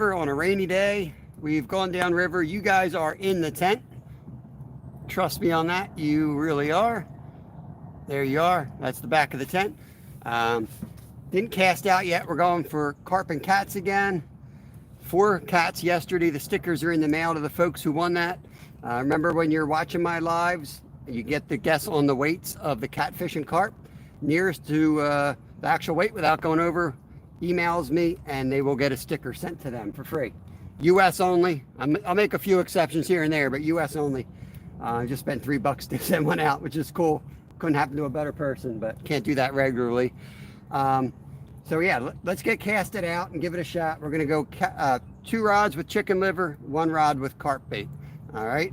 on a rainy day. We've gone downriver. You guys are in the tent. Trust me on that. You really are. There you are. That's the back of the tent. Didn't cast out yet. We're going for carp and cats again. 4 cats yesterday. The stickers are in the mail to the folks who won that. Remember when you're watching my lives, you get the guess on the weights of the catfish and carp. Nearest to the actual weight without going over emails me, and they will get a sticker sent to them for free. US only. I'll make a few exceptions here and there, but US only. I just spent $3 to send one out, which is cool. Couldn't happen to a better person, but can't do that regularly. So yeah, let's get casted out and give it a shot. We're gonna go 2 rods with chicken liver, 1 rod with carp bait. All right.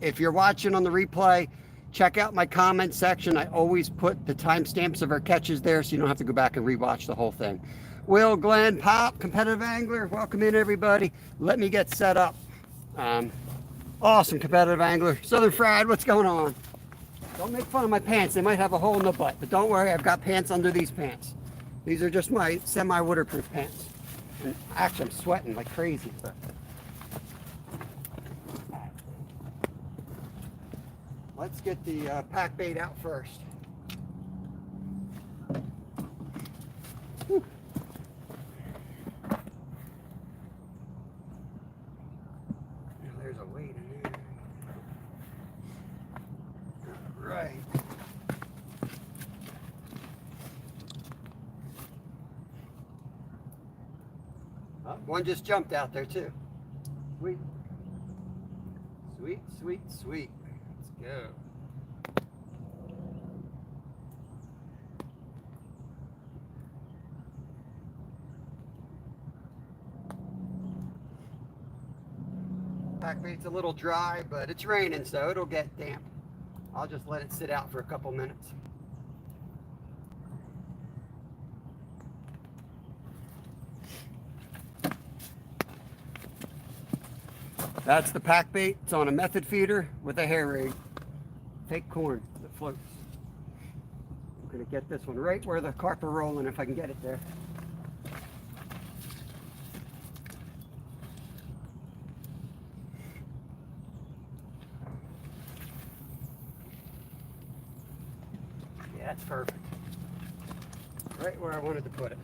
If you're watching on the replay, check out my comment section. I always put the timestamps of our catches there, so you don't have to go back and rewatch the whole thing. Will, Glenn, Pop, competitive angler, welcome in everybody. Let me get set up. Awesome competitive angler. Southern Fried, what's going on? Don't make fun of my pants. They might have a hole in the butt, but don't worry, I've got pants under these pants. These are just my semi-waterproof pants. And actually, I'm sweating like crazy. But let's get the pack bait out first. Whew. There's a weight in there. All right. One just jumped out there too. Sweet. Sweet, sweet, sweet. Let's go. Pack bait's a little dry, but it's raining, so it'll get damp. I'll just let it sit out for a couple minutes. That's the pack bait. It's on a method feeder with a hair rig. Fake corn that floats. I'm gonna get this one right where the carp are rolling if I can get it there. Yeah, that's perfect. Right where I wanted to put it.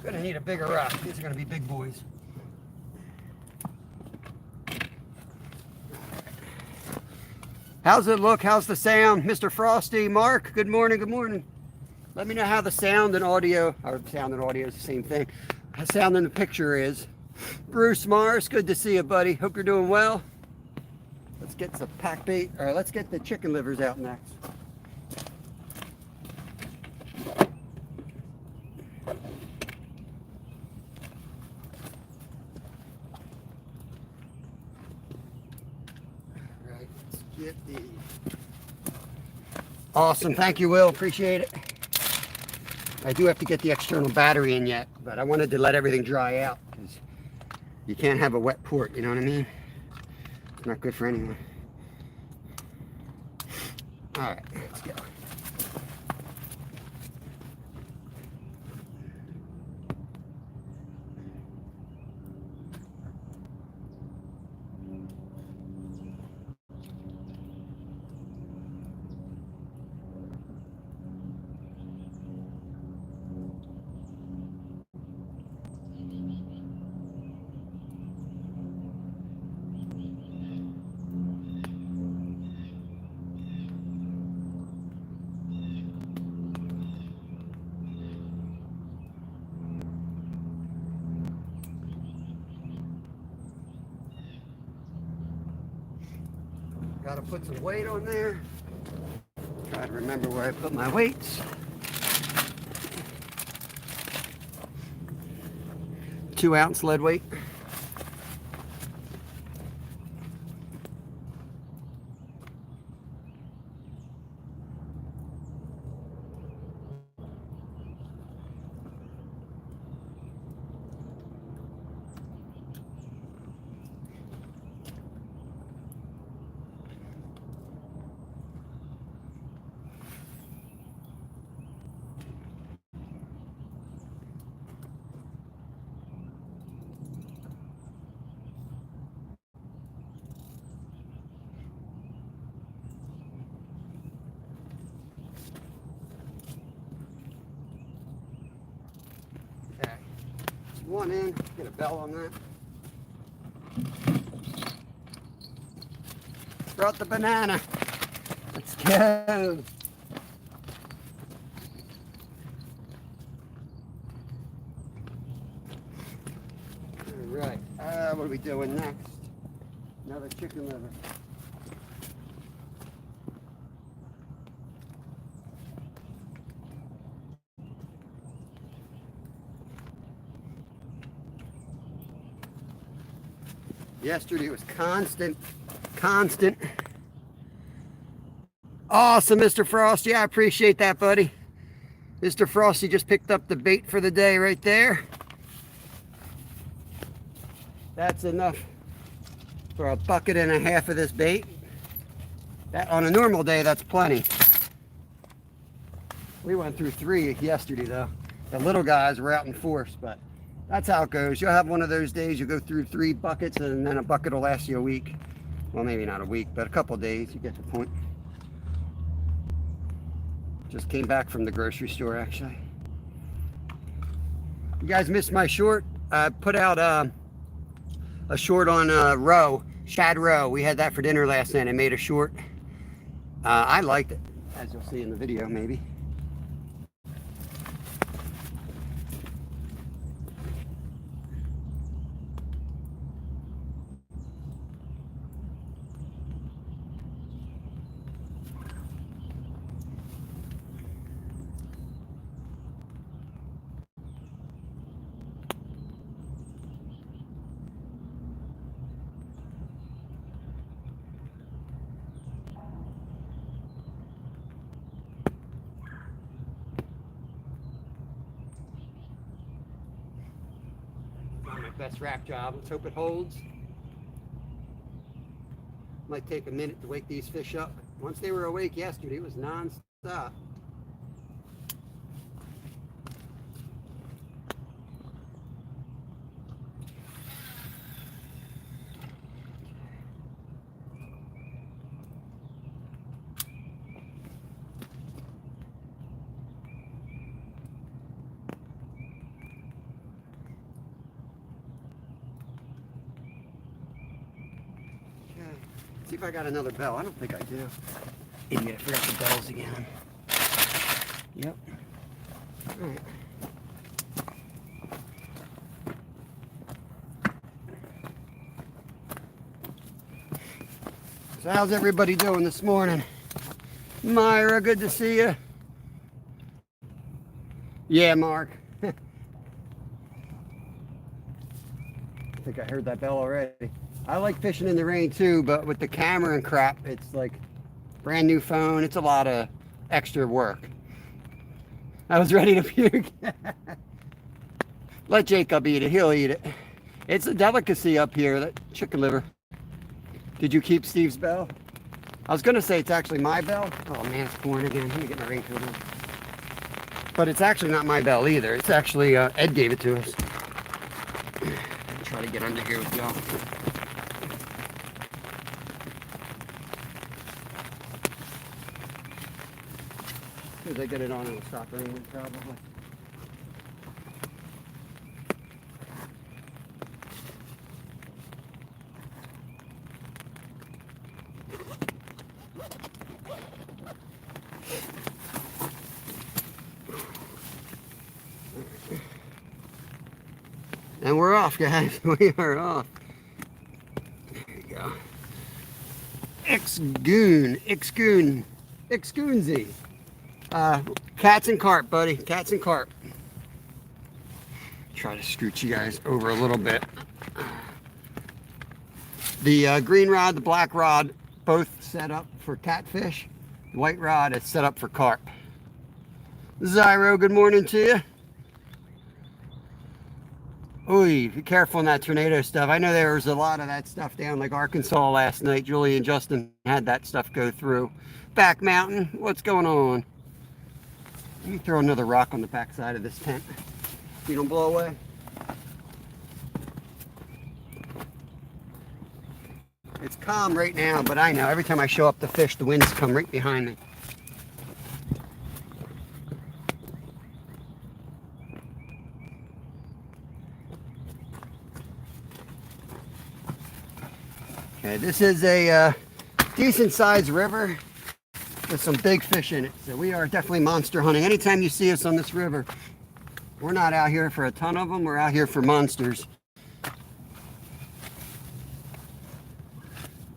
Gonna need a bigger rock. These are gonna be big boys. How's it look? How's the sound? Mr. Frosty, Mark, good morning, good morning. Let me know how the sound and audio, or sound and audio is the same thing, how sound in the picture is. Bruce Mars, good to see you, buddy. Hope you're doing well. Let's get some pack bait, or let's get the chicken livers out next. Awesome, thank you, Will, appreciate it. I do have to get the external battery in yet, but I wanted to let everything dry out because you can't have a wet port, you know what I mean? It's not good for anyone. All right, let's go. Got to put some weight on there. Try to remember where I put my weights. 2-ounce lead weight. one in. Get a bell on that. Brought the banana. Let's go. All right. What are we doing next? Another chicken liver. Yesterday was constant. Awesome, Mr. Frosty. I appreciate that, buddy. Mr. Frosty just picked up the bait for the day right there. That's enough for a bucket and a half of this bait. That, on a normal day, that's plenty. We went through 3 yesterday, though. The little guys were out in force, but that's how it goes. You'll have one of those days, you go through 3 buckets, and then a bucket will last you a week. Well, maybe not a week, but a couple of days. You get the point. Just came back from the grocery store, actually. You guys missed my short. I put out a short on roe, shad roe. We had that for dinner last night. I made a short. I liked it, as you'll see in the video, maybe. Best rack job. Let's hope it holds. Might take a minute to wake these fish up. Once they were awake yesterday, it was non-stop. See if I got another bell. I don't think I do. Idiot, I forgot the bells again. Yep. All right. So how's everybody doing this morning? Myra, good to see you. Yeah, Mark. I think I heard that bell already. I like fishing in the rain too, but with the camera and crap, it's like brand new phone. It's a lot of extra work. I was ready to puke. Let Jacob eat it. He'll eat it. It's a delicacy up here, that chicken liver. Did you keep Steve's bell? I was going to say it's actually my bell. Oh man, it's pouring again. Let me get my raincoat on. But it's actually not my bell either. It's actually, Ed gave it to us. Try to get under here with y'all. As soon as I get it on, it'll stop raining probably. And we're off, guys. We are off. There you go. Exgoonsy. Cats and carp, buddy. Cats and carp. Try to scoot you guys over a little bit. The green rod, the black rod, both set up for catfish. The white rod is set up for carp. Zyro, good morning to you. Ooh, be careful on that tornado stuff. I know there was a lot of that stuff down like Arkansas last night. Julie and Justin had that stuff go through. Back mountain, what's going on? Let me throw another rock on the back side of this tent. You don't blow away. It's calm right now, but I know every time I show up to fish, the winds come right behind me. Okay, this is a decent sized river with some big fish in it. So we are definitely monster hunting. Anytime you see us on this river, we're not out here for a ton of them. We're out here for monsters.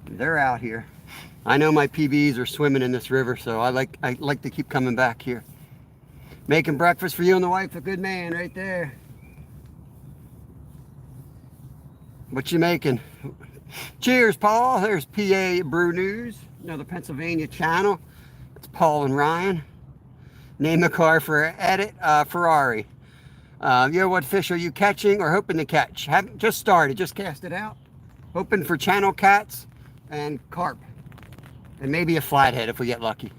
They're out here. I know my PBs are swimming in this river, so I like to keep coming back here. Making breakfast for you and the wife, a good man right there. What you making? Cheers, Paul. There's PA Brew News, another Pennsylvania channel. It's Paul and Ryan. Name the car for edit, Ferrari. What fish are you catching or hoping to catch? Haven't just started, just cast it out. Hoping for channel cats and carp. And maybe a flathead if we get lucky.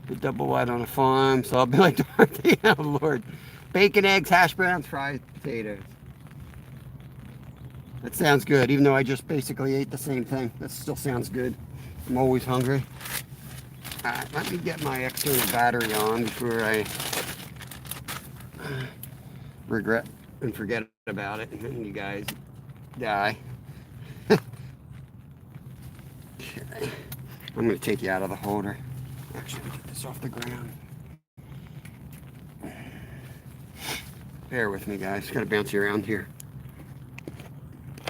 The double wide on a farm, so I'll be like Dorothy. Oh Lord. Bacon, eggs, hash browns, fried potatoes. That sounds good, even though I just basically ate the same thing. That still sounds good. I'm always hungry. Alright, let me get my external battery on before I regret and forget about it and you guys die. Okay. I'm going to take you out of the holder. Actually, get this off the ground. Bear with me, guys. Got to bounce you around here.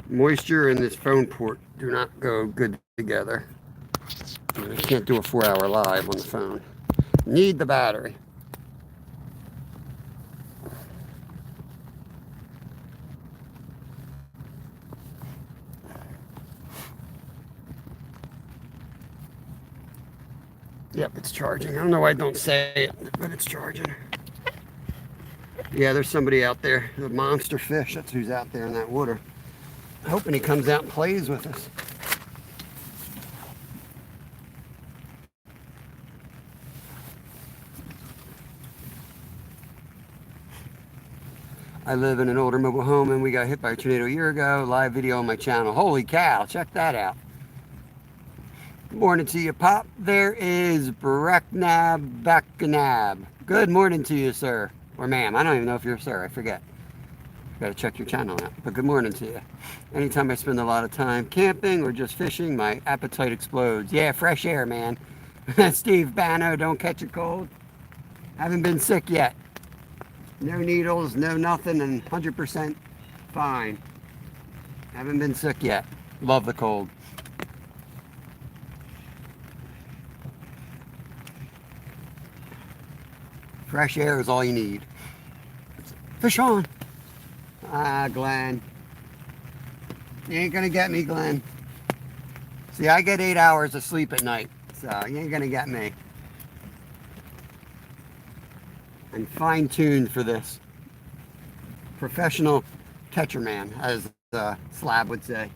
Moisture and this phone port do not go good together. I can't do a 4-hour live on the phone. Need the battery. Yep, it's charging. I don't know why I don't say it, but it's charging. Yeah, there's somebody out there. The monster fish. That's who's out there in that water. Hoping he comes out and plays with us. I live in an older mobile home and we got hit by a tornado a year ago. Live video on my channel. Holy cow, check that out. Good morning to you, Pop. There is Breknab Bakanab. Good morning to you, sir. Or ma'am. I don't even know if you're a sir. I forget. Got to check your channel out. But good morning to you. Anytime I spend a lot of time camping or just fishing, my appetite explodes. Yeah, fresh air, man. Steve Bano, don't catch a cold. Haven't been sick yet. No needles, no nothing, and 100% fine. Haven't been sick yet. Love the cold. Fresh air is all you need. Fish on. Ah, Glenn. You ain't gonna get me, Glenn. See, I get 8 hours of sleep at night, so you ain't gonna get me. I'm fine-tuned for this. Professional catcher man, as Slab would say.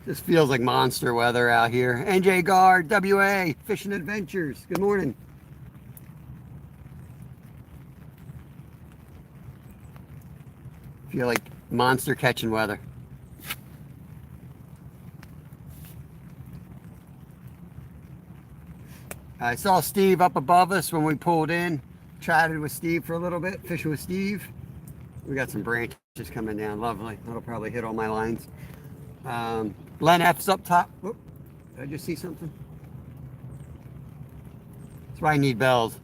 This feels like monster weather out here. NJ Guard, WA, Fishing Adventures. Good morning. Feel like monster catching weather. I saw Steve up above us when we pulled in. Chatted with Steve for a little bit, fishing with Steve. We got some branches coming down, lovely. That'll probably hit all my lines. Len F's up top. Whoop. Did I just see something? That's why I need bells.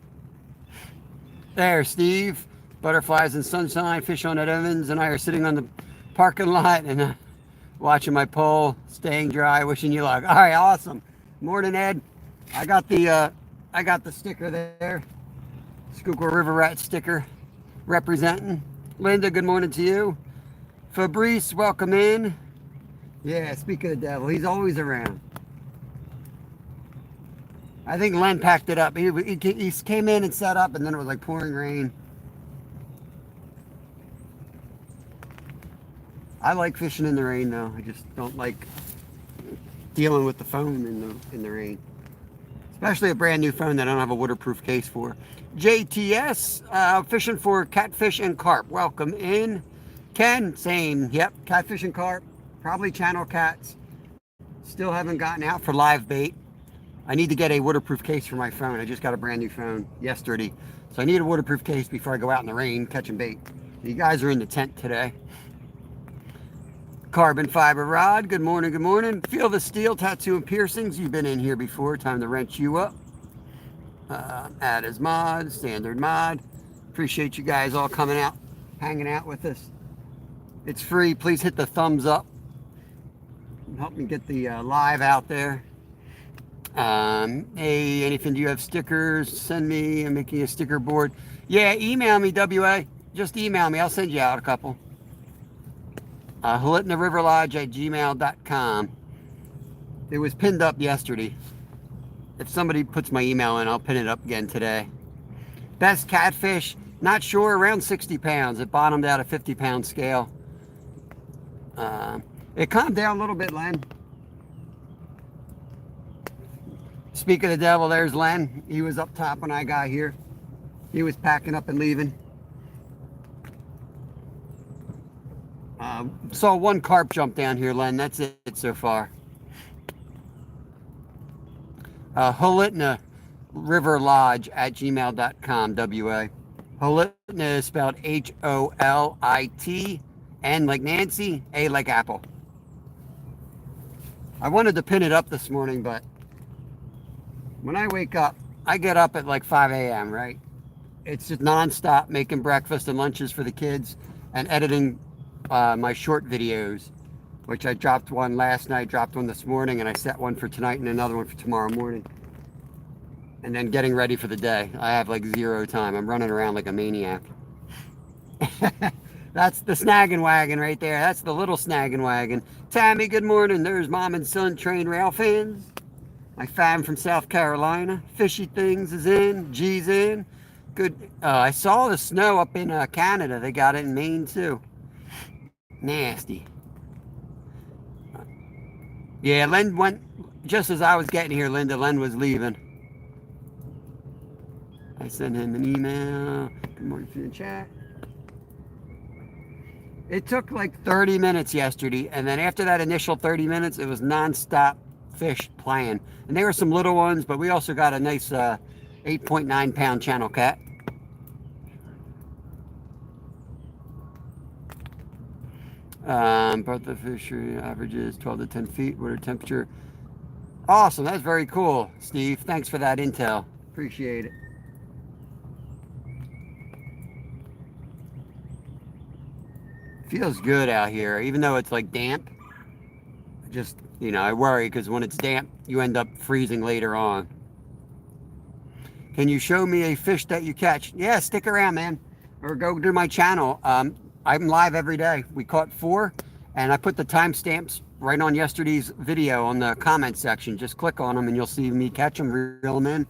There, Steve. Butterflies and sunshine. Fish on at Evans and I are sitting on the parking lot and watching my pole, staying dry, wishing you luck. All right, awesome. Morning, Ed. I got the sticker there. Schuylkill River Rat sticker representing. Linda, good morning to you. Fabrice, welcome in. Yeah, speak of the devil, he's always around. I think Len packed it up. He came in and set up, and then it was like pouring rain. I like fishing in the rain, though. I just don't like dealing with the phone in the rain. Especially a brand new phone that I don't have a waterproof case for. JTS, fishing for catfish and carp. Welcome in. Ken, same. Yep, catfish and carp. Probably channel cats. Still haven't gotten out for live bait. I need to get a waterproof case for my phone. I just got a brand new phone yesterday. So I need a waterproof case before I go out in the rain catching bait. You guys are in the tent today. Carbon fiber rod, good morning, good morning. Feel the steel, tattoo, and piercings. You've been in here before, time to wrench you up. Add as mod, standard mod. Appreciate you guys all coming out, hanging out with us. It's free, please hit the thumbs up. Help me get the live out there. Hey, anything, do you have stickers? Send me, I'm making a sticker board. Yeah, email me, WA. Just email me, I'll send you out a couple. HalitnaRiverLodge@gmail.com. It was pinned up yesterday. If somebody puts my email in, I'll pin it up again today. Best catfish, not sure, around 60 pounds. It bottomed out a 50-pound scale. It calmed down a little bit, Len. Speak of the devil, there's Len. He was up top when I got here. He was packing up and leaving. Saw one carp jump down here, Len. That's it so far. Halitna River Lodge @gmail.com, WA. Halitna is spelled HOLIT, N like Nancy, A like Apple. I wanted to pin it up this morning, but when I wake up, I get up at like 5 a.m., right? It's just nonstop making breakfast and lunches for the kids and editing my short videos, which I dropped one last night, dropped one this morning, and I set one for tonight and another one for tomorrow morning. And then getting ready for the day. I have like zero time. I'm running around like a maniac. That's the snagging wagon right there. That's the little snagging wagon. Tammy, good morning. There's Mom and Son Train Rail fans. My fam from South Carolina. Fishy Things is in. G's in. Good. I saw the snow up in Canada. They got it in Maine too. Nasty. Yeah, Len went just as I was getting here, Linda. Len was leaving. I sent him an email. Good morning for the chat. It took like 30 minutes yesterday, and then after that initial 30 minutes, it was non-stop fish playing. And there were some little ones, but we also got a nice 8.9 pound channel cat. Both the fishery averages 12 to 10 feet. Water temperature. Awesome. That's very cool, Steve. Thanks for that intel. Appreciate it. Feels good out here, even though it's like damp. Just, you know, I worry because when it's damp, you end up freezing later on. Can you show me a fish that you catch? Yeah, stick around, man. Or go to my channel. I'm live every day. We caught 4, and I put the timestamps right on yesterday's video on the comment section. Just click on them, and you'll see me catch them, reel them in,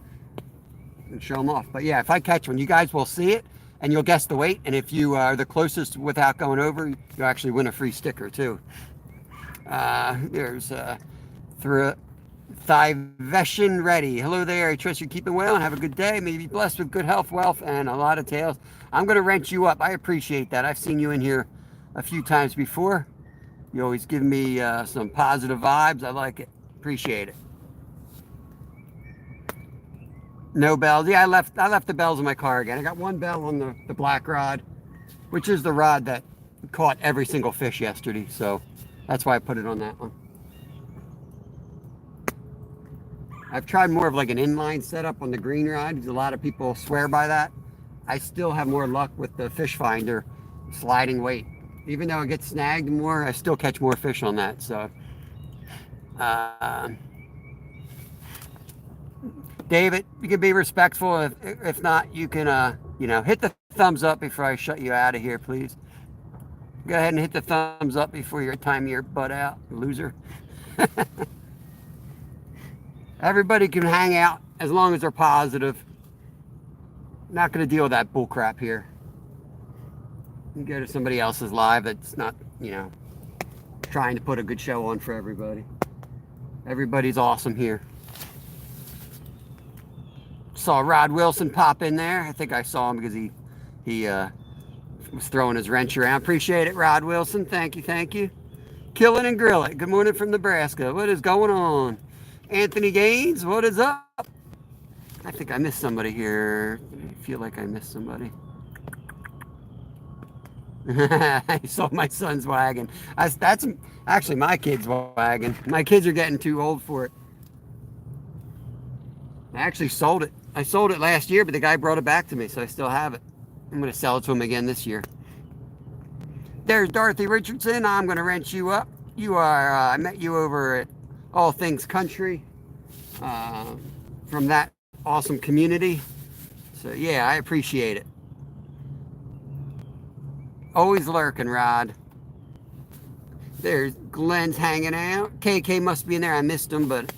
and show them off. But yeah, if I catch one, you guys will see it, and you'll guess the weight. And if you are the closest without going over, you actually win a free sticker too. There's Thiveshin Ready. Hello there. I trust you're keeping well and have a good day. May you be blessed with good health, wealth, and a lot of tails. I'm going to wrench you up. I appreciate that. I've seen you in here a few times before. You always give me some positive vibes. I like it. Appreciate it. No bells. Yeah, I left the bells in my car again. I got one bell on the black rod, which is the rod that caught every single fish yesterday. So that's why I put it on that one. I've tried more of like an inline setup on the green rod because a lot of people swear by that. I still have more luck with the fish finder sliding weight. Even though it gets snagged more, I still catch more fish on that. So, David, you can be respectful. If not, you can, you know, hit the thumbs up before I shut you out of here, please. Go ahead and hit the thumbs up before you time your butt out, loser. Everybody can hang out as long as they're positive. Not going to deal with that bull crap here. You go to somebody else's live that's not, you know, trying to put a good show on for everybody. Everybody's awesome here. Saw Rod Wilson pop in there. I think I saw him because he was throwing his wrench around. Appreciate it, Rod Wilson. Thank you, thank you. Kill it and grill it. Good morning from Nebraska. What is going on? Anthony Gaines, what is up? I think I missed somebody here. I feel like I missed somebody. I saw my son's wagon. That's actually my kid's wagon. My kids are getting too old for it. I actually sold it. I sold it last year, but the guy brought it back to me, so I still have it. I'm going to sell it to him again this year. There's Dorothy Richardson. I'm going to rent you up. You are, I met you over at All Things Country from that awesome community. So, yeah, I appreciate it. Always lurking, Rod. There's Glenn's hanging out. KK must be in there. I missed him, but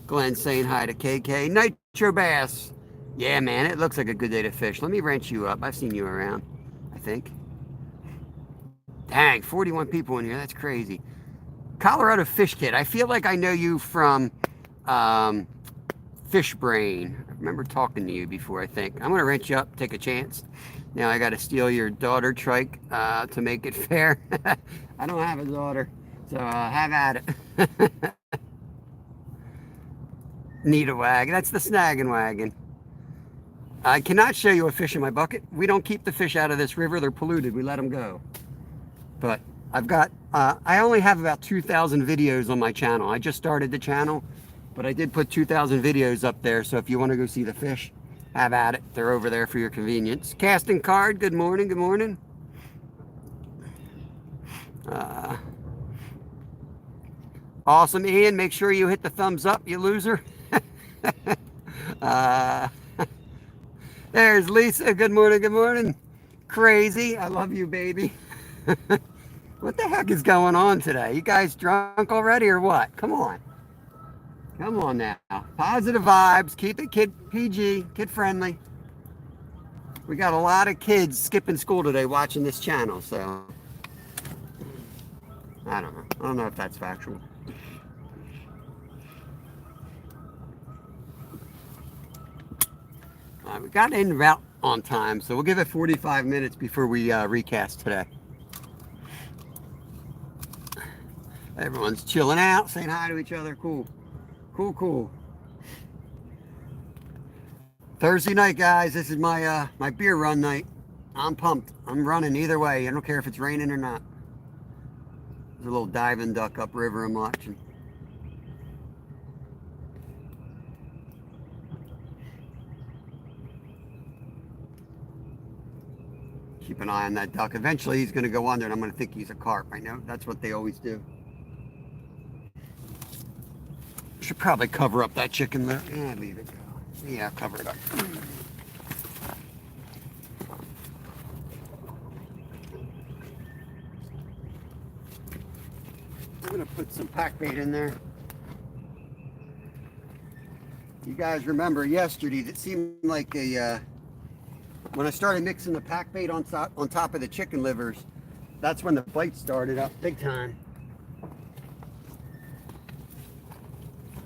Glenn's saying hi to KK. Nitro Bass. Yeah, man, it looks like a good day to fish. Let me wrench you up. I've seen you around, I think. Dang, 41 people in here. That's crazy. Colorado Fish Kit. I feel like I know you from Fish Brain. I remember talking to you before, I think. I'm going to wrench you up, take a chance. Now I got to steal your daughter trike to make it fair. I don't have a daughter, so have at it. Need a wagon. That's the snagging wagon. I cannot show you a fish in my bucket. We don't keep the fish out of this river. They're polluted. We let them go. But I've got, I only have about 2,000 videos on my channel. I just started the channel, but I did put 2,000 videos up there. So if you want to go see the fish, have at it. They're over there for your convenience. Casting card. Good morning. Good morning. Awesome, Ian. Make sure you hit the thumbs up, you loser. There's Lisa. Good morning. Good morning. Crazy. I love you, baby. What the heck is going on today? You guys drunk already or what? Come on. Come on now. Positive vibes. Keep it kid PG, kid friendly. We got a lot of kids skipping school today watching this channel, so I don't know. I don't know if that's factual. We got in about on time, so we'll give it 45 minutes before we recast today. Everyone's chilling out, saying hi to each other. Cool. Cool, cool. Thursday night, guys. This is my my beer run night. I'm pumped. I'm running either way. I don't care if it's raining or not. There's a little diving duck upriver I'm watching. Keep an eye on that duck. Eventually he's going to go under and I'm going to think he's a carp. I know that's what they always do. Should probably cover up that chicken there. Yeah, leave it go. Yeah, cover it up. I'm going to put some pack bait in there. You guys remember yesterday, it seemed like a when I started mixing the pack bait on top of the chicken livers, that's when the bite started up big time.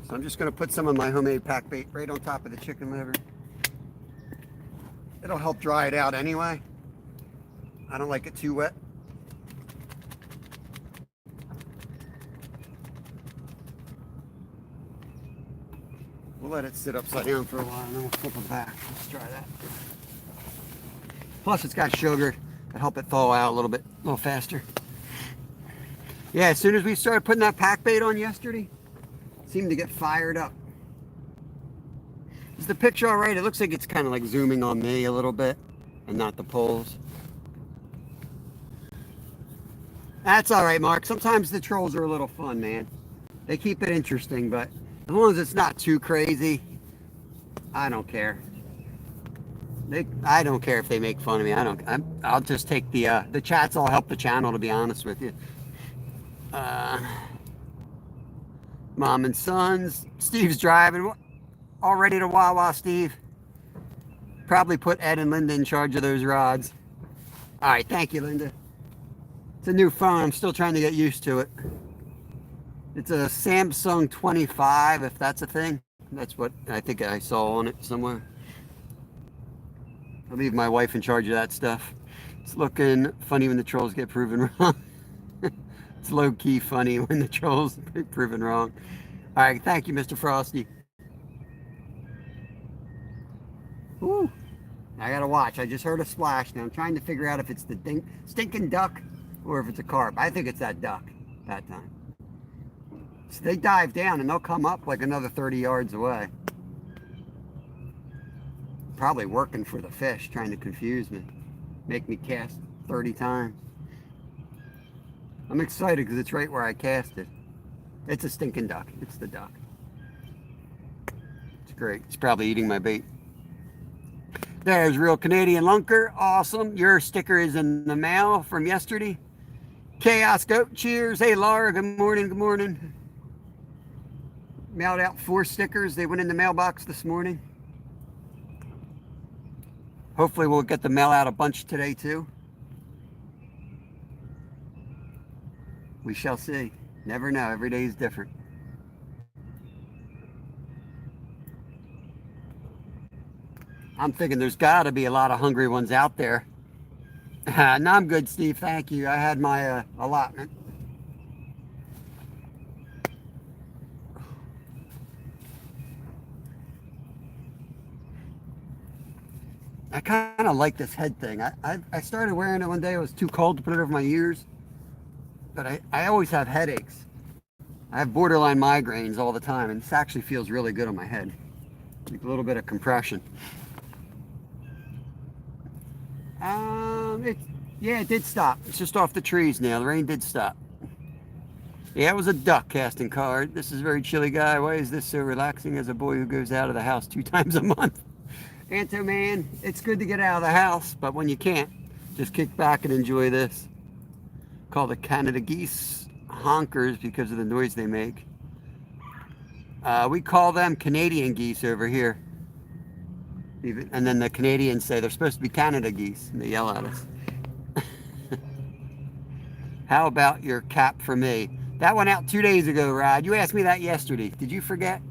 So I'm just going to put some of my homemade pack bait right on top of the chicken liver. It'll help dry it out anyway. I don't like it too wet. We'll let it sit upside down for a while and then we'll flip it back. Let's try that. Plus it's got sugar to help it thaw out a little faster. Yeah, as soon as we started putting that pack bait on yesterday, it seemed to get fired up. Is the picture all right? It looks like it's kind of like zooming on me a little bit and not the poles. That's all right, Mark. Sometimes the trolls are a little fun, man. They keep it interesting, but as long as it's not too crazy, I don't care. I don't care if they make fun of me. I'll just take the chats. All help the channel, to be honest with you. Mom and sons. Steve's driving. All ready to Wawa, Steve. Probably put Ed and Linda in charge of those rods. All right, thank you, Linda. It's a new phone. I'm still trying to get used to it. It's a Samsung 25, if that's a thing. That's what I think I saw on it somewhere. I'll leave my wife in charge of that stuff. It's looking funny when the trolls get proven wrong. It's low-key funny when the trolls get proven wrong. All right, thank you, Mr. Frosty. Ooh, I gotta watch. I just heard a splash. Now I'm trying to figure out if it's the stinking duck or if it's a carp. I think it's that duck that time. So they dive down and they'll come up like another 30 yards away. Probably working for the fish, trying to confuse me. Make me cast 30 times. I'm excited because it's right where I cast it. It's a stinking duck. It's the duck. It's great. It's probably eating my bait. There's Real Canadian Lunker. Awesome. Your sticker is in the mail from yesterday. Chaos Goat. Cheers. Hey, Laura. Good morning. Good morning. Mailed out 4 stickers. They went in the mailbox this morning. Hopefully we'll get the mail out a bunch today too. We shall see. Never know. Every day is different. I'm thinking there's got to be a lot of hungry ones out there. No, I'm good, Steve. Thank you. I had my allotment. I kind of like this head thing. I started wearing it one day. It was too cold to put it over my ears. But I always have headaches. I have borderline migraines all the time. And this actually feels really good on my head. Like a little bit of compression. Yeah, it did stop. It's just off the trees now. The rain did stop. Yeah, it was a duck casting card. This is a very chilly guy. Why is this so relaxing as a boy who goes out of the house 2 times a month? Anto, man, it's good to get out of the house, but when you can't, just kick back and enjoy this. Called the Canada geese honkers because of the noise they make. We call them Canadian geese over here. And then the Canadians say they're supposed to be Canada geese, and they yell at us. How about your cap for me? That went out 2 days ago, Rod. You asked me that yesterday. Did you forget?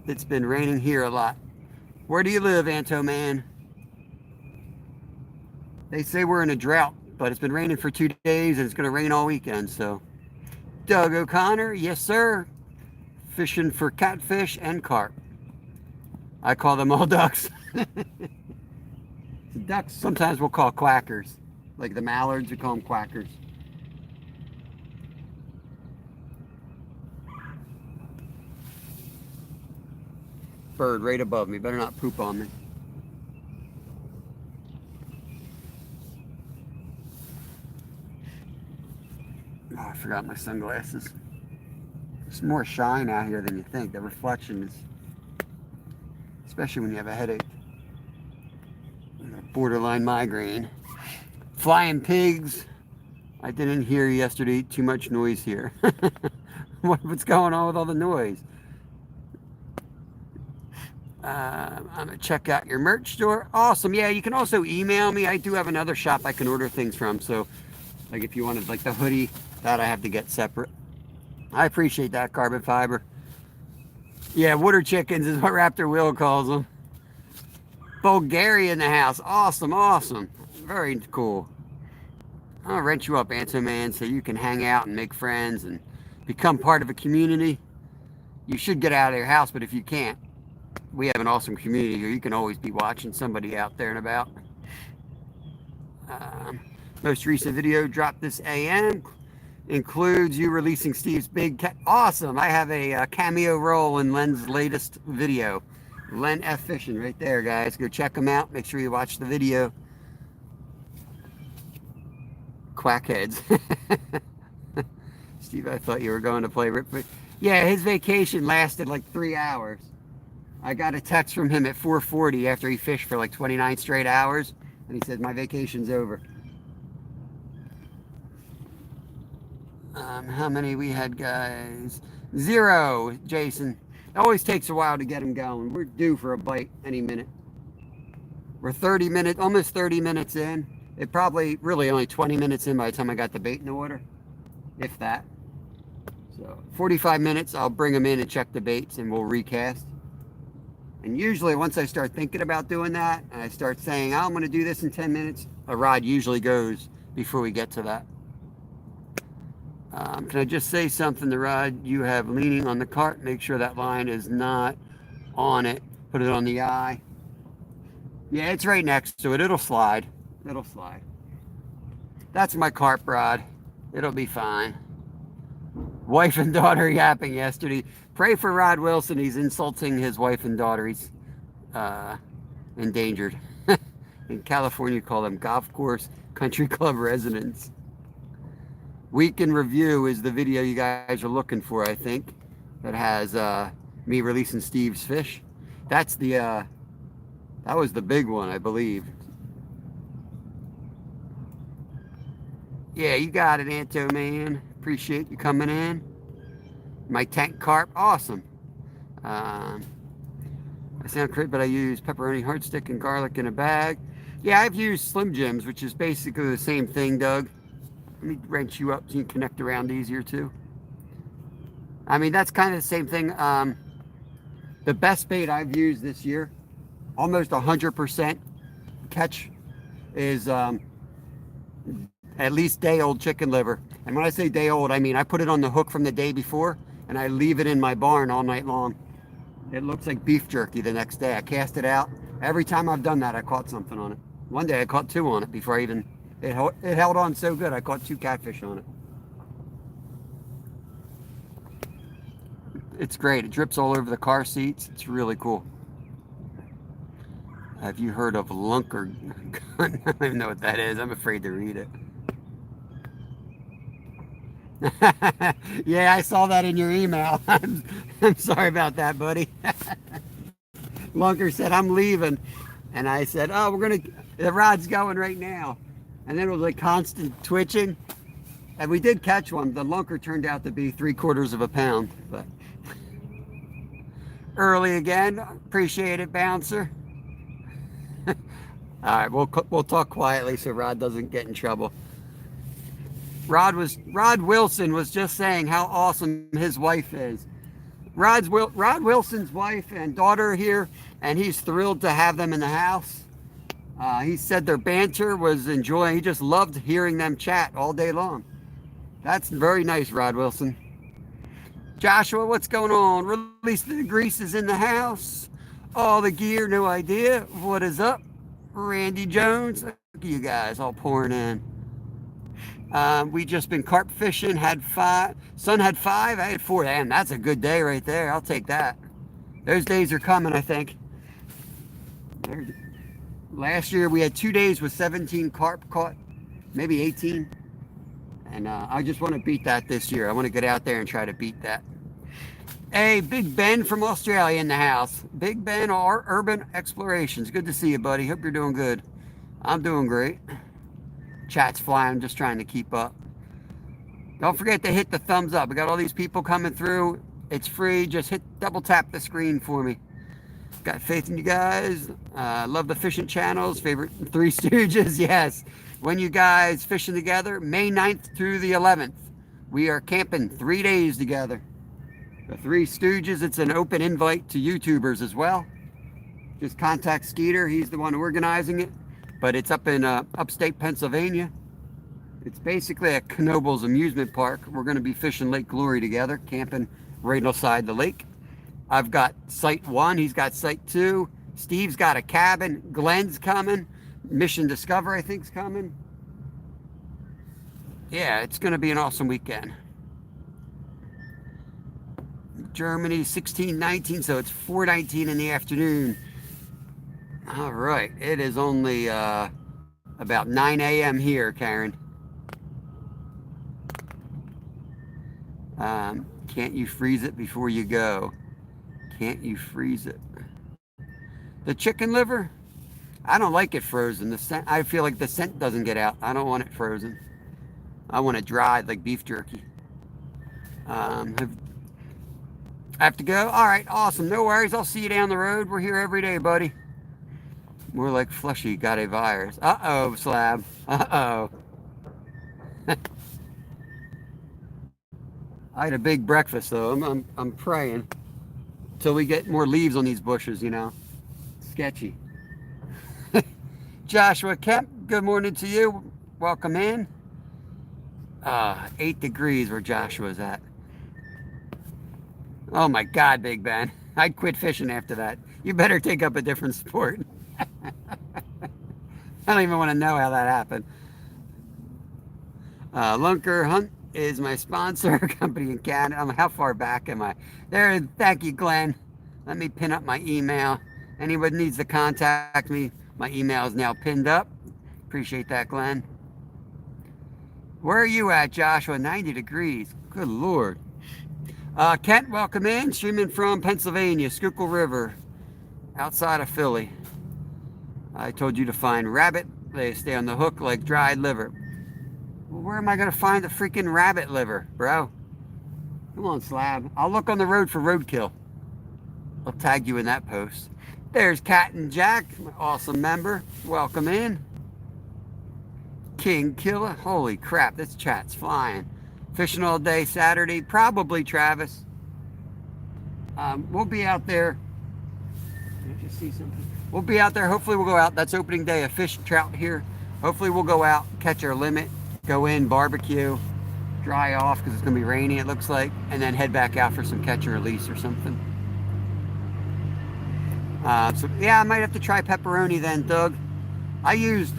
It's been raining here a lot. Where do you live, Anto, man? They say we're in a drought, but it's been raining for 2 days, and it's going to rain all weekend, so. Doug O'Connor, yes, sir. Fishing for catfish and carp. I call them all ducks. Ducks sometimes we'll call quackers. Like the mallards, we call them quackers. Bird right above me. Better not poop on me. Oh, I forgot my sunglasses. There's more shine out here than you think. The reflection is, especially when you have a headache. A borderline migraine. Flying pigs. I didn't hear yesterday too much noise here. What's going on with all the noise? I'm gonna check out your merch store. Awesome. Yeah, you can also email me. I do have another shop I can order things from. So, like if you wanted like the hoodie, that I have to get separate. I appreciate that, Carbon Fiber. Yeah, water chickens is what Raptor Will calls them. Bulgaria in the house. Awesome, awesome. Very cool. I'll rent you up, Anto Man, so you can hang out and make friends and become part of a community. You should get out of your house, but if you can't, we have an awesome community here. You can always be watching somebody out there and about. Most recent video dropped this AM. Includes you releasing Steve's big cat. Awesome. I have a cameo role in Len's latest video. Len F. Fishing right there, guys. Go check him out. Make sure you watch the video. Quackheads. Steve, I thought you were going to play Rip. Yeah, his vacation lasted like 3 hours. I got a text from him at 4:40 after he fished for like 29 straight hours. And he said, my vacation's over. How many we had, guys? 0, Jason. It always takes a while to get them going. We're due for a bite any minute. We're 30 minutes, almost 30 minutes in. It probably really only 20 minutes in by the time I got the bait in the water, if that. So 45 minutes, I'll bring them in and check the baits and we'll recast. And usually once I start thinking about doing that and I start saying, oh, I'm going to do this in 10 minutes, a rod usually goes before we get to that. Can I just say something? The rod you have leaning on the cart, make sure that line is not on it. Put it on the eye. Yeah, it's right next to it. It'll slide. It'll slide. That's my carp rod. It'll be fine. Wife and daughter yapping yesterday. Pray for Rod Wilson. He's insulting his wife and daughter. He's endangered. In California, call them golf course country club residents. Week in review is the video you guys are looking for, I think. That has me releasing Steve's fish. That's the that was the big one, I believe. Yeah, you got it, Anto man. Appreciate you coming in. My tank carp, awesome. I sound crazy, but I use pepperoni hardstick and garlic in a bag. Yeah, I've used Slim Jims, which is basically the same thing, Doug. Let me wrench you up so you can connect around easier too. I mean, that's kind of the same thing. The best bait I've used this year, almost 100% catch, is at least day-old chicken liver. And when I say day-old, I mean I put it on the hook from the day before, and I leave it in my barn all night long. It looks like beef jerky the next day. I cast it out. Every time I've done that, I caught something on it. One day I caught 2 on it before I even... It held on so good, I caught 2 catfish on it. It's great. It drips all over the car seats. It's really cool. Have you heard of lunker gun? I don't even know what that is. I'm afraid to read it. Yeah, I saw that in your email. I'm sorry about that, buddy. Lunker said, I'm leaving. And I said, oh, the rod's going right now. And then it was like constant twitching. And we did catch one. The lunker turned out to be 3/4 of a pound. But early again. Appreciate it, bouncer. All right, we'll talk quietly so Rod doesn't get in trouble. Rod Wilson was just saying how awesome his wife is. Rod Wilson's wife and daughter are here, and he's thrilled to have them in the house. He said their banter was enjoying. He just loved hearing them chat all day long. That's very nice, Rod Wilson. Joshua, what's going on? Release the grease is in the house. All the gear, no idea. What is up? Randy Jones. Look at you guys all pouring in. We just been carp fishing, had 5. Son had 5, I had 4. Damn, that's a good day right there. I'll take that. Those days are coming, I think. Last year we had 2 days with 17 carp caught, maybe 18. And I just want to beat that this year. I want to get out there and try to beat that. Hey, Big Ben from Australia in the house. Big Ben, our Urban Explorations. Good to see you, buddy. Hope you're doing good. I'm doing great. Chat's flying, just trying to keep up. Don't forget to hit the thumbs up. We got all these people coming through. It's free. Just double tap the screen for me. Got faith in you guys. Love the fishing channels. Favorite Three Stooges. Yes. When you guys fishing together, May 9th through the 11th. We are camping 3 days together. The Three Stooges. It's an open invite to YouTubers as well. Just contact Skeeter. He's the one organizing it. But it's up in upstate Pennsylvania. It's basically a Knoebels amusement park. We're going to be fishing Lake Glory together, camping right beside the lake. I've got Site 1. He's got Site 2. Steve's got a cabin. Glenn's coming. Mission Discover, I think, is coming. Yeah, it's going to be an awesome weekend. Germany, 16:19, so it's 4:19 in the afternoon. All right, it is only about 9 a.m. here, Karen. Can't you freeze it before you go? Can't you freeze it? The chicken liver? I don't like it frozen. The scent, I feel like the scent doesn't get out. I don't want it frozen. I want it dried like beef jerky. I have to go? All right, awesome. No worries. I'll see you down the road. We're here every day, buddy. More like Flushy got a virus. Uh-oh, Slab. Uh-oh. I had a big breakfast, though. I'm praying till we get more leaves on these bushes, you know. Sketchy. Joshua Kemp, good morning to you. Welcome in. 8 degrees where Joshua's at. Oh my God, Big Ben. I'd quit fishing after that. You better take up a different sport. I don't even want to know how that happened. Lunker Hunt is my sponsor company in Canada. How far back am I? There, thank you, Glenn. Let me pin up my email. Anyone needs to contact me, my email is now pinned up. Appreciate that, Glenn. Where are you at, Joshua? 90 degrees. Good Lord. Kent, welcome in. Streaming from Pennsylvania, Schuylkill River, outside of Philly. I told you to find rabbit. They stay on the hook like dried liver. Well, where am I going to find the freaking rabbit liver, bro? Come on, Slab. I'll look on the road for roadkill. I'll tag you in that post. There's Cat and Jack, my awesome member. Welcome in. King Killer. Holy crap, this chat's flying. Fishing all day Saturday. Probably Travis. We'll be out there. Did I just see something? We'll be out there. Hopefully we'll go out. That's opening day of fish trout here. Hopefully we'll go out, catch our limit, go in, barbecue, dry off because it's going to be rainy, it looks like, and then head back out for some catch and release or something. So yeah, I might have to try pepperoni then, Doug. I used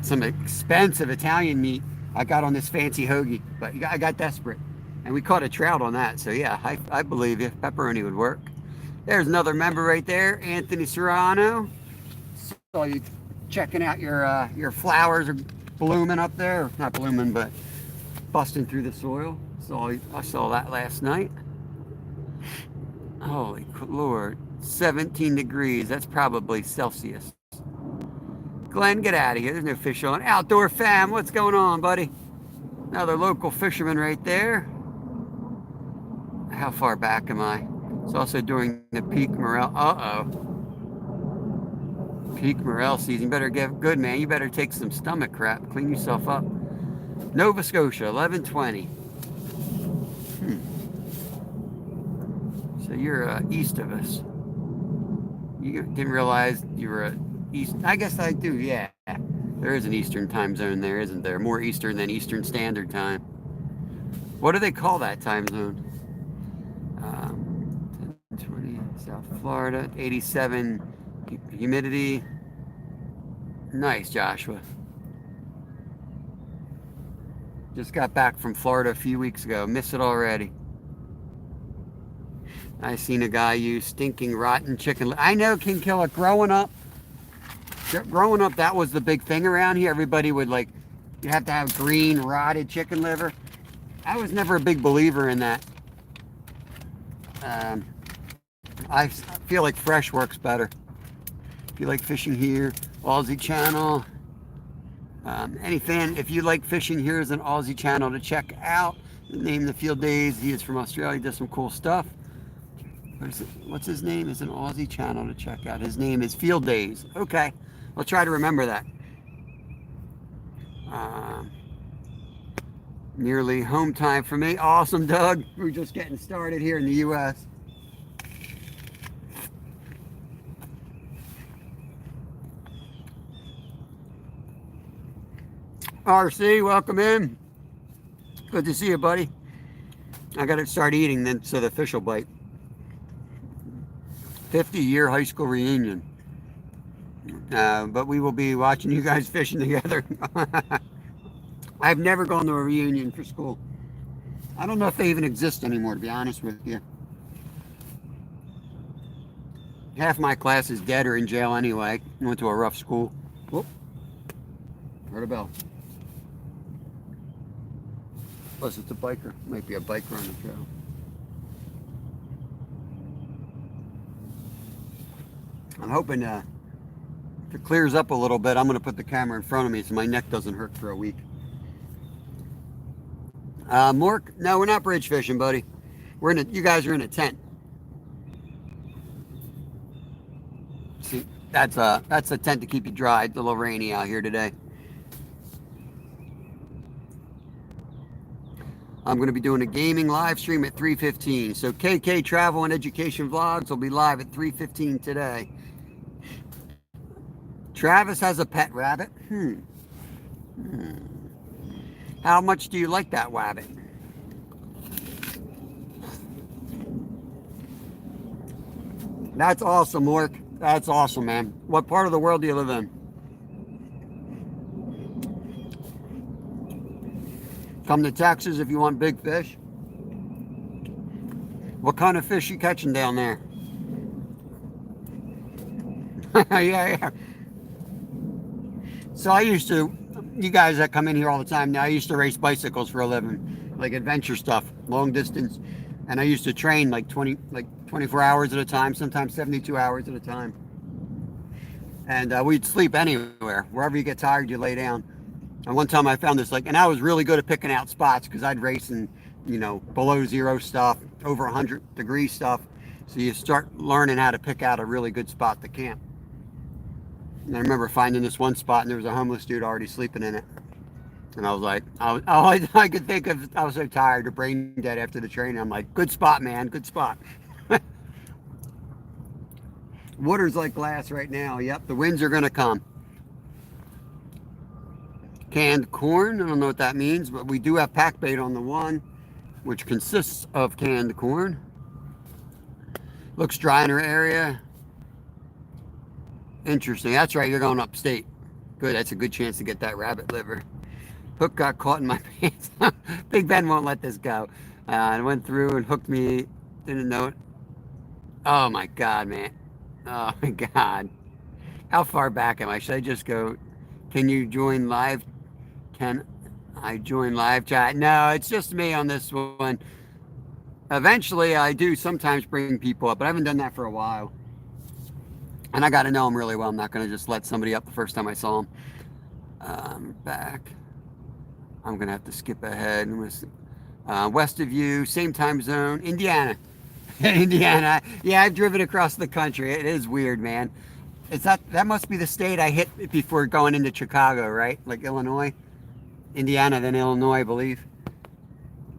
some expensive Italian meat I got on this fancy hoagie, but I got desperate, and we caught a trout on that. So yeah, I believe you. Pepperoni would work. There's another member right there, Anthony Serrano. Saw you checking out your flowers are blooming up there. Not blooming, but busting through the soil. I saw that last night. Holy Lord, 17 degrees. That's probably Celsius. Glenn, get out of here. There's no fish on. Outdoor fam, what's going on, buddy? Another local fisherman right there. How far back am I? It's also during the peak morel. Peak morel season. You better get good, man. You better take some stomach crap. Clean yourself up. Nova Scotia, 11:20. So you're east of us. You didn't realize you were east. I guess I do, yeah. There is an Eastern time zone there, isn't there? More Eastern than Eastern Standard Time. What do they call that time zone? 10:20, South Florida, 87 humidity. Nice, Joshua. Just got back from Florida a few weeks ago. Miss it already. I seen a guy use stinking rotten chicken. I know, King Killer. Growing up, that was the big thing around here. Everybody would you have to have green rotted chicken liver. I was never a big believer in that. I feel like fresh works better. If you like fishing here, Aussie channel. If you like fishing, here's an Aussie channel to check out. Name the Field Days. He is from Australia. Does some cool stuff. What's his name? It's an Aussie channel to check out. His name is Field Days. Okay, I'll try to remember that. Nearly home time for me. Awesome, Doug. We're just getting started here in the U.S. RC, welcome in. Good to see you, buddy. I got to start eating then so the fish will bite. 50-year high school reunion. But we will be watching you guys fishing together. I've never gone to a reunion for school. I don't know if they even exist anymore, to be honest with you. Half my class is dead or in jail anyway. I went to a rough school. Whoop. Heard a bell. Plus it's a biker. Might be a biker on the trail. I'm hoping if it clears up a little bit, I'm going to put the camera in front of me so my neck doesn't hurt for a week. Mork, no, we're not bridge fishing, buddy. You guys are in a tent. See, that's a tent to keep you dry. It's a little rainy out here today. I'm going to be doing a gaming live stream at 3:15. So KK Travel and Education Vlogs will be live at 3:15 today. Travis has a pet rabbit. How much do you like that rabbit? That's awesome, Mork. That's awesome, man. What part of the world do you live in? Come to Texas if you want big fish. What kind of fish you catching down there? Yeah. So I used to, you guys that come in here all the time now, I used to race bicycles for a living, like adventure stuff, long distance. And I used to train like 24 hours at a time, sometimes 72 hours at a time. And we'd sleep anywhere. Wherever you get tired, you lay down. And one time I found this, and I was really good at picking out spots because I'd race in, below zero stuff, over 100-degree stuff. So you start learning how to pick out a really good spot to camp. And I remember finding this one spot, and there was a homeless dude already sleeping in it. And I was like, all I could think of, I was so tired or brain dead after the training. I'm like, good spot, man, good spot. Water's like glass right now. Yep, the winds are going to come. Canned corn, I don't know what that means, but we do have pack bait on the one, which consists of canned corn. Looks dry in our area. Interesting. That's right, you're going upstate. Good, that's a good chance to get that rabbit liver. Hook got caught in my pants. Big Ben won't let this go. And went through and hooked me. Didn't know it. Oh my God, man. Oh my God. How far back am I? Should I just go, can you join live? Can I join live chat? No, it's just me on this one. Eventually, I do sometimes bring people up, but I haven't done that for a while. And I got to know them really well. I'm not going to just let somebody up the first time I saw them. Back. I'm going to have to skip ahead. West of you, same time zone, Indiana. Indiana. Yeah, I've driven across the country. It is weird, man. That must be the state I hit before going into Chicago, right? Like Illinois, Indiana, then Illinois, I believe.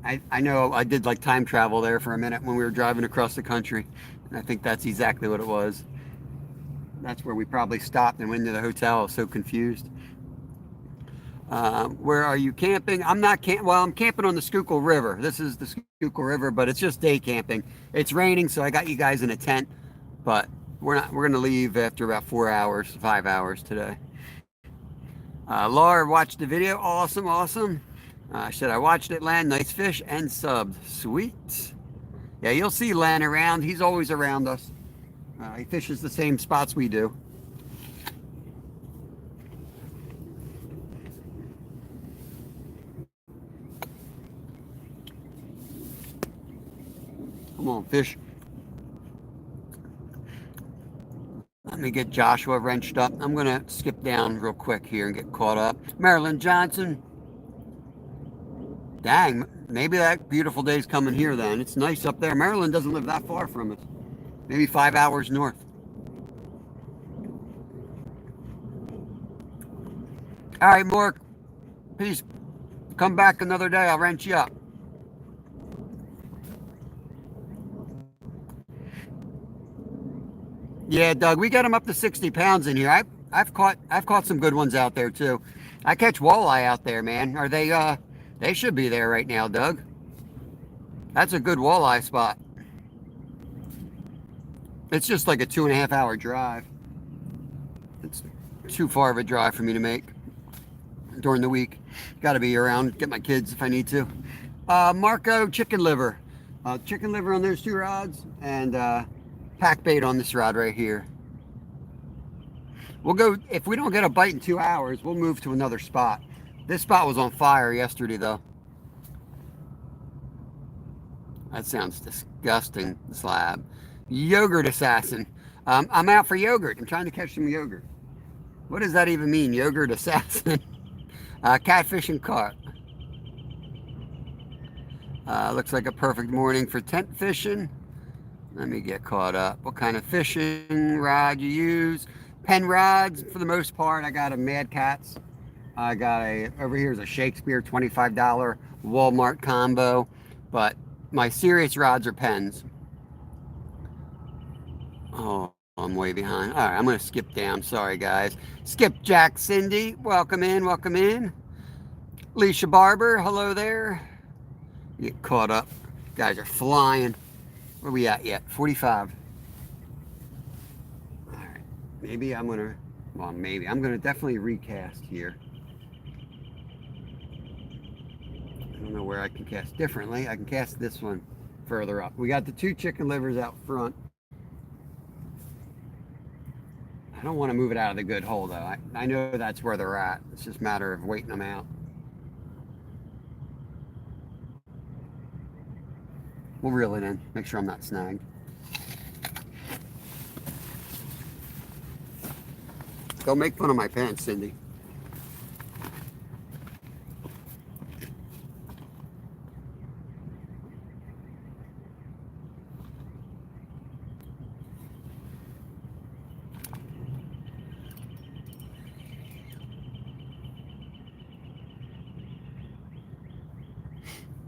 I know I did like time travel there for a minute when we were driving across the country. And I think that's exactly what it was. That's where we probably stopped and went into the hotel. I was so confused. Where are you camping? I'm not I'm camping on the Schuylkill River. This is the Schuylkill River, but it's just day camping. It's raining, so I got you guys in a tent, but we're gonna leave after about 5 hours today. Laura watched the video. Awesome. Said I watched it land. Nice fish and subbed. Sweet. Yeah, you'll see Len around. He's always around us. He fishes the same spots we do. Come on, fish. Let me get Joshua wrenched up. I'm going to skip down real quick here and get caught up. Marilyn Johnson. Dang, maybe that beautiful day's coming here then. It's nice up there. Maryland doesn't live that far from us. Maybe 5 hours north. All right, Mark. Peace. Come back another day. I'll wrench you up. Yeah, Doug, we got them up to 60 pounds in here. I've caught some good ones out there too. I catch walleye out there, man. Are they should be there right now, Doug. That's a good walleye spot. It's just like a 2.5 hour drive. It's too far of a drive for me to make during the week. Got to be around, get my kids if I need to. Marco, chicken liver. Chicken liver on those 2 rods and pack bait on this rod right here. We'll go, if we don't get a bite in 2 hours, we'll move to another spot. This spot was on fire yesterday though. That sounds disgusting, slab. Yogurt assassin. I'm out for yogurt. I'm trying to catch some yogurt. What does that even mean, yogurt assassin? Catfish and carp. Looks like a perfect morning for tent fishing. Let me get caught up. What kind of fishing rod you use? Pen rods for the most part. I got a Mad Catz. I got over here is a Shakespeare $25 Walmart combo. But my serious rods are pens. Oh, I'm way behind. All right, I'm going to skip down. Sorry, guys. Skip Jack Cindy. Welcome in. Welcome in. Leisha Barber. Hello there. Get caught up. Guys are flying. Where are we at yet? 45. All right. Maybe I'm going to, well, maybe. I'm going to definitely recast here. I don't don't know where I can cast differently. I can cast this one further up. We got the 2 chicken livers out front. I don't want to move it out of the good hole though. I know that's where they're at. It's just a matter of waiting them out. We'll reel it in. Make sure I'm not snagged. Don't make fun of my pants, Cindy.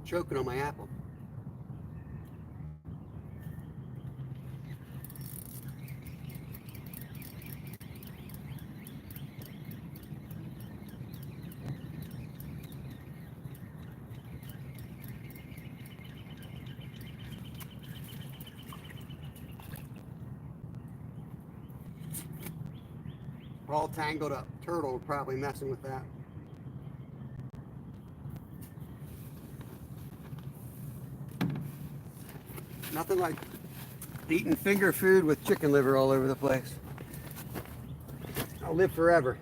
Choking on my apple. All tangled up. Turtle probably messing with that. Nothing like eating finger food with chicken liver all over the place. I'll live forever.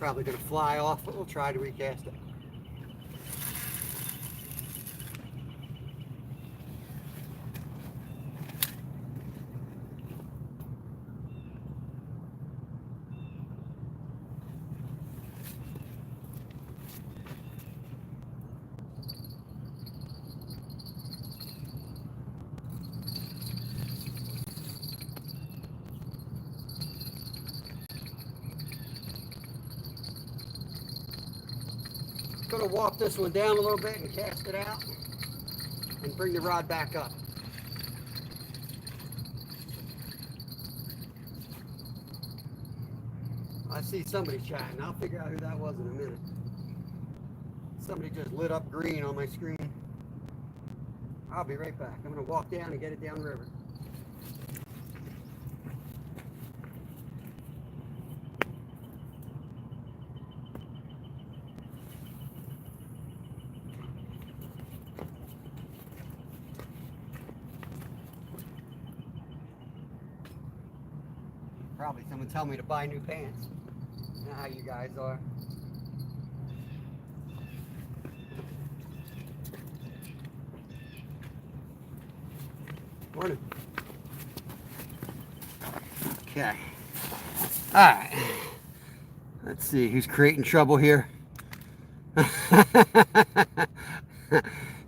Probably going to fly off, but we'll try to recast it. Going to walk this one down a little bit and cast it out and bring the rod back up. I see somebody chatting. I'll figure out who that was in a minute. Somebody just lit up green on my screen. I'll be right back. I'm going to walk down and get it downriver. Probably someone tell me to buy new pants. You know how you guys are. Morning. Okay. All right. Let's see who's creating trouble here.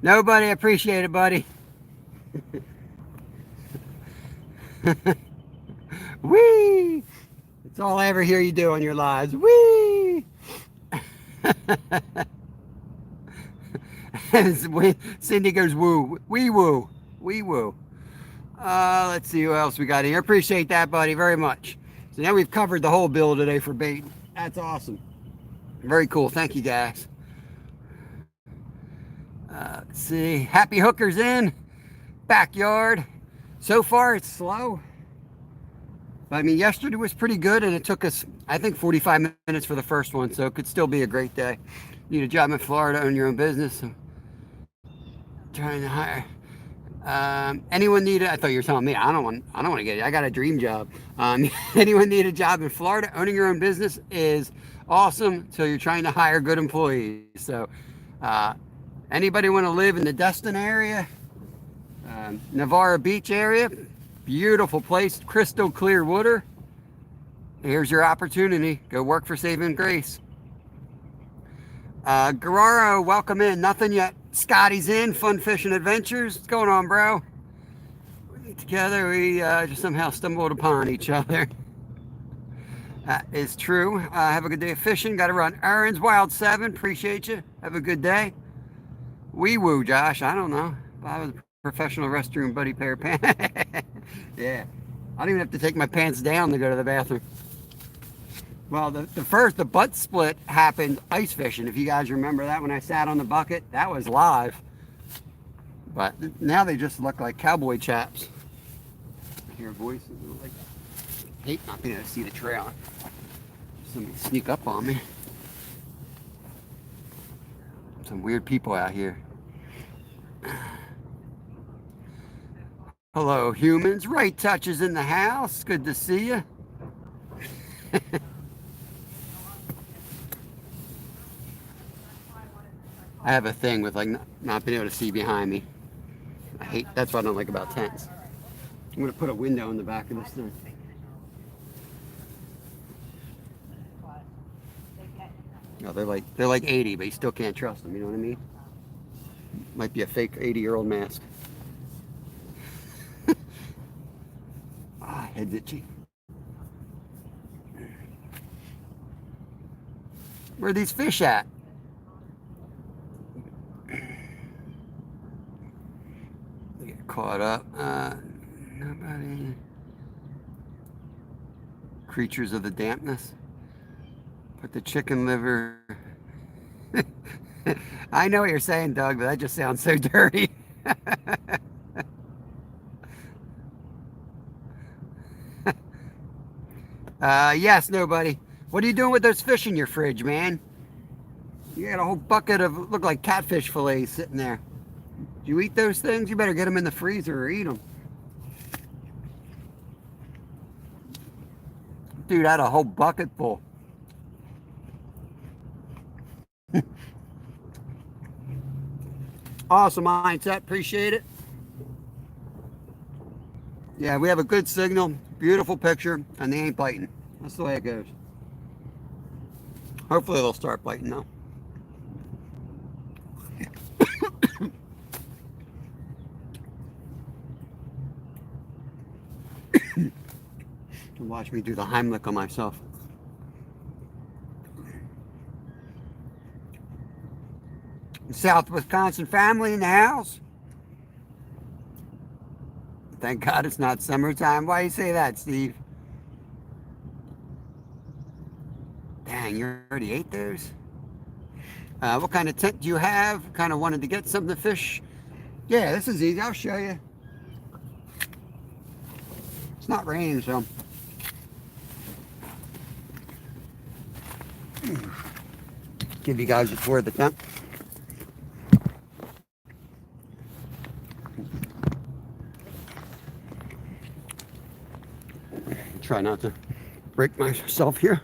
Nobody. Appreciate it, buddy. Whee! It's all I ever hear you do on your lives. Whee! Cindy goes woo. Wee woo. Wee woo. Let's see who else we got here. Appreciate that, buddy, very much. So now we've covered the whole bill today for bait. That's awesome. Very cool. Thank you, guys. Let's see. Happy hookers in. Backyard. So far, it's slow. But I mean, yesterday was pretty good, and it took us, I think, 45 minutes for the first one, so it could still be a great day. Need a job in Florida, own your own business. So trying to hire. Anyone need it? I thought you were telling me. I don't want to get it. I got a dream job. Anyone need a job in Florida? Owning your own business is awesome. So you're trying to hire good employees. So anybody want to live in the Destin area, Navarre Beach area? Beautiful place, crystal clear water. Here's your opportunity. Go work for Saving Grace. Guerrero, welcome in. Nothing yet. Scotty's in. Fun fishing adventures. What's going on, bro? Together, we just somehow stumbled upon each other. That is true. Have a good day of fishing. Got to run errands. Wild 7. Appreciate you. Have a good day. Wee woo, Josh. I don't know. I was a professional restroom buddy pair of pants. Yeah. I don't even have to take my pants down to go to the bathroom. Well, the butt split happened ice fishing. If you guys remember that, when I sat on the bucket, that was live. But now they just look like cowboy chaps. I hear voices. Like, I hate not being able to see the trail. Somebody sneak up on me. Some weird people out here. Hello, humans. Right Touch is in the house. Good to see you. I have a thing with like not being able to see behind me. That's what I don't like about tents. I'm gonna put a window in the back of this thing. No, they're like 80, but you still can't trust them. You know what I mean? Might be a fake 80-year-old mask. Head's itchy. Where are these fish at? Get caught up. Nobody. Creatures of the dampness. Put the chicken liver. I know what you're saying, Doug, but that just sounds so dirty. Yes, nobody. What are you doing with those fish in your fridge, man? You got a whole bucket of, look like catfish fillets sitting there. Do you eat those things? You better get them in the freezer or eat them. Dude, I had a whole bucket full. Awesome mindset. Appreciate it. Yeah, we have a good signal. Beautiful picture. And they ain't biting. That's the way it goes. Hopefully they'll start biting now. Watch me do the Heimlich on myself. South Wisconsin family in the house. Thank God it's not summertime. Why do you say that, Steve? Dang, you already ate those? What kind of tent do you have? Kind of wanted to get something to fish. Yeah, this is easy. I'll show you. It's not raining, so. Give you guys a tour of the tent. Try not to break myself here.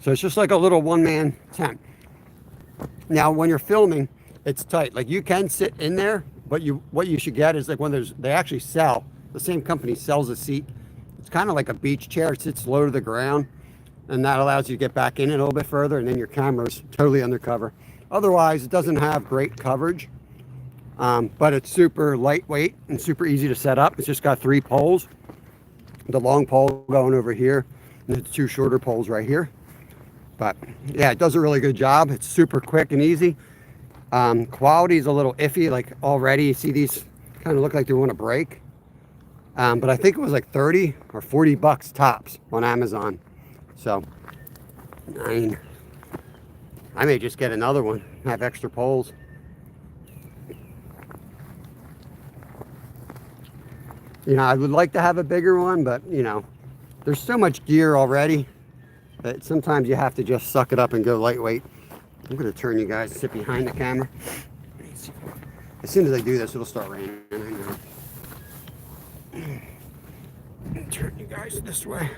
So it's just like a little one-man tent. Now, when you're filming, it's tight. Like you can sit in there, but what you should get is like when they actually sell, the same company sells a seat. It's kind of like a beach chair. It sits low to the ground, and that allows you to get back in it a little bit further, and then your camera's totally undercover. Otherwise, it doesn't have great coverage, but it's super lightweight and super easy to set up. It's just got 3 poles. The long pole going over here, And it's 2 shorter poles right here. But yeah, it does a really good job. It's super quick and easy. Quality is a little iffy. Like already, you see these kind of look like they want to break. But I think it was like 30 or 40 bucks tops on Amazon. So, I mean, I may just get another one, have extra poles. You know, I would like to have a bigger one, but you know, there's so much gear already that sometimes you have to just suck it up and go lightweight. I'm gonna turn you guys, sit behind the camera. As soon as I do this, it'll start raining, I know. Turn you guys this way.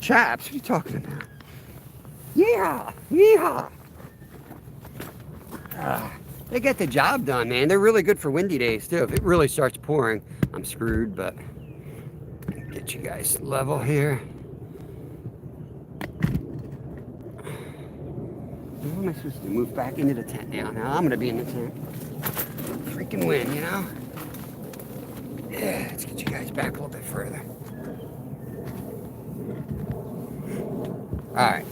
Chaps, what are you talking about? Yeah, yeehaw. They get the job done, man. They're really good for windy days, too. If it really starts pouring, I'm screwed, but get you guys level here. How am I supposed to move back into the tent now? Now I'm going to be in the tent. Freaking wind, you know? Yeah, let's get you guys back a little bit further. All right.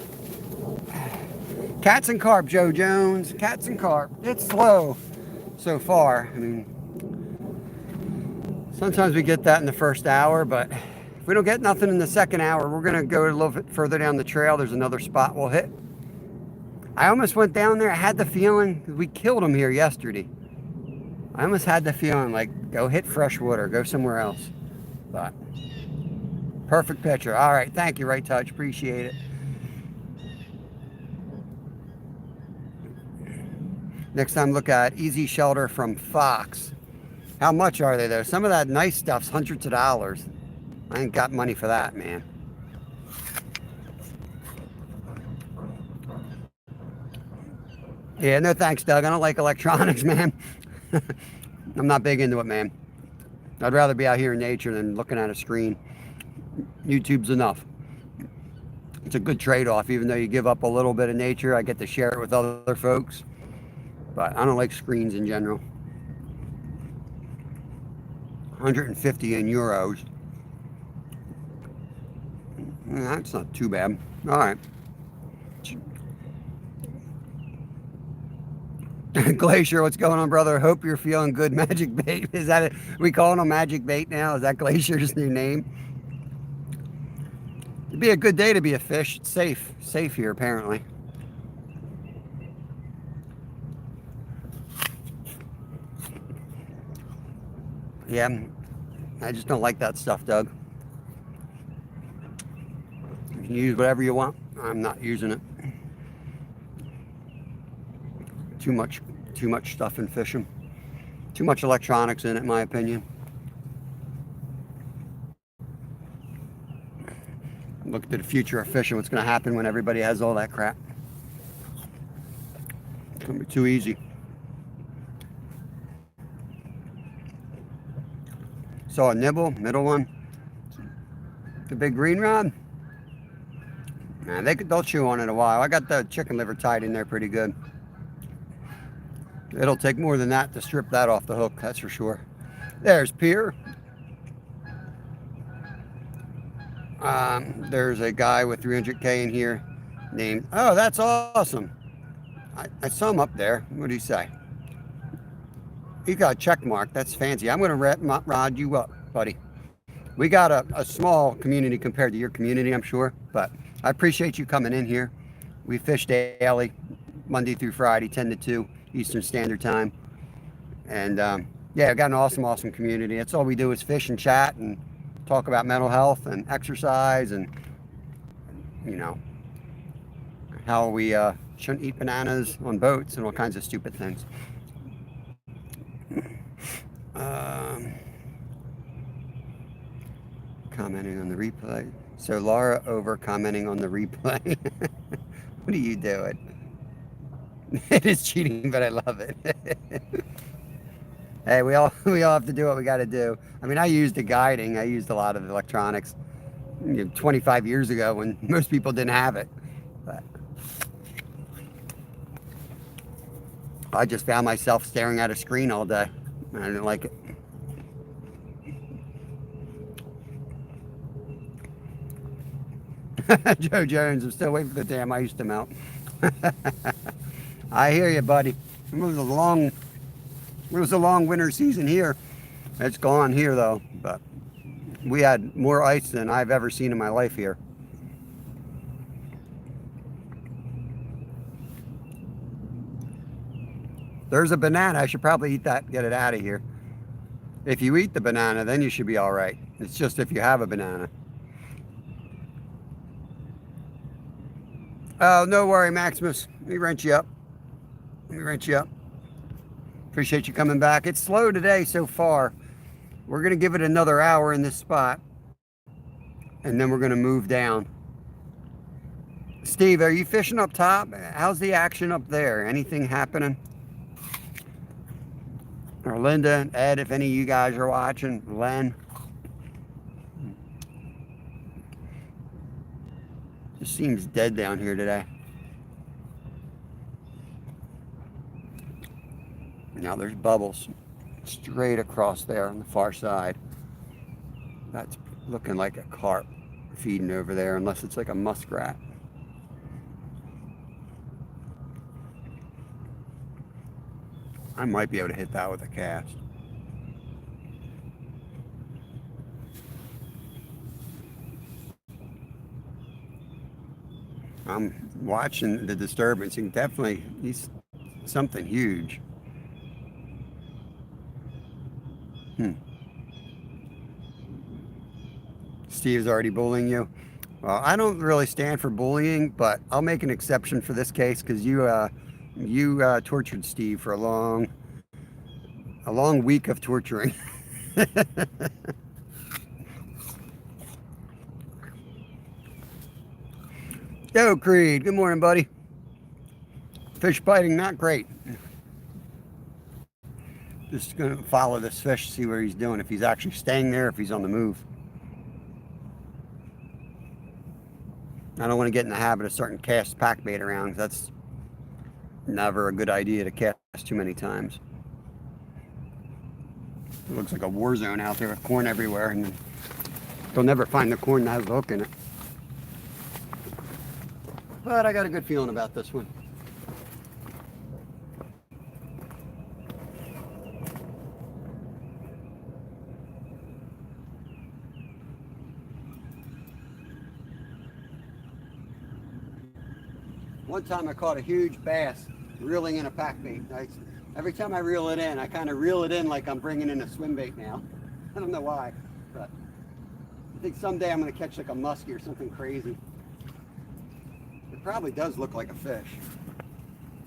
Cats and carp, Joe Jones. Cats and carp. It's slow so far. I mean, sometimes we get that in the first hour, but if we don't get nothing in the second hour, we're going to go a little bit further down the trail. There's another spot we'll hit. I almost went down there. I had the feeling, we killed them here yesterday. I almost had the feeling like, go hit freshwater, go somewhere else. But, perfect picture. All right, thank you, Right Touch. Appreciate it. Next time, look at Easy Shelter from Fox. How much are they, though? Some of that nice stuff's hundreds of dollars. I ain't got money for that, man. Yeah, no thanks, Doug. I don't like electronics, man. I'm not big into it, man. I'd rather be out here in nature than looking at a screen. YouTube's enough. It's a good trade-off. Even though you give up a little bit of nature, I get to share it with other folks. But I don't like screens in general. 150 in euros. That's not too bad. All right. Glacier, what's going on, brother? Hope you're feeling good. Magic Bait. Is that it? We calling him Magic Bait now? Is that Glacier's new name? It'd be a good day to be a fish. It's safe. Safe here, apparently. Yeah, I just don't like that stuff, Doug. You can use whatever you want. I'm not using it. Too much stuff in fishing. Too much electronics in it, in my opinion. Look to the future of fishing. What's going to happen when everybody has all that crap? It's going to be too easy. Saw a nibble, middle one. The big green rod. Man, they'll chew on it a while. I got the chicken liver tied in there pretty good. It'll take more than that to strip that off the hook, that's for sure. There's Pier. There's a guy with 300K in here named, oh, that's awesome. I saw him up there. What did he say? He got a check mark. That's fancy. I'm going to rod you up, buddy. We got a small community compared to your community, I'm sure. But I appreciate you coming in here. We fish daily, Monday through Friday, 10 to 2 Eastern Standard Time. And yeah, I've got an awesome community. That's all we do is fish and chat and talk about mental health and exercise and, you know, how we shouldn't eat bananas on boats and all kinds of stupid things. Commenting on the replay. So Laura over commenting on the replay. What are you doing? It is cheating, but I love it. Hey, we all have to do what we got to do. I mean, I used the guiding. I used a lot of electronics 25 years ago when most people didn't have it. But I just found myself staring at a screen all day. I didn't like it. Joe Jones, I'm still waiting for the damn ice to melt. I hear you, buddy. It was a long winter season here. It's gone here though, but we had more ice than I've ever seen in my life here. There's a banana. I should probably eat that, get it out of here. If you eat the banana, then you should be all right. It's just if you have a banana. Oh, no worry, Maximus. Let me wrench you up. Let me wrench you up. Appreciate you coming back. It's slow today so far. We're going to give it another hour in this spot, and then we're going to move down. Steve, are you fishing up top? How's the action up there? Anything happening? Or Linda, Ed, if any of you guys are watching, Len. Just seems dead down here today. Now there's bubbles straight across there on the far side. That's looking like a carp feeding over there, unless it's like a muskrat. I might be able to hit that with a cast. I'm watching the disturbance. You can definitely, he's something huge. Steve's already bullying you. Well, I don't really stand for bullying, but I'll make an exception for this case because you tortured Steve for a long week of torturing. Yo, Creed. Good morning, buddy. Fish biting, not great. Just gonna follow this fish, see what he's doing. If he's actually staying there, if he's on the move. I don't want to get in the habit of starting to cast pack bait around. That's never a good idea to cast too many times. It looks like a war zone out there with corn everywhere, and they'll never find the corn that has a hook in it. But I got a good feeling about this one. One time I caught a huge bass reeling in a pack bait. Every time I reel it in, I kind of reel it in like I'm bringing in a swim bait now. I don't know why, but I think someday I'm going to catch like a muskie or something crazy. It probably does look like a fish.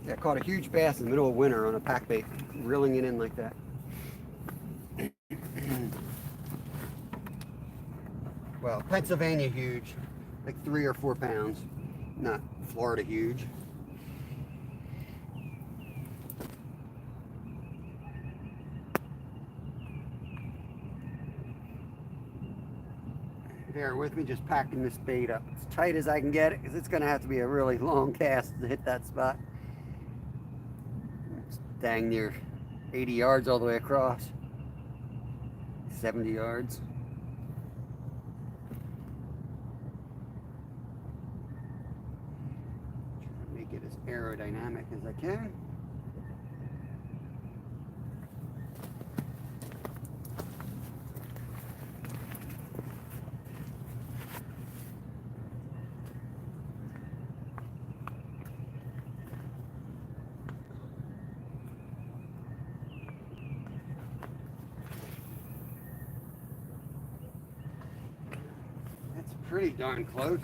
Yeah, I caught a huge bass in the middle of winter on a pack bait, reeling it in like that. Well, Pennsylvania huge, like 3 or 4 pounds. Not Florida huge. Bear with me, just packing this bait up as tight as I can get it, because it's going to have to be a really long cast to hit that spot. It's dang near 80 yards all the way across. 70 yards. Make it as aerodynamic as I can. That's pretty darn close.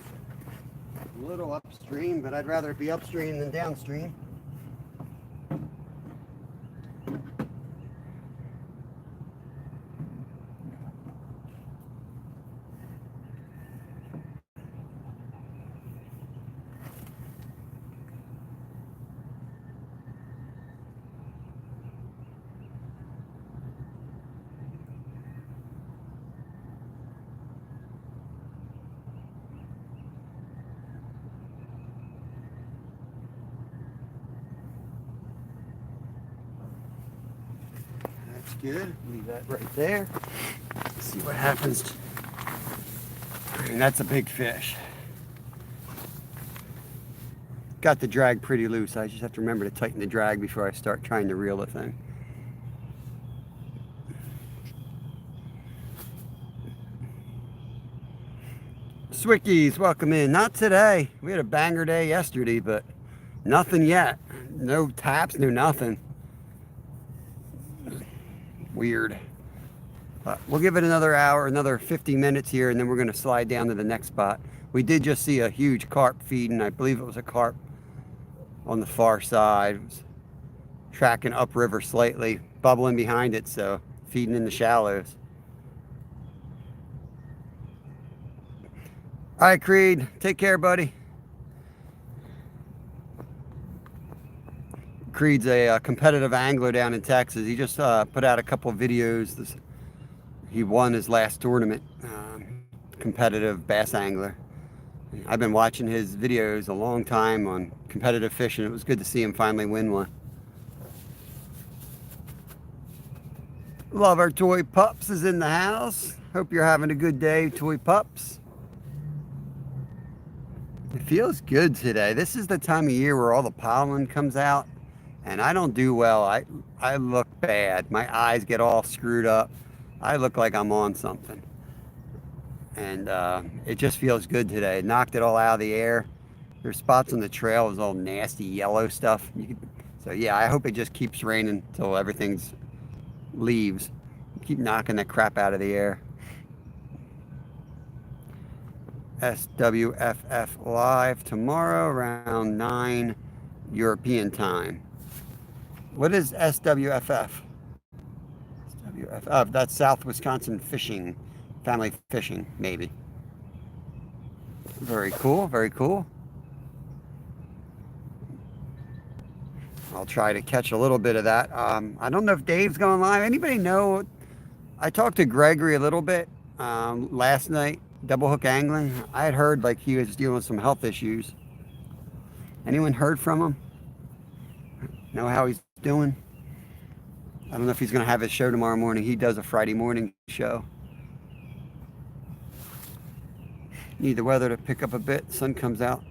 A little upstream, but I'd rather it be upstream than downstream. Good. Leave that right there. Let's see what happens. I mean, that's a big fish. got the drag pretty loose. I just have to remember to tighten the drag before I start trying to reel the thing. Swickies, welcome in. Not today. We had a banger day yesterday, but nothing yet. No taps, no nothing. Weird. But we'll give it another hour, another 50 minutes here, and then we're going to slide down to the next spot. We did just see a huge carp feeding. I believe it was a carp on the far side. It was tracking upriver slightly, bubbling behind it, so feeding in the shallows. All right, Creed, take care, buddy. Creed's a competitive angler down in Texas. He just put out a couple of videos. He won his last tournament, competitive bass angler. I've been watching his videos a long time on competitive fishing. It was good to see him finally win one. Love our Toy Pups is in the house. Hope you're having a good day, Toy Pups. It feels good today. This is the time of year where all the pollen comes out, and I don't do well. I look bad. My eyes get all screwed up. I look like I'm on something. And it just feels good today. It knocked it all out of the air. There's spots on the trail. There's all nasty yellow stuff. So yeah, I hope it just keeps raining until everything's leaves. Keep knocking that crap out of the air. SWFF live tomorrow around 9 European time. What is SWFF? SWFF. Oh, that's South Wisconsin Fishing, Family Fishing, maybe. Very cool, very cool. I'll try to catch a little bit of that. I don't know if Dave's going live. Anybody know? I talked to Gregory a little bit last night. Double hook angling. I had heard like he was dealing with some health issues. Anyone heard from him? Know how he's doing? I don't know if he's going to have his show tomorrow morning. He does a Friday morning show. Need the weather to pick up a bit. Sun comes out.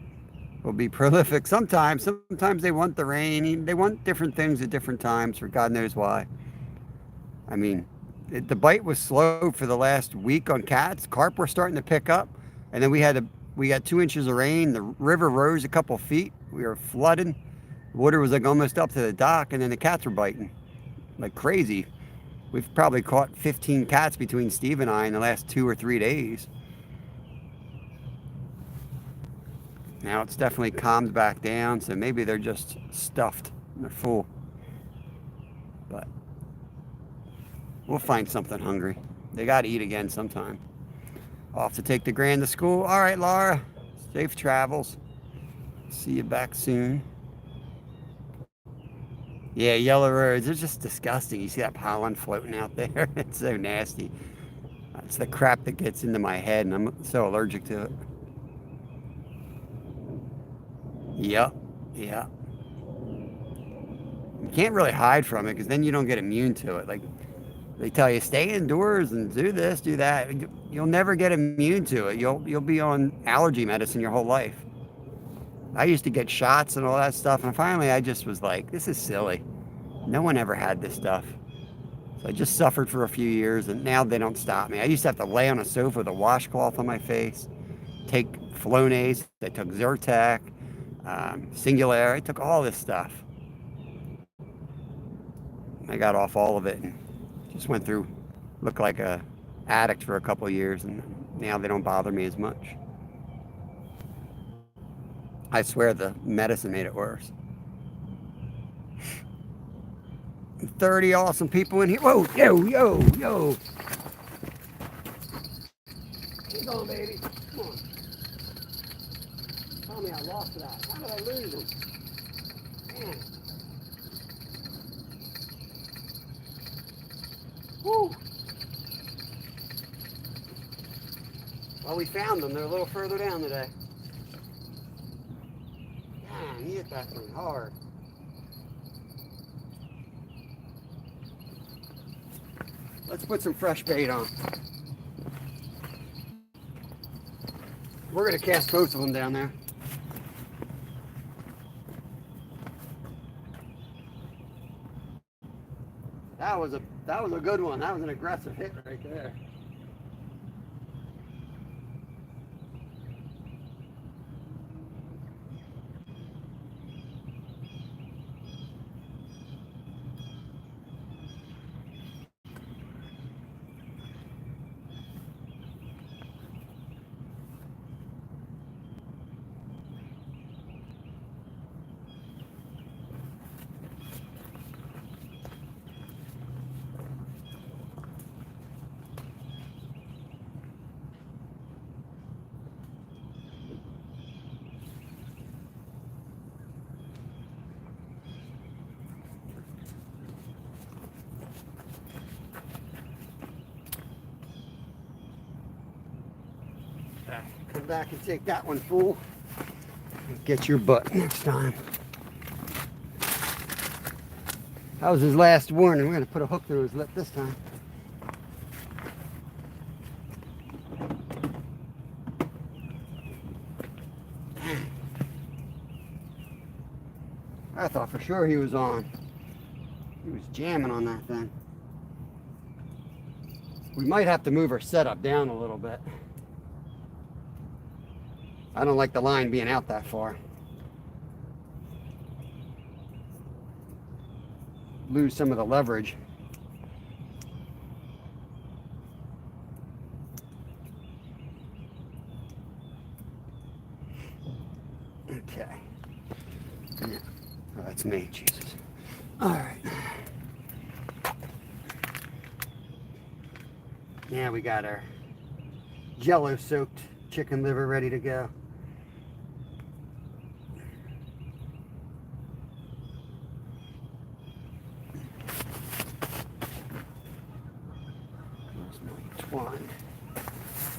Will be prolific. Sometimes they want the rain. They want different things at different times for God knows why. I mean, the bite was slow for the last week on cats. Carp were starting to pick up, and then we got 2 inches of rain. The river rose a couple feet. We were flooded. Water was like almost up to the dock, and then the cats were biting like crazy. We've probably caught 15 cats between Steve and I in the last 2 or 3 days. Now it's definitely calmed back down, so maybe they're just stuffed. They're full. But we'll find something hungry. They got to eat again sometime. Off to take the grand to school. All right, Laura. Safe travels. See you back soon. Yeah, yellow roads. They're just disgusting. You see that pollen floating out there? It's so nasty. It's the crap that gets into my head, and I'm so allergic to it. Yep. Yeah. You can't really hide from it because then you don't get immune to it. Like, they tell you stay indoors and do this, do that. You'll never get immune to it. You'll be on allergy medicine your whole life. I used to get shots and all that stuff, and finally I just was like, this is silly. No one ever had this stuff. So I just suffered for a few years, and now they don't stop me. I used to have to lay on a sofa with a washcloth on my face, take Flonase, I took Zyrtec, Singular. I took all this stuff. I got off all of it and just went through, looked like a addict for a couple of years, and now they don't bother me as much. I swear the medicine made it worse. 30 awesome people in here. Whoa, yo. Keep going, baby. Come on. Tell me I lost that. How did I lose them? Man. Woo. Well, we found them. They're a little further down today. Man, you hit that thing hard. Let's put some fresh bait on. We're going to cast both of them down there. That was a good one. That was an aggressive hit right there. Come back and take that one, fool. Get your butt next time. That was his last warning. We're going to put a hook through his lip this time. I thought for sure he was on. He was jamming on that thing. We might have to move our setup down a little bit. I don't like the line being out that far. Lose some of the leverage. Okay. Yeah. Oh, that's me, Jesus. All right. Now we got our Jello soaked chicken liver ready to go.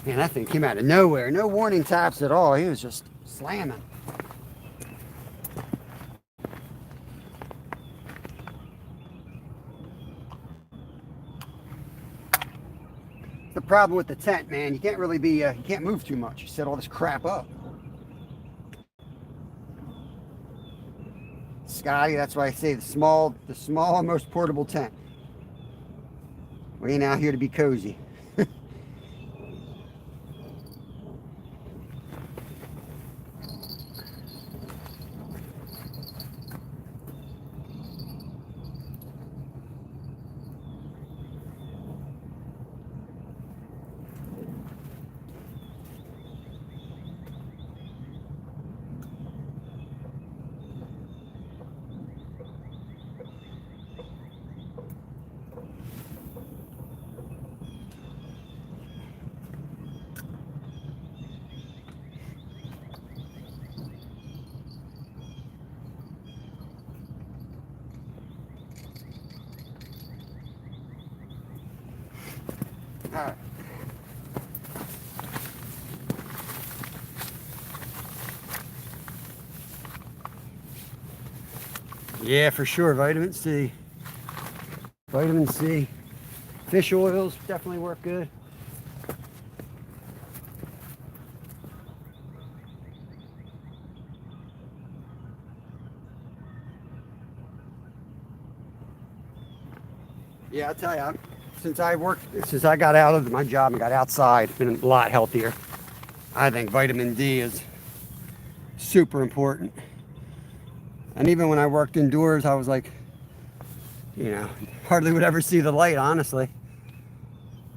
Man, that thing came out of nowhere. No warning taps at all. He was just slamming. The problem with the tent, man, you can't really be, you can't move too much. You set all this crap up. Scotty, that's why I say the small, most portable tent. We ain't out here to be cozy. All right. Yeah, for sure. Vitamin C. Vitamin C. Fish oils definitely work good. Yeah, I'll tell you, since I got out of my job and got outside, it's been a lot healthier. I think vitamin D is super important. And even when I worked indoors, I was like, hardly would ever see the light, honestly.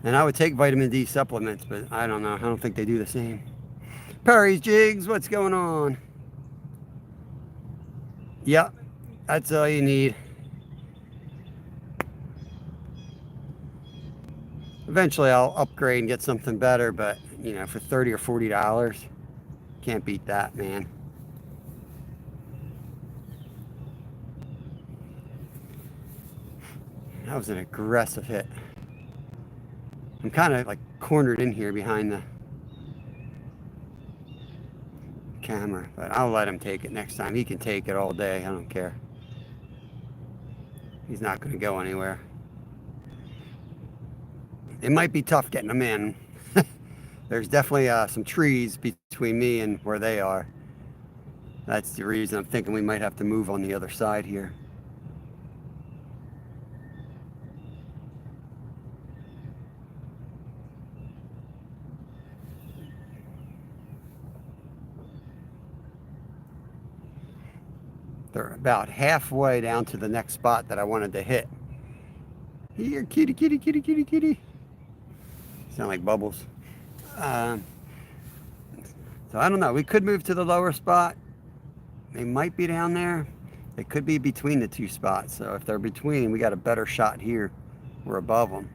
And I would take vitamin D supplements, but I don't know. I don't think they do the same. Perry's Jigs, what's going on? Yep, that's all you need. Eventually I'll upgrade and get something better, but for $30 or $40, can't beat that, man. That was an aggressive hit. I'm kind of like cornered in here behind the camera, but I'll let him take it next time. He can take it all day. I don't care. He's not going to go anywhere. It might be tough getting them in. There's definitely some trees between me and where they are. That's the reason I'm thinking we might have to move on the other side here. They're about halfway down to the next spot that I wanted to hit. Here, kitty, kitty, kitty, kitty, kitty. Sound like bubbles. So I don't know. We could move to the lower spot. They might be down there. They could be between the two spots. So if they're between, we got a better shot here. We're above them.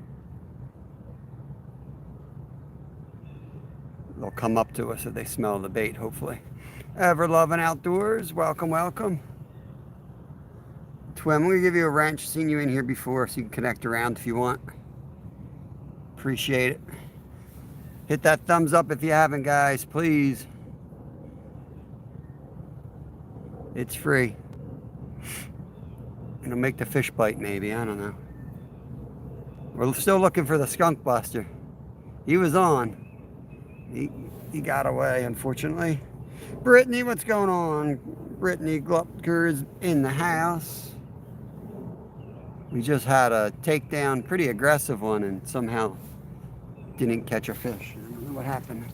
They'll come up to us if they smell the bait, hopefully. Ever loving outdoors, welcome, welcome. Twin, I'm going to give you a wrench. Seen you in here before, so you can connect around if you want. Appreciate it. Hit that thumbs up if you haven't, guys, please. It's free. It'll make the fish bite, maybe. I don't know. We're still looking for the skunk buster. He was on. He got away, unfortunately. Brittany, what's going on? Brittany Glupker is in the house. We just had a takedown, pretty aggressive one, and somehow didn't catch a fish. I don't know what happened.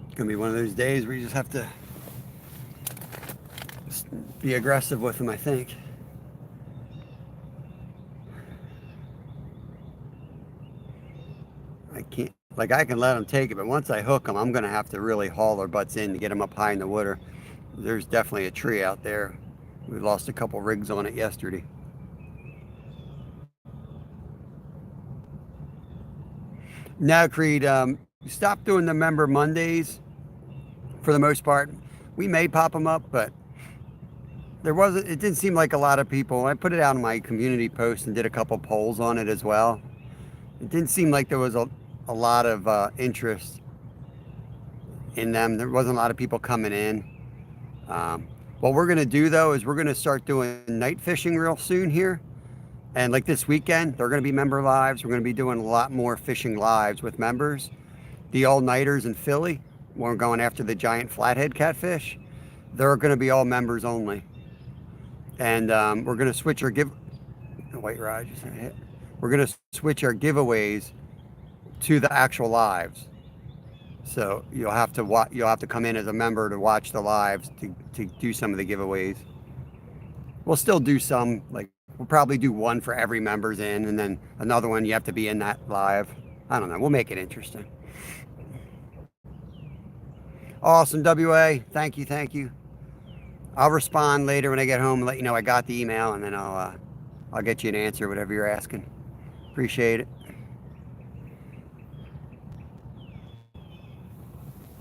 It's gonna be one of those days where you just have to be aggressive with them, I think. I can let them take it, but once I hook them, I'm gonna have to really haul their butts in to get them up high in the water. There's definitely a tree out there. We lost a couple rigs on it yesterday. No, Creed, stop doing the member Mondays for the most part. We may pop them up, but it didn't seem like a lot of people. I put it out on my community post and did a couple polls on it as well. It didn't seem like there was a lot of interest in them. There wasn't a lot of people coming in. What we're gonna do though is we're gonna start doing night fishing real soon here. And like this weekend, they're gonna be member lives. We're gonna be doing a lot more fishing lives with members. The all-nighters in Philly, we're going after the giant flathead catfish. They're gonna be all members only. And we're gonna switch our white rod just hit. We're gonna switch our giveaways to the actual lives. So you'll have to come in as a member to watch the lives to do some of the giveaways. We'll still do some, like we'll probably do one for every member's in, and then another one you have to be in that live. I don't know. We'll make it interesting. Awesome, WA. Thank you, thank you. I'll respond later when I get home and let you know I got the email, and then I'll get you an answer, whatever you're asking. Appreciate it.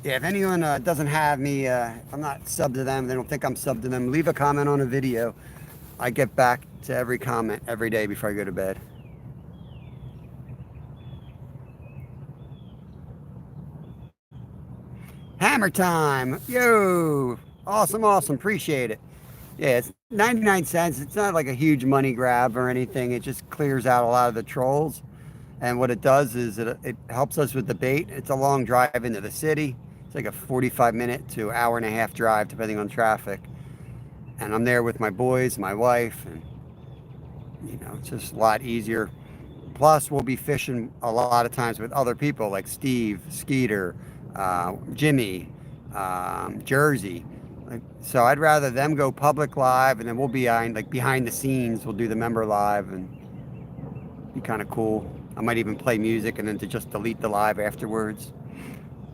Yeah, if anyone doesn't have me, if I'm not subbed to them, they don't think I'm subbed to them, leave a comment on a video. I get back to every comment every day before I go to bed. Hammer time. Yo. Awesome, awesome. Appreciate it. Yeah, it's 99 cents. It's not like a huge money grab or anything. It just clears out a lot of the trolls. And what it does is it helps us with the bait. It's a long drive into the city. It's like a 45-minute to hour and a half drive, depending on traffic. And I'm there with my boys, my wife, and it's just a lot easier. Plus, we'll be fishing a lot of times with other people like Steve, Skeeter, Jimmy, Jersey. So I'd rather them go public live, and then we'll be behind the scenes. We'll do the member live, and be kind of cool. I might even play music and then to just delete the live afterwards.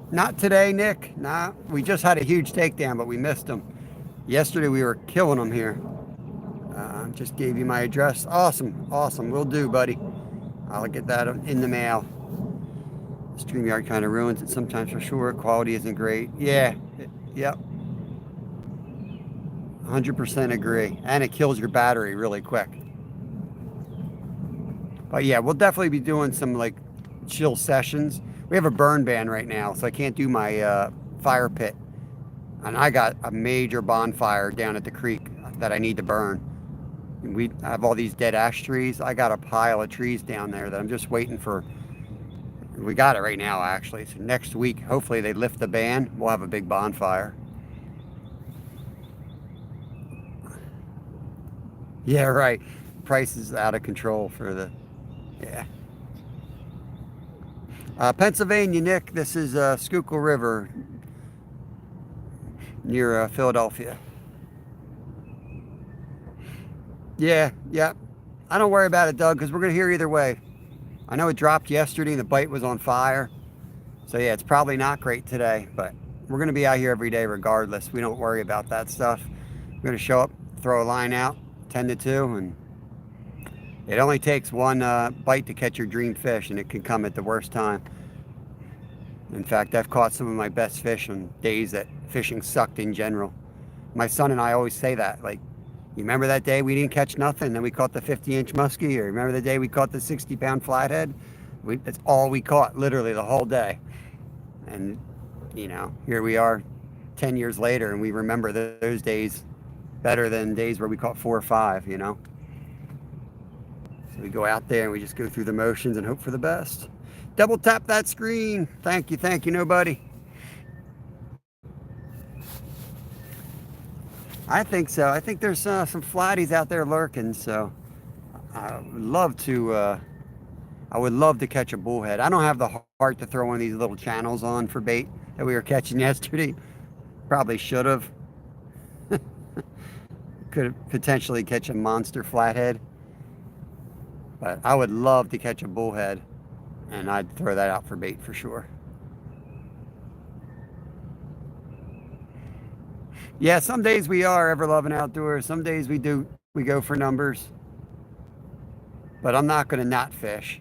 Not today, Nick. Nah, we just had a huge takedown, but we missed them. Yesterday we were killing them here. Just gave you my address. Awesome, awesome. Will do, buddy. I'll get that in the mail. StreamYard kind of ruins it sometimes for sure. Quality isn't great. Yeah, yep. 100% agree. And it kills your battery really quick. But yeah, we'll definitely be doing some chill sessions. We have a burn ban right now, so I can't do my fire pit. And I got a major bonfire down at the creek that I need to burn. And we have all these dead ash trees. I got a pile of trees down there that I'm just waiting for. We got it right now, actually. So next week, hopefully they lift the ban. We'll have a big bonfire. Yeah, right. Price is out of control for the, yeah. Pennsylvania, Nick. This is Schuylkill River near Philadelphia. Yeah, yeah. I don't worry about it, Doug, because we're going to hear either way. I know it dropped yesterday and the bite was on fire. So yeah, it's probably not great today, but we're going to be out here every day regardless. We don't worry about that stuff. We're going to show up, throw a line out, 10 to 2, and it only takes one bite to catch your dream fish, and it can come at the worst time. In fact, I've caught some of my best fish on days that fishing sucked in general. My son and I always say that, like, you remember that day we didn't catch nothing, then we caught the 50-inch muskie, or remember the day we caught the 60-pound flathead? That's all we caught, literally the whole day. And, you know, here we are 10 years later, and we remember those days better than days where we caught 4 or 5, you know? So we go out there and we just go through the motions and hope for the best. Double tap that screen. Thank you, nobody. I think so. I think there's some flatties out there lurking, so I would love to catch a bullhead. I don't have the heart to throw one of these little channels on for bait that we were catching yesterday. Probably should have. Could potentially catch a monster flathead. But I would love to catch a bullhead, and I'd throw that out for bait for sure. Yeah, some days we are ever loving outdoors. Some days we go for numbers. But I'm not going to not fish.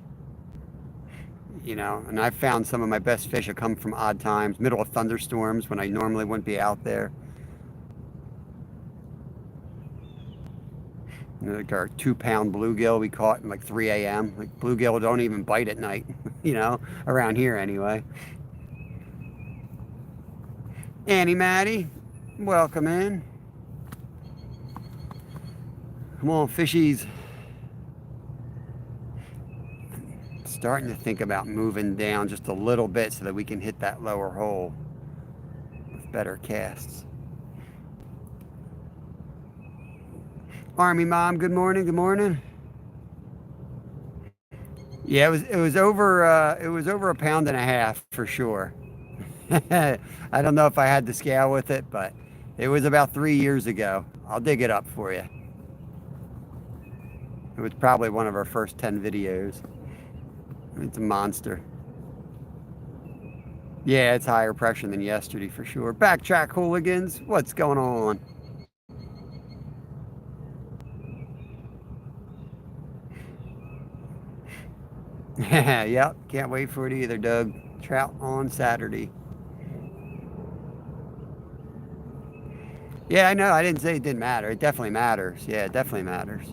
You know, and I've found some of my best fish have come from odd times, middle of thunderstorms when I normally wouldn't be out there. You know, like our 2-pound bluegill we caught in like 3 a.m. Like bluegill don't even bite at night, you know, around here anyway. Annie Maddie, welcome in. Come on, fishies. Starting to think about moving down just a little bit so that we can hit that lower hole with better casts. Army Mom, good morning, good morning. Yeah, it was over a pound and a half for sure. I don't know if I had the scale with it, but it was about 3 years ago. I'll dig it up for you. It was probably one of our first 10 videos. It's a monster. Yeah, it's higher pressure than yesterday for sure. Backtrack hooligans, what's going on? Yep, can't wait for it either, Doug. Trout on Saturday. Yeah, I know. I didn't say it didn't matter. It definitely matters. Yeah, it definitely matters.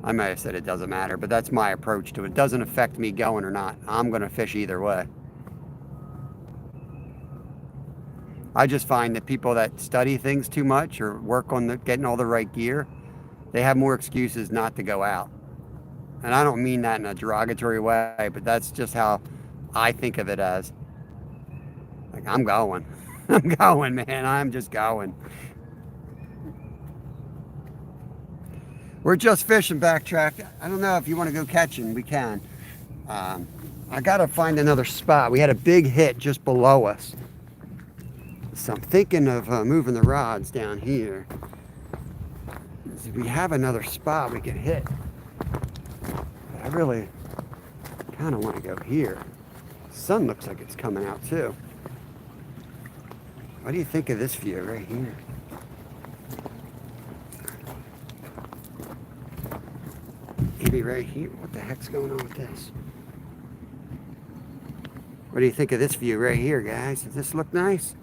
I might have said it doesn't matter, but that's my approach to it. It doesn't affect me going or not. I'm going to fish either way. I just find that people that study things too much or work on getting all the right gear, they have more excuses not to go out. And I don't mean that in a derogatory way, but that's just how I think of it as. Like, I'm going. I'm going, man. I'm just going. We're just fishing, Backtrack. I don't know if you want to go catching. We can. I got to find another spot. We had a big hit just below us. So I'm thinking of moving the rods down here. We have another spot we can hit. But I really kind of want to go here. The sun looks like it's coming out too. What do you think of this view right here? Maybe right here. What the heck's going on with this? What do you think of this view right here, guys? Does this look nice?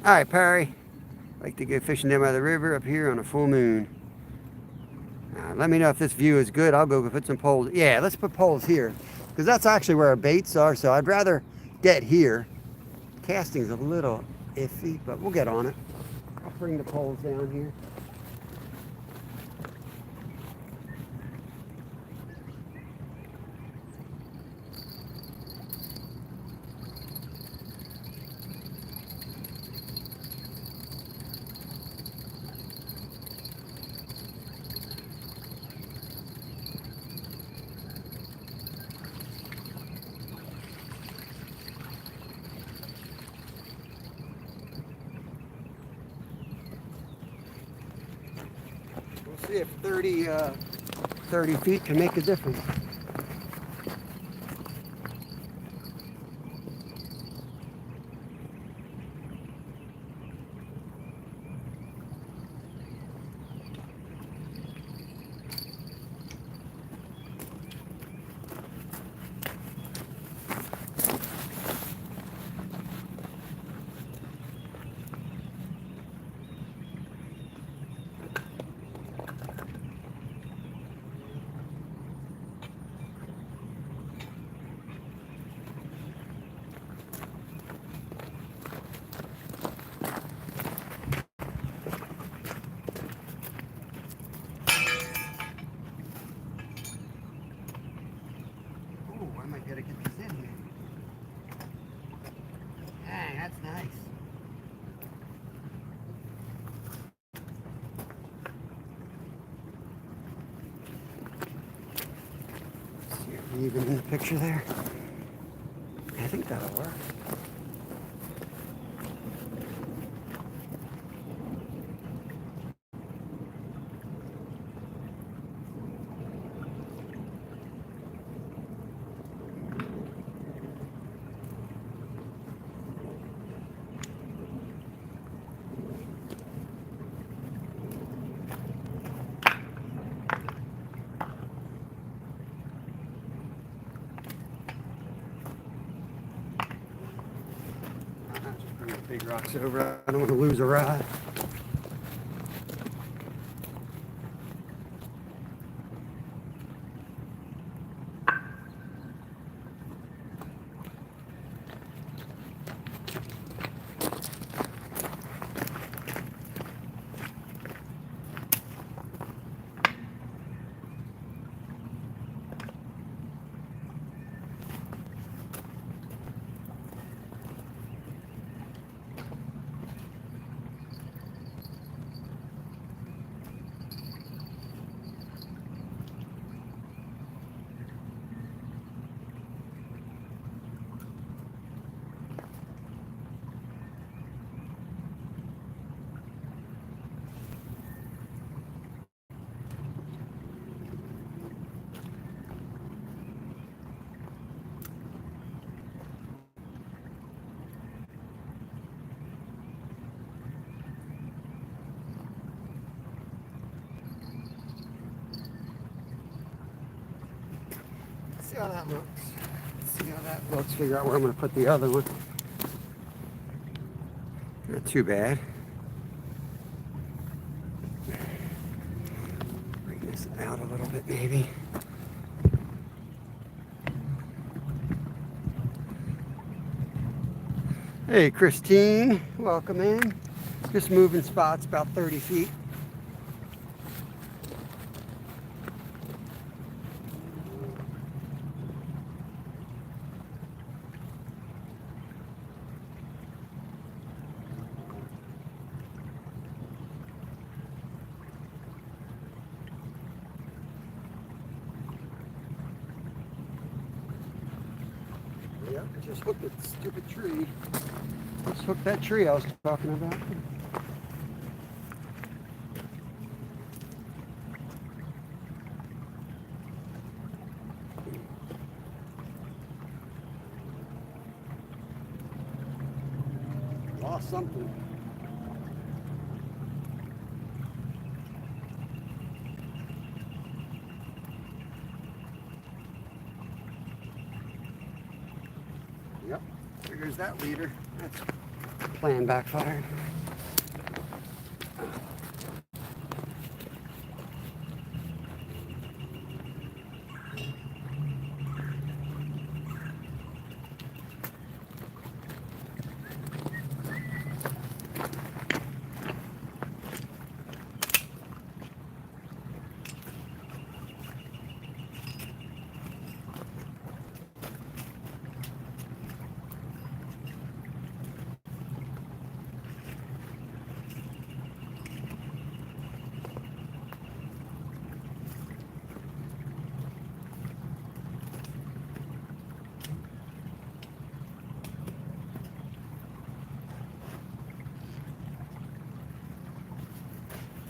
All right, Perry. Like to go fishing down by the river up here on a full moon. Let me know if this view is good. I'll go put some poles. Yeah, let's put poles here because that's actually where our baits are. So I'd rather get here. Casting's a little iffy, but we'll get on it. I'll bring the poles down here. See if 30 feet can make a difference. I might gotta get this in here. Dang, that's nice. See, are we even in the picture there? I think that'll work. Big rocks over. I don't want to lose a rod. See how that looks. See how that looks. Figure out where I'm going to put the other one. Not too bad. Bring this out a little bit, maybe. Hey, Christine. Welcome in. Just moving spots about 30 feet. Yep, just hooked that stupid tree. Let's hook that tree I was talking about. Lost something. Yep, there's that leader. That's plan backfired.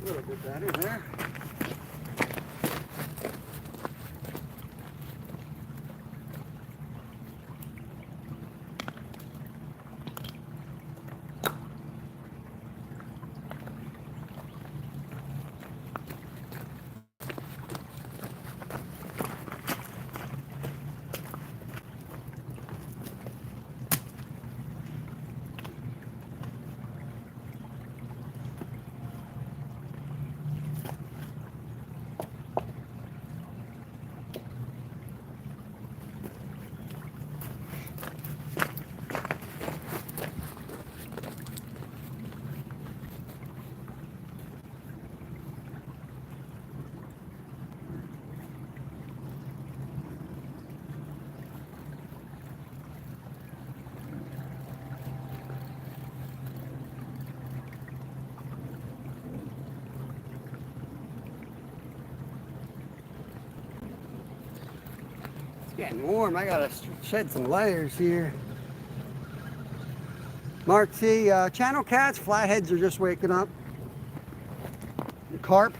A little bit better there. Getting warm. I gotta shed some layers here. Mark T, channel cats, flatheads are just waking up. The carp.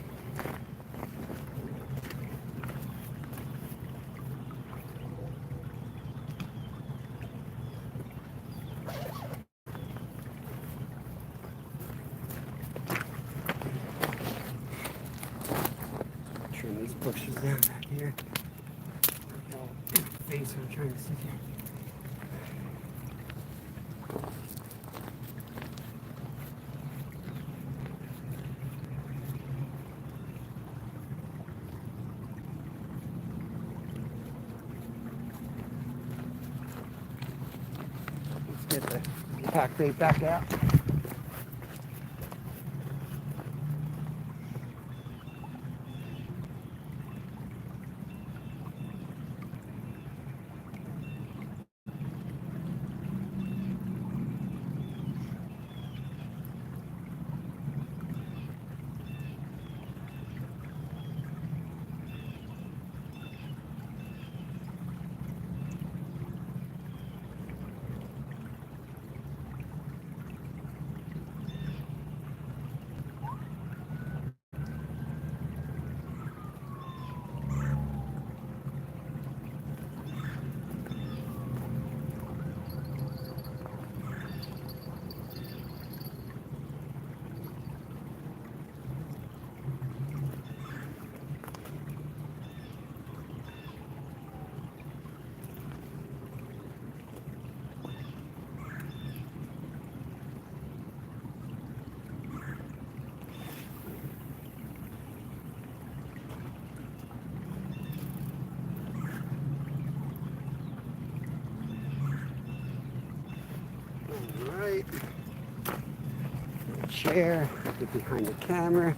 Trim these bushes down back here. Face I'm trying to see here. Let's get the pack bait back out. Right. Chair, get behind the camera.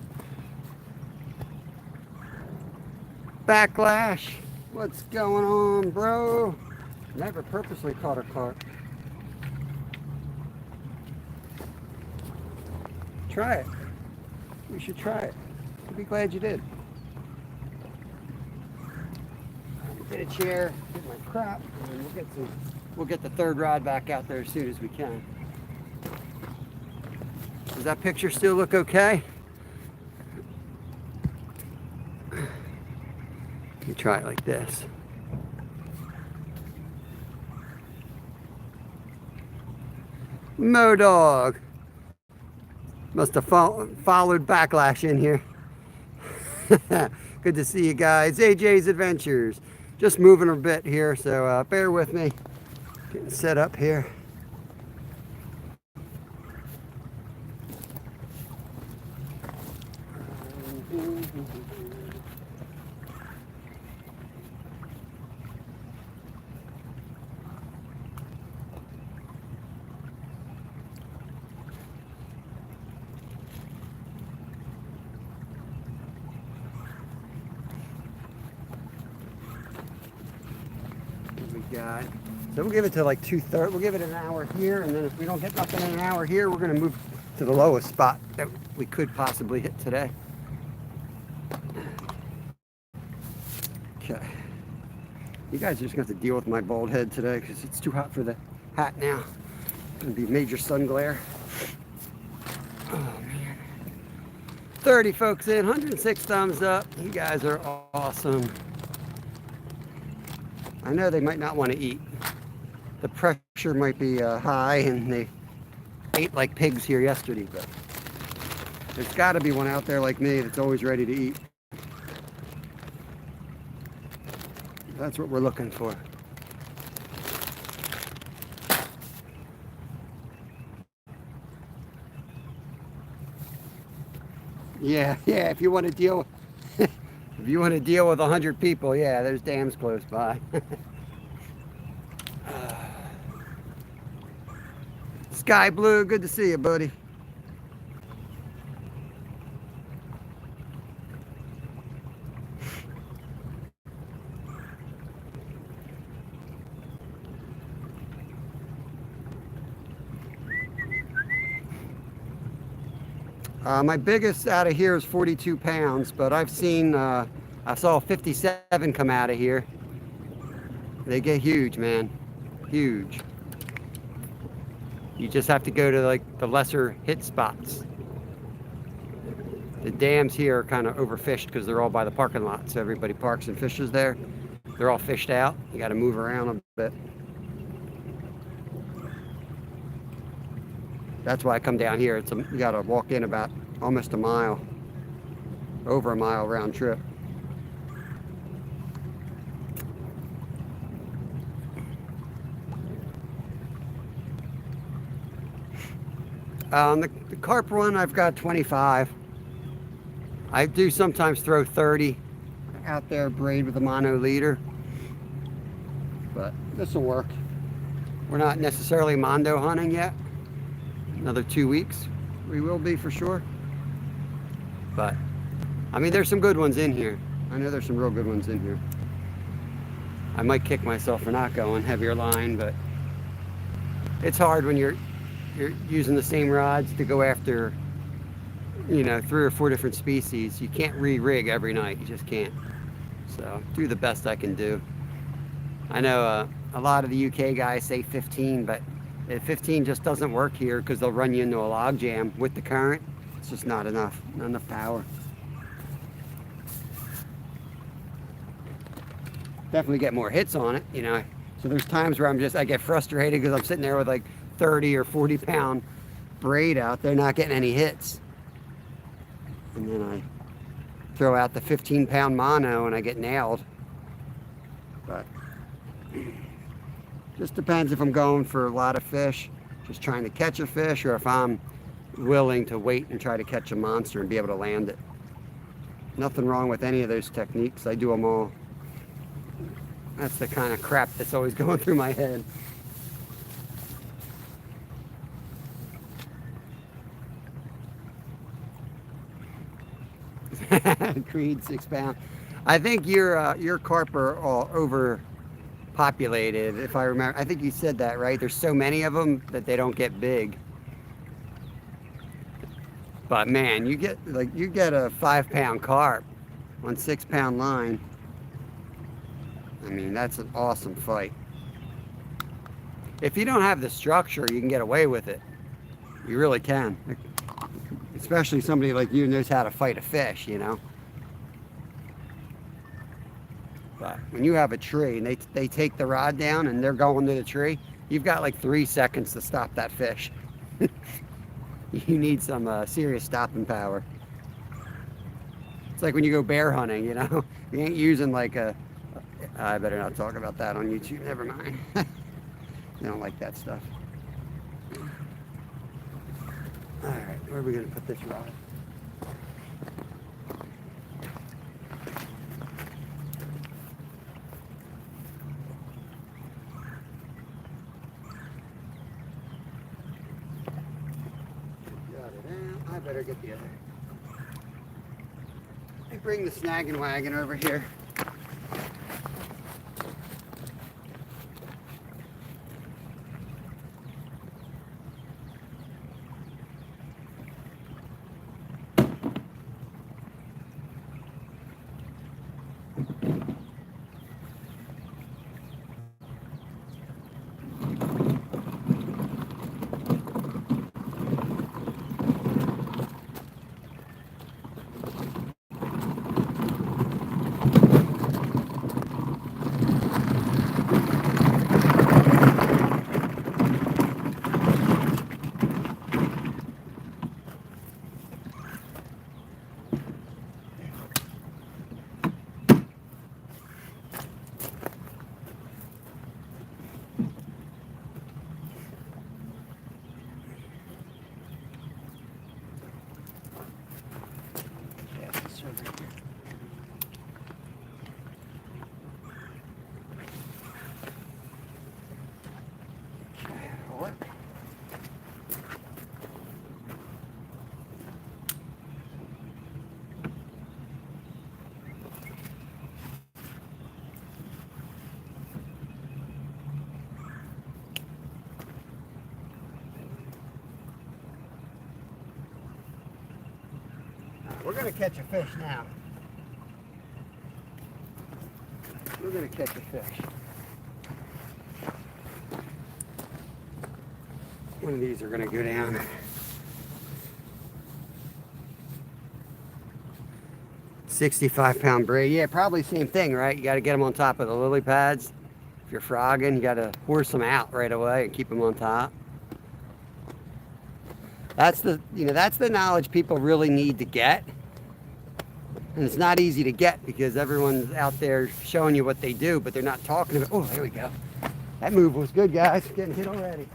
Backlash. What's going on, bro? Never purposely caught a carp. Try it. You should try it. You'll be glad you did. Get a chair, get my crop, and we'll get the third rod back out there as soon as we can. Does that picture still look okay? You try it like this. Modog. Must have followed Backlash in here. Good to see you guys. AJ's Adventures. Just moving a bit here, so bear with me. Getting set up here. So we'll give it to like 2:30. We'll give it an hour here, and then if we don't get nothing in an hour here, we're going to move to the lowest spot that we could possibly hit today. Okay. You guys are just going to have to deal with my bald head today because it's too hot for the hat now. It's going to be major sun glare. Oh, man. 30 folks in, 106 thumbs up. You guys are awesome. I know they might not want to eat. The pressure might be high, and they ate like pigs here yesterday, but there's got to be one out there like me that's always ready to eat. That's what we're looking for. Yeah, if you want to deal if you want to deal with 100 people, yeah, there's dams close by. Sky Blue, good to see you, buddy. My biggest out of here is 42 pounds, but I've seen, I saw 57 come out of here. They get huge, man. Huge. You just have to go to like the lesser hit spots. The dams here are kind of overfished because they're all by the parking lot, so everybody parks and fishes there. They're all fished out. You got to move around a bit. That's why I come down here. You got to walk in about almost a mile, over a mile round trip. The carp one, I've got 25. I do sometimes throw 30 out there, braid with a mono leader, but this will work. We're not necessarily mondo hunting yet. Another 2 weeks, we will be for sure. But, I mean, there's some good ones in here. I know there's some real good ones in here. I might kick myself for not going heavier line, but it's hard when you're using the same rods to go after, you know, 3 or 4 different species. You can't re-rig every night. You just can't. So, do the best I can do. I know a lot of the UK guys say 15, but 15 just doesn't work here because they'll run you into a log jam with the current. It's just not enough power. Definitely get more hits on it, you know. So there's times where I get frustrated because I'm sitting there with like 30 or 40 pound braid out there not getting any hits. And then I throw out the 15 pound mono and I get nailed. But just depends if I'm going for a lot of fish, just trying to catch a fish, or if I'm willing to wait and try to catch a monster and be able to land it. Nothing wrong with any of those techniques. I do them all. That's the kind of crap that's always going through my head. Creed 6 pound. I think your carp are all overpopulated, if I remember. I think you said that, right? There's so many of them that they don't get big. But man, you get a 5 pound carp on 6 pound line. I mean, that's an awesome fight. If you don't have the structure, you can get away with it. You really can. Especially somebody like you knows how to fight a fish, you know. But when you have a tree and they take the rod down and they're going to the tree, you've got like 3 seconds to stop that fish. You need some serious stopping power. It's like when you go bear hunting, you know. You ain't using like I better not talk about that on YouTube. Never mind. They don't like that stuff. All right, where are we going to put this rod? Got it out. I better get the other. Let me bring the snagging wagon over here. fish over here. Okay, that'll work. We're going to catch a fish now. We're going to catch a fish. One of these are going to go down. £65 braid. Yeah, probably same thing, right? You got to get them on top of the lily pads. If you're frogging, you got to horse them out right away and keep them on top. That's the knowledge people really need to get. And it's not easy to get because everyone's out there showing you what they do, but they're not talking about. Oh, there we go. That move was good, guys. Getting hit already.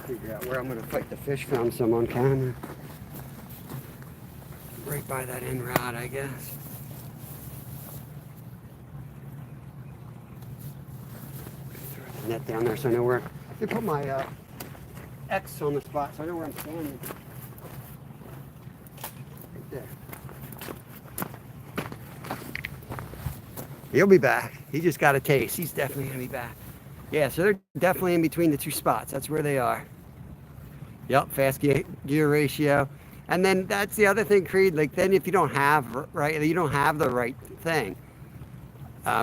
Figure out where I'm going to fight the fish from, so I'm on camera. Right by that end rod, I guess. Throw the net down there so I know where. I put my X on the spot so I know where I'm standing. Right there. He'll be back. He just got a taste. He's definitely going to be back. Yeah, so they're definitely in between the two spots. That's where they are. Yep, fast gear ratio. And then that's the other thing, Creed, like then if you don't have, right, you don't have the right thing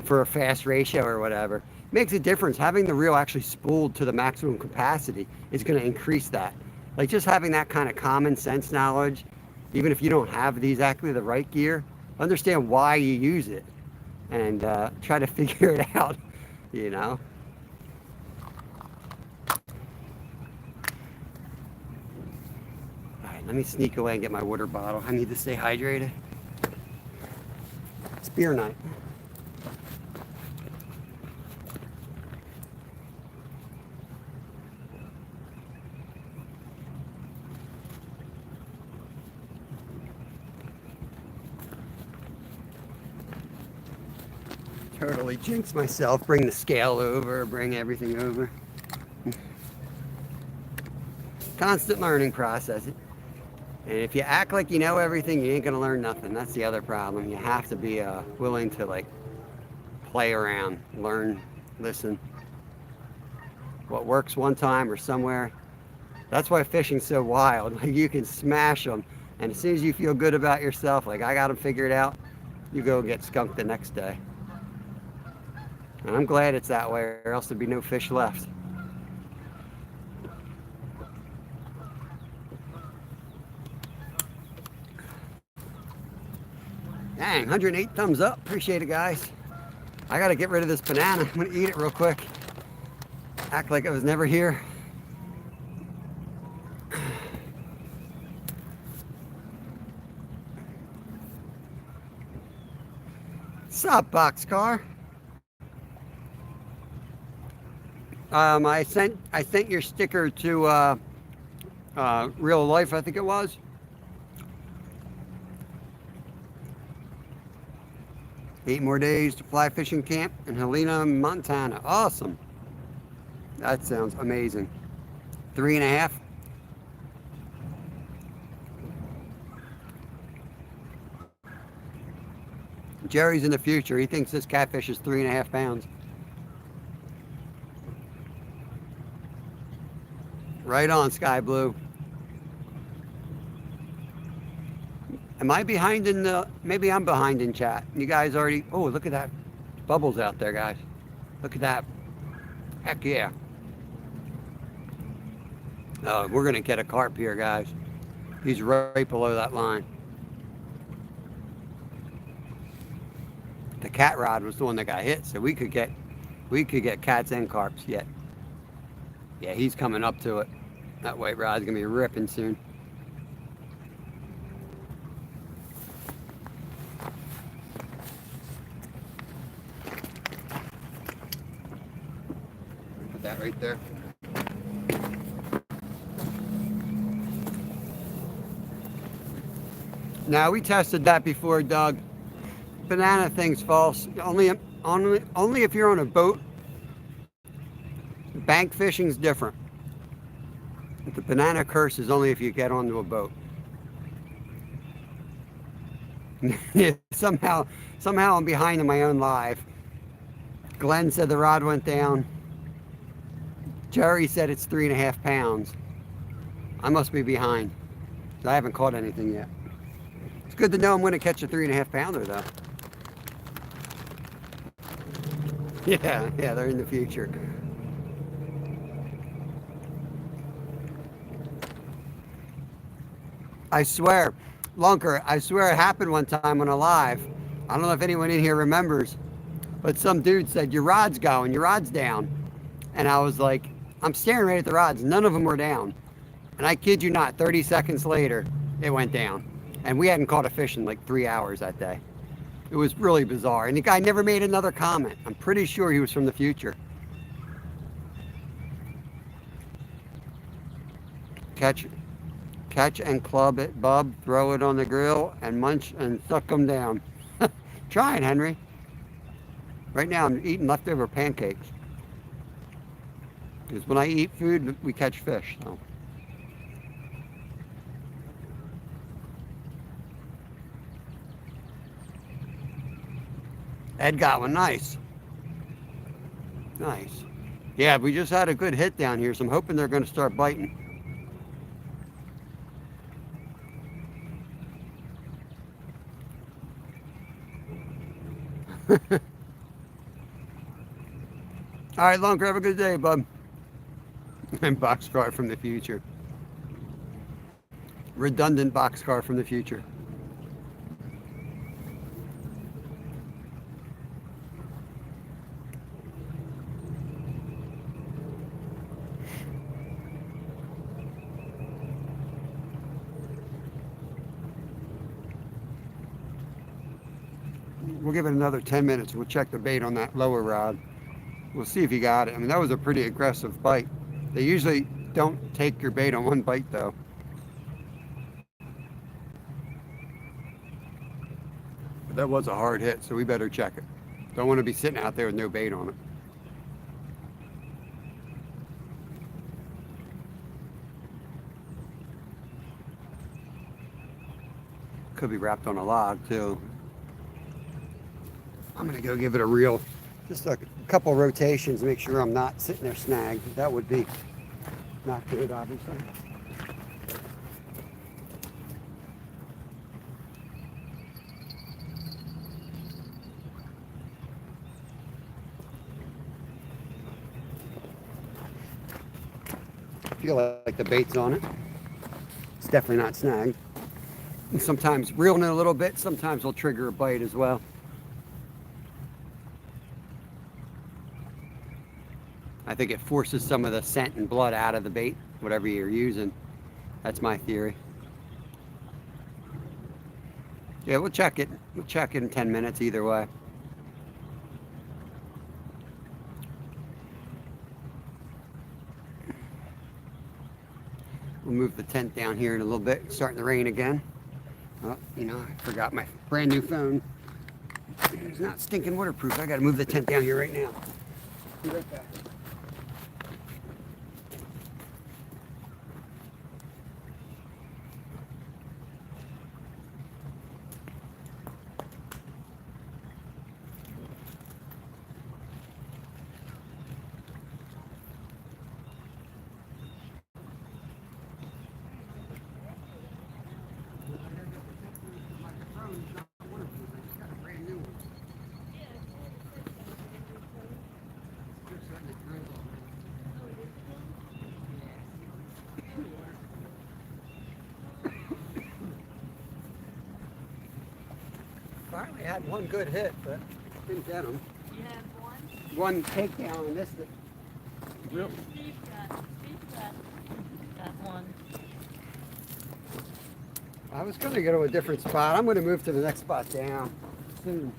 for a fast ratio or whatever, it makes a difference. Having the reel actually spooled to the maximum capacity is going to increase that. Like just having that kind of common sense knowledge, even if you don't have exactly the right gear, understand why you use it and try to figure it out, you know. Let me sneak away and get my water bottle. I need to stay hydrated. It's beer night. Totally jinx myself. Bring the scale over, bring everything over. Constant learning process. And if you act like you know everything, you ain't gonna learn nothing. That's the other problem. You have to be willing to like play around, learn, listen. What works one time or somewhere. That's why fishing's so wild. Like you can smash them, and as soon as you feel good about yourself, like I got them figured out, you go get skunked the next day. And I'm glad it's that way, or else there'd be no fish left. Dang, 108 thumbs up. Appreciate it, guys. I gotta get rid of this banana. I'm gonna eat it real quick. Act like I was never here. Sup, boxcar? I sent your sticker to Real Life, I think it was. Eight more days to fly fishing camp in Helena, Montana. Awesome. That sounds amazing. 3.5. Jerry's in the future. He thinks this catfish is 3.5 pounds. Right on, Sky Blue. Am I behind in the, maybe I'm behind in chat. You guys already, oh, look at that. Bubbles out there, guys. Look at that. Heck yeah. Oh, we're going to get a carp here, guys. He's right below that line. The cat rod was the one that got hit, so we could get cats and carps yet. Yeah, he's coming up to it. That white rod's gonna be ripping soon. Put that right there. Now we tested that before, Doug. Banana thing's false. Only if you're on a boat. Bank fishing's different. The banana curse is only if you get onto a boat. somehow I'm behind in my own live. Glenn said the rod went down. Jerry said it's 3.5 pounds. I must be behind. I haven't caught anything yet. It's good to know I'm going to catch a 3.5 pounder though. Yeah, they're in the future. I swear, Lunker, I swear it happened one time on a live. I don't know if anyone in here remembers, but some dude said, your rod's going, your rod's down. And I was like, I'm staring right at the rods. None of them were down. And I kid you not, 30 seconds later, it went down. And we hadn't caught a fish in like 3 hours that day. It was really bizarre. And the guy never made another comment. I'm pretty sure he was from the future. Catch and club it, bub, throw it on the grill, and munch and suck them down. Try it, Henry. Right now, I'm eating leftover pancakes. Because when I eat food, we catch fish. So. Ed got one. Nice. Nice. Yeah, we just had a good hit down here, so I'm hoping they're going to start biting. All right, Lunker, have a good day, bub. And boxcar from the future. Redundant boxcar from the future. We'll give it another 10 minutes. We'll check the bait on that lower rod. We'll see if he got it. I mean, that was a pretty aggressive bite. They usually don't take your bait on one bite, though. But that was a hard hit, so we better check it. Don't want to be sitting out there with no bait on it. Could be wrapped on a log, too. I'm going to go give it a reel. Just a couple rotations, make sure I'm not sitting there snagged. That would be not good, obviously. I feel like the bait's on it. It's definitely not snagged. And sometimes reeling it a little bit, sometimes will trigger a bite as well. I think it forces some of the scent and blood out of the bait, whatever you're using. That's my theory. Yeah, we'll check it. We'll check it in 10 minutes either way. We'll move the tent down here in a little bit. It's starting to rain again. Oh, you know, I forgot my brand new phone. It's not stinking waterproof. I gotta move the tent down here right now. Be right back. Finally had one good hit, but didn't get him. You had one? One takedown and missed it. Real. Steve got I was going to go to a different spot. I'm going to move to the next spot down soon.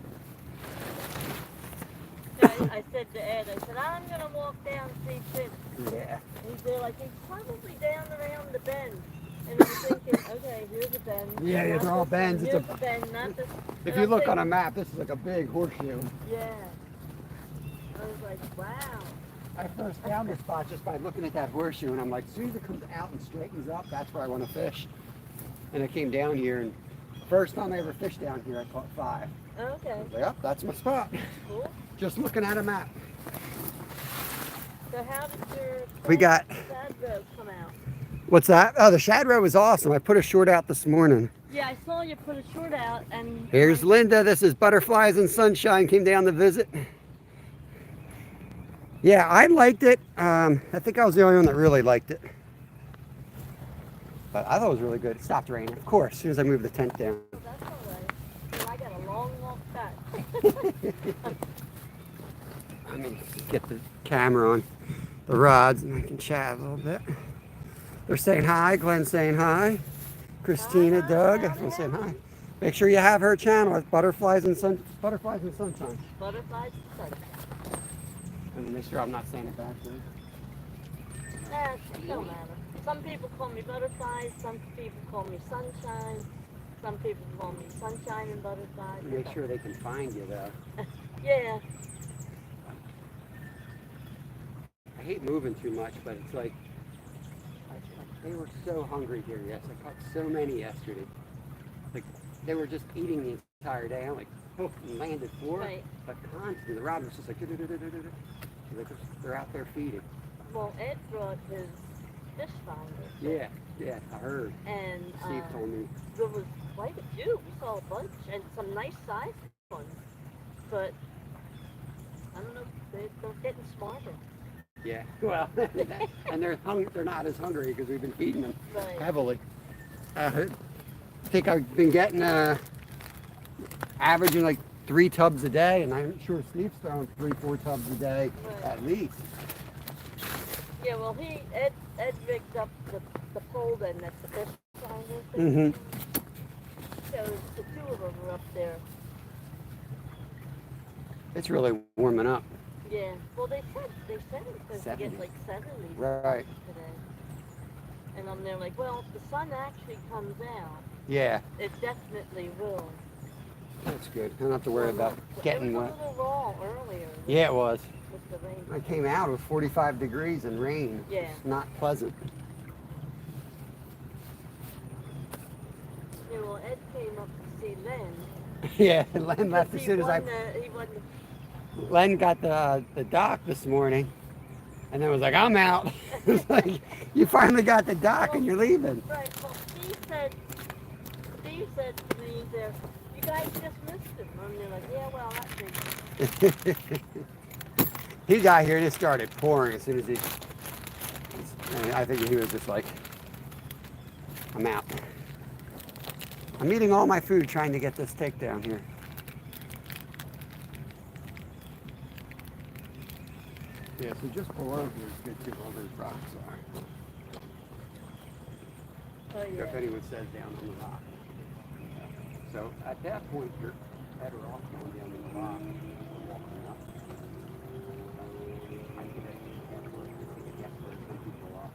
I said to Ed, I said, I'm going to walk down and see Fitz. Yeah. He's there like, he's probably down around the bend. And I'm thinking, okay, here's a bend. Yeah, they're all bends. Here's a bend, not this. If you look on a map, this is like a big horseshoe. Yeah. I was like, wow. I first found this spot just by looking at that horseshoe, and I'm like, as soon as it comes out and straightens up, that's where I want to fish. And I came down here, and first time I ever fished down here, I caught 5. Okay. I was like, yep, that's my spot. Cool. Just looking at a map. So how did your shad roe come out? What's that? Oh, the shad roe was awesome. I put a short out this morning. Yeah, I saw you put a short out, and Here's Linda. This is Butterflies and Sunshine. Came down to visit. Yeah, I liked it. I think I was the only one that really liked it. But I thought it was really good. It stopped raining, of course, as soon as I moved the tent down. Well, that's all right. So I got a long walk back. Let me get the camera on the rods and I can chat a little bit. They're saying hi. Glenn's saying hi. Christina, Doug, everyone's saying hi. Make sure you have her channel. It's Butterflies and Sunshine. Butterflies and Sunshine. And make sure I'm not saying it backwards. It don't matter. Some people call me Butterflies. Some people call me Sunshine. Some people call me Sunshine and Butterflies. Make sure they can find you though. Yeah. I hate moving too much, but it's like they were so hungry here. Yes, I caught so many yesterday. Like they were just eating the entire day. I'm like, oh, landed 4, Right. but constantly the rod was just like, they're out there feeding. Well, Ed brought his fish finder. Yeah, I heard. And Steve told me. there was quite a few. We saw a bunch and some nice sized ones. But I don't know, they're getting smarter. Yeah, well, and they're not as hungry because we've been feeding them Right. heavily. I think I've been getting averaging like 3 tubs a day, and I'm sure Steve's throwing 3-4 tubs a day Right. at least. Yeah, well, Ed rigged up the pole then that's the fish finder thing. Mm-hmm. So the 2 of them were up there. It's really warming up. Yeah. Well, they said it was supposed to get 70s. like 70 Right. today. And I'm there like, well, if the sun actually comes out, Yeah, it definitely will. that's good. I don't have to worry about getting It was wet. a little raw earlier. Yeah, it was. With the rain. I came out, it was 45 degrees and rain. Yeah. It's not pleasant. Yeah, well, Ed came up to see Len. Yeah, Len left as He soon as I... won he won Len got the dock this morning, and then was like, I'm out. It's like, you finally got the dock and you're leaving. Right. Well, Steve said to me there, you guys just missed him. And they're like, yeah, well, that's it. He got here and it started pouring as soon as he... And I think he was just like, I'm out. I'm eating all my food trying to get this takedown here. Yeah, so just below here is good too, all those rocks are. Oh, yeah. If anyone says down on the rock. So at that point, you're better off going down on the rock and walking up. I think that's where some people are.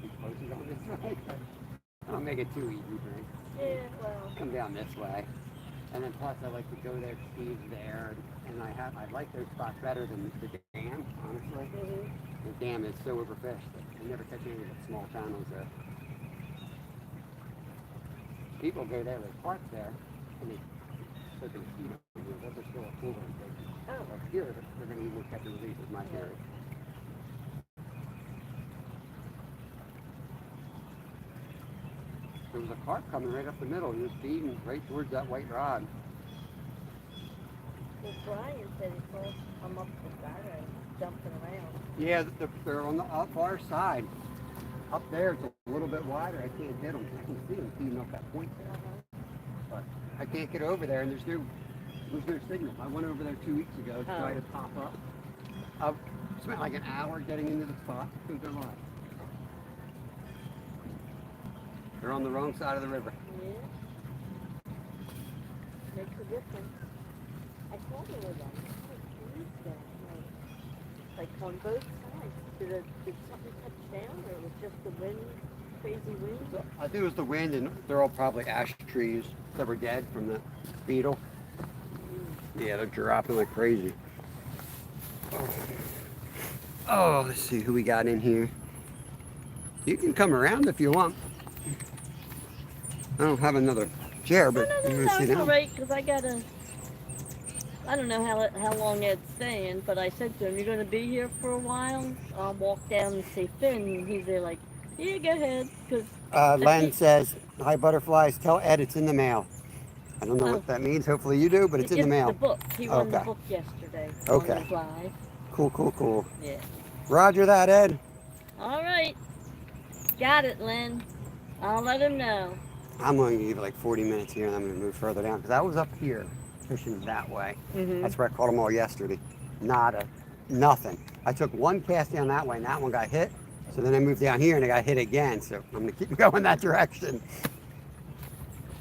Keep closing on this way. I don't make it too easy, right? Yeah, well. Come down this way. And then plus I like to go there, Steve's there, and I like those spots better than the dam, honestly. Mm-hmm. The dam is so overfished that you never catch any of the small channels there. People go there, they park there, and they so they feed them. They're still a pool and things. Oh. But here, they're going to eat more catch and release, is my theory. There was a carp coming right up the middle. He was feeding right towards that white rod. Well, Brian said he saw them up the side jumping around. Yeah, they're on the far side. Up there, it's a little bit wider. I can't hit them. I can see them feeding up that point there. But I can't get over there, and there's no signal. I went over there 2 weeks ago to try to pop up. I spent like an hour getting into the spot. They're live. They're on the wrong side of the river. Yeah. Makes a difference. I thought there was a trees down like on both sides. Did something touch down, or it was just the wind, crazy wind? I think it was the wind, and they're all probably ash trees that were dead from the beetle. Yeah, they're dropping like crazy. Oh, let's see who we got in here. You can come around if you want. I don't have another chair, but No, you want to sit it's down? all right, because I don't know how long Ed's staying, but I said to him, "You're going to be here for a while? I'll walk down and see Finn." And he's there like, "Yeah, go ahead." Because Len says, "Hi, butterflies. Tell Ed it's in the mail." I don't know oh, what that means. Hopefully you do, but it's in the mail. the book. He won the Okay. book yesterday on Okay. his live. Cool. Yeah. Roger that, Ed. All right. Got it, Lynn. I'll let him know. I'm going to give it like 40 minutes here, and I'm going to move further down because I was up here fishing that way. Mm-hmm. That's where I caught them all yesterday. Nothing. I took one cast down that way, and that one got hit. So then I moved down here, and it got hit again. So I'm going to keep going that direction.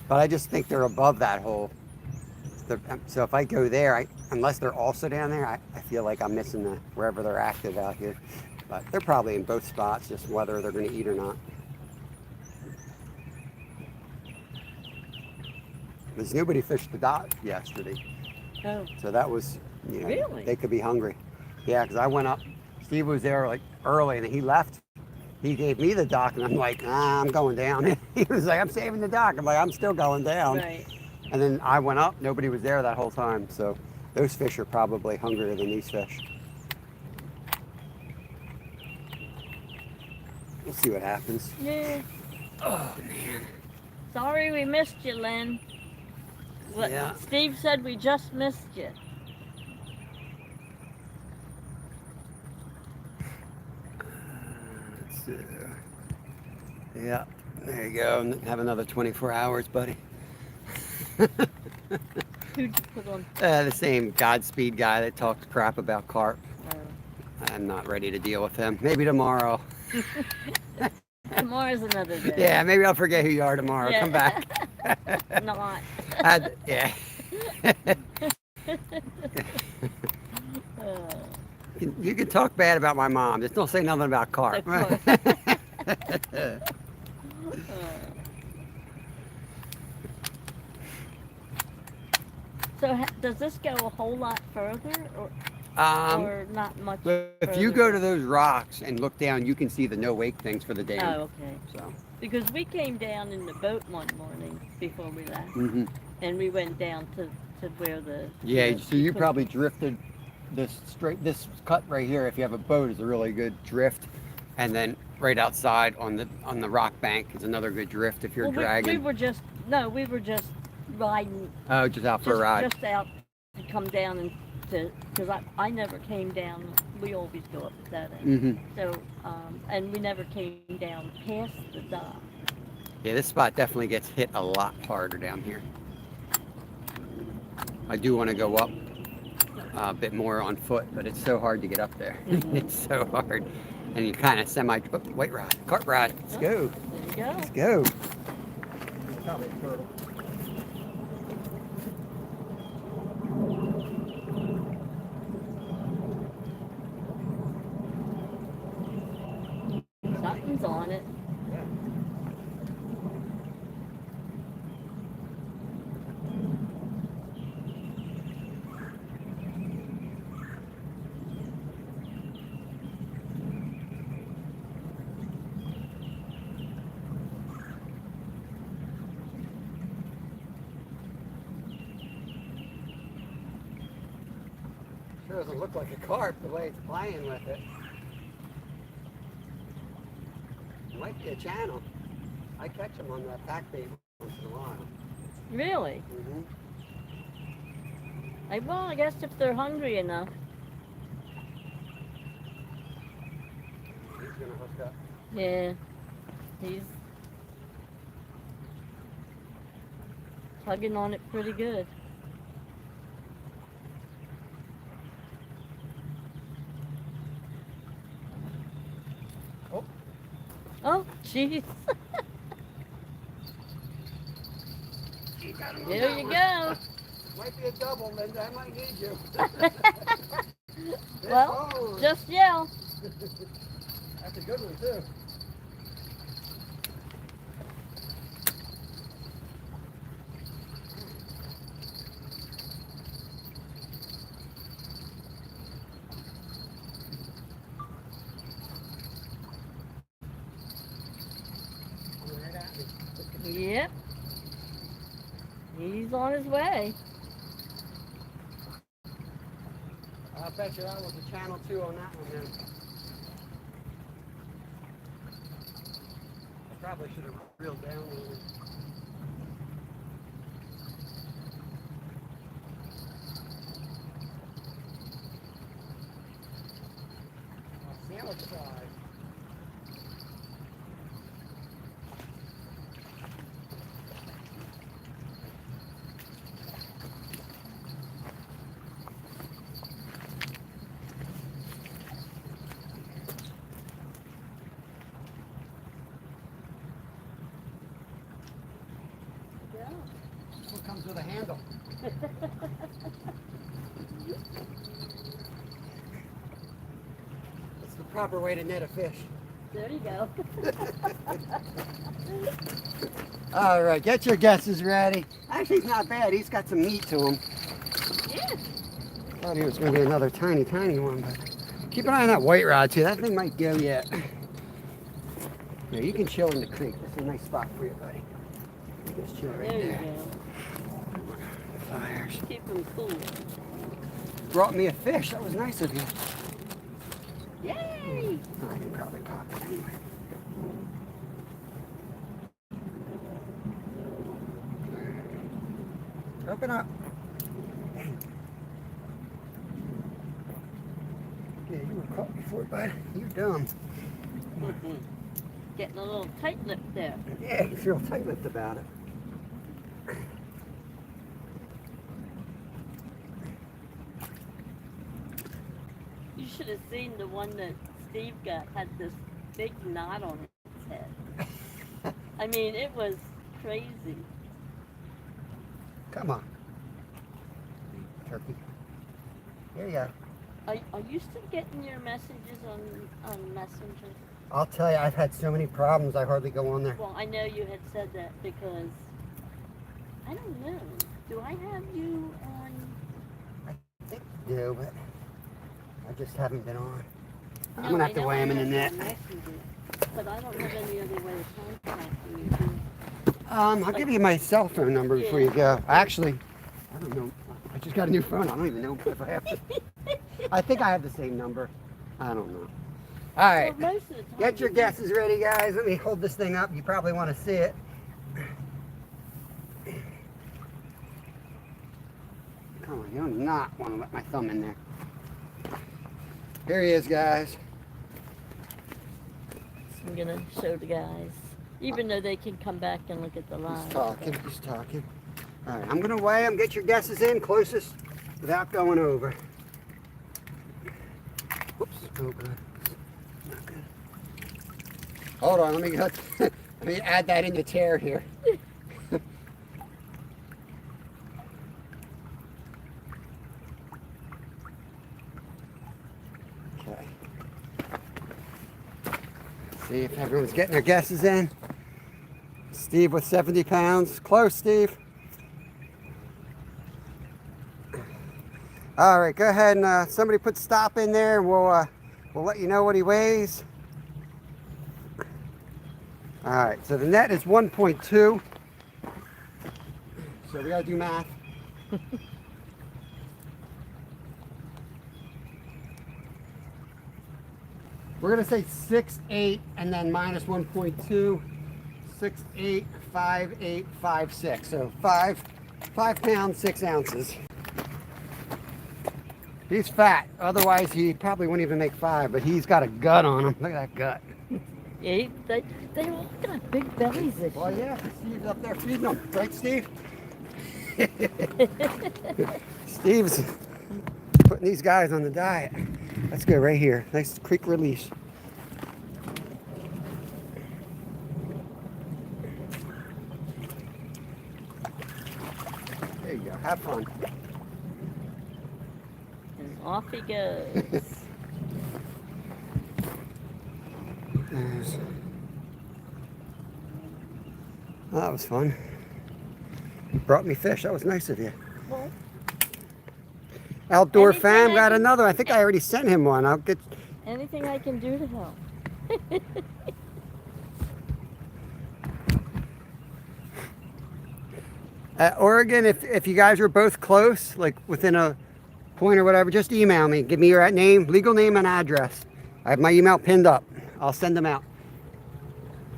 But I just think they're above that hole. So if I go there, unless they're also down there, I feel like I'm missing wherever they're active out here. But they're probably in both spots, just whether they're going to eat or not. Because nobody fished the dock yesterday. Oh. So that was, Really? they could be hungry. Yeah, because I went up. Steve was there like early, and he left. He gave me the dock, and I'm like, I'm going down. He was like, I'm saving the dock. I'm like, I'm still going down. Right. And then I went up. Nobody was there that whole time. So those fish are probably hungrier than these fish. We'll see what happens. Yeah. Oh, man. Sorry we missed you, Lynn. Yeah. Steve said we just missed you. Yeah, there you go. Have another 24 hours, buddy. Who'd you put on? The same Godspeed guy that talks crap about carp. Oh. I'm not ready to deal with him. Maybe tomorrow. Tomorrow's another day. Yeah, maybe I'll forget who you are tomorrow. Yeah. Come back. Not. Yeah. You can talk bad about my mom. Just don't say nothing about carp. So does this go a whole lot further, or not much? If you go to those rocks and look down, you can see the no wake things for the dam. Oh, okay. So. Because we came down in the boat one morning before we left, Mm-hmm. and we went down to where the So you probably drifted this cut right here. If you have a boat, is a really good drift, and then right outside on the rock bank is another good drift if you're dragging. We were just riding. Oh, just out for a ride. Just out to come down and because I never came down. We always go up that end. Mm-hmm. So and we never came down past the dock. Yeah, this spot definitely gets hit a lot harder down here. I do want to go up a bit more on foot, but it's so hard to get up there. Mm-hmm. It's so hard. And you kind of white rod, carp rod. Let's go. There you go. Let's go. Probably a turtle. Something's on it. Yeah. Sure doesn't look like a carp the way it's playing with it. It might be a channel. I catch them on the pack bait once in a while. Really? Mm-hmm. I guess if they're hungry enough. He's gonna hook up. Yeah. He's tugging on it pretty good. Oh. Oh, jeez. Got him on There that you one. go. Might be a double, Linda. I might need you. Well, Oh, just yell. that's a good one, too. Right at me. Yep. He's on his way. I bet you that was a channel 2 on that one, then. I probably should have reeled down a little. Sandwich size. Yeah. This one comes with a handle. It's the proper way to net a fish. There you go. All right, get your guesses ready. Actually, he's not bad. He's got some meat to him. Yeah. Thought he was going to be another tiny one, but keep an eye on that white rod too. That thing might go yet. Yeah, you can chill in the creek. This is a nice spot for you, buddy. You just chill right There you there. go. Fires. Keep him cool. Brought me a fish. That was nice of you. Yay! Oh, I can probably pop it anyway. Open up. Yeah, you were caught before, bud. You're dumb. Getting a little tight-lipped there. Yeah, you feel tight-lipped about it. You should have seen the one that Steve got had this big knot on its head. I mean, it was crazy. Come on. Turkey. Here you go. Are you still getting your messages on Messenger? I'll tell you, I've had so many problems, I hardly go on there. Well, I know you had said that because, I don't know, do I have you on? I think you do, but I just haven't been on. I'm No, going to I have to know weigh I him in the have net. you on Messenger, but I don't have any other way of contacting you. Do I'll give you my cell phone number before you go. Actually, I don't know. I just got a new phone. I don't even know if I have to. I think I have the same number. I don't know. All right. Well, most of the time Get your you- guesses ready, guys. Let me hold this thing up. You probably want to see it. Come on, you do not want to let my thumb in there. Here he is, guys. I'm gonna show the guys, even though they can come back and look at the line. He's talking. He's talking. All right, I'm going to weigh him. Get your guesses in closest without going over. Whoops. Oh, good. Not good. Hold on. Let me add that in the tear here. Okay. See if everyone's getting their guesses in. Steve with 70 pounds. Close, Steve. All right, go ahead and somebody put stop in there. We'll let you know what he weighs. All right, so the net is 1.2. So we gotta do math. We're gonna say 6'8" and then minus 1.2. 6'8", 5'8", 5'6". So 5 pounds, 6 ounces. He's fat. Otherwise, he probably wouldn't even make 5, but he's got a gut on him. Look at that gut. Yeah, they all got big bellies this Well, year. yeah, 'cause Steve's up there feeding them. Right, Steve? Steve's putting these guys on the diet. Let's go right here. Nice quick release. you go. Have fun. And off he goes. There's... Well, that was fun. You brought me fish. That was nice of you. Well, Outdoor anything fam I got can- another. I think I already sent him one. I'll get... anything I can do to help. Oregon, if you guys are both close, like within a point or whatever, just email me. Give me your name, legal name, and address. I have my email pinned up. I'll send them out.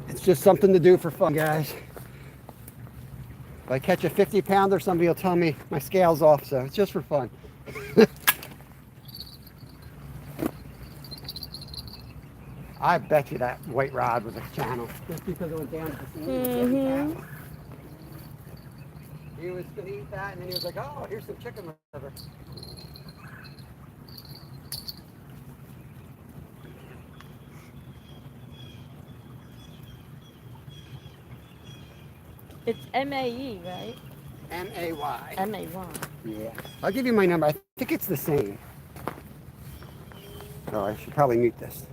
It's just something to do for fun, guys. If I catch a 50-pounder, somebody will tell me my scale's off, so it's just for fun. I bet you that white rod was a channel, just because it went down to the sea. He was going to eat that, and then he was like, oh, here's some chicken liver. It's M-A-E, right? M-A-Y. M-A-Y. Yeah. I'll give you my number. I think it's the same. Oh, I should probably mute this.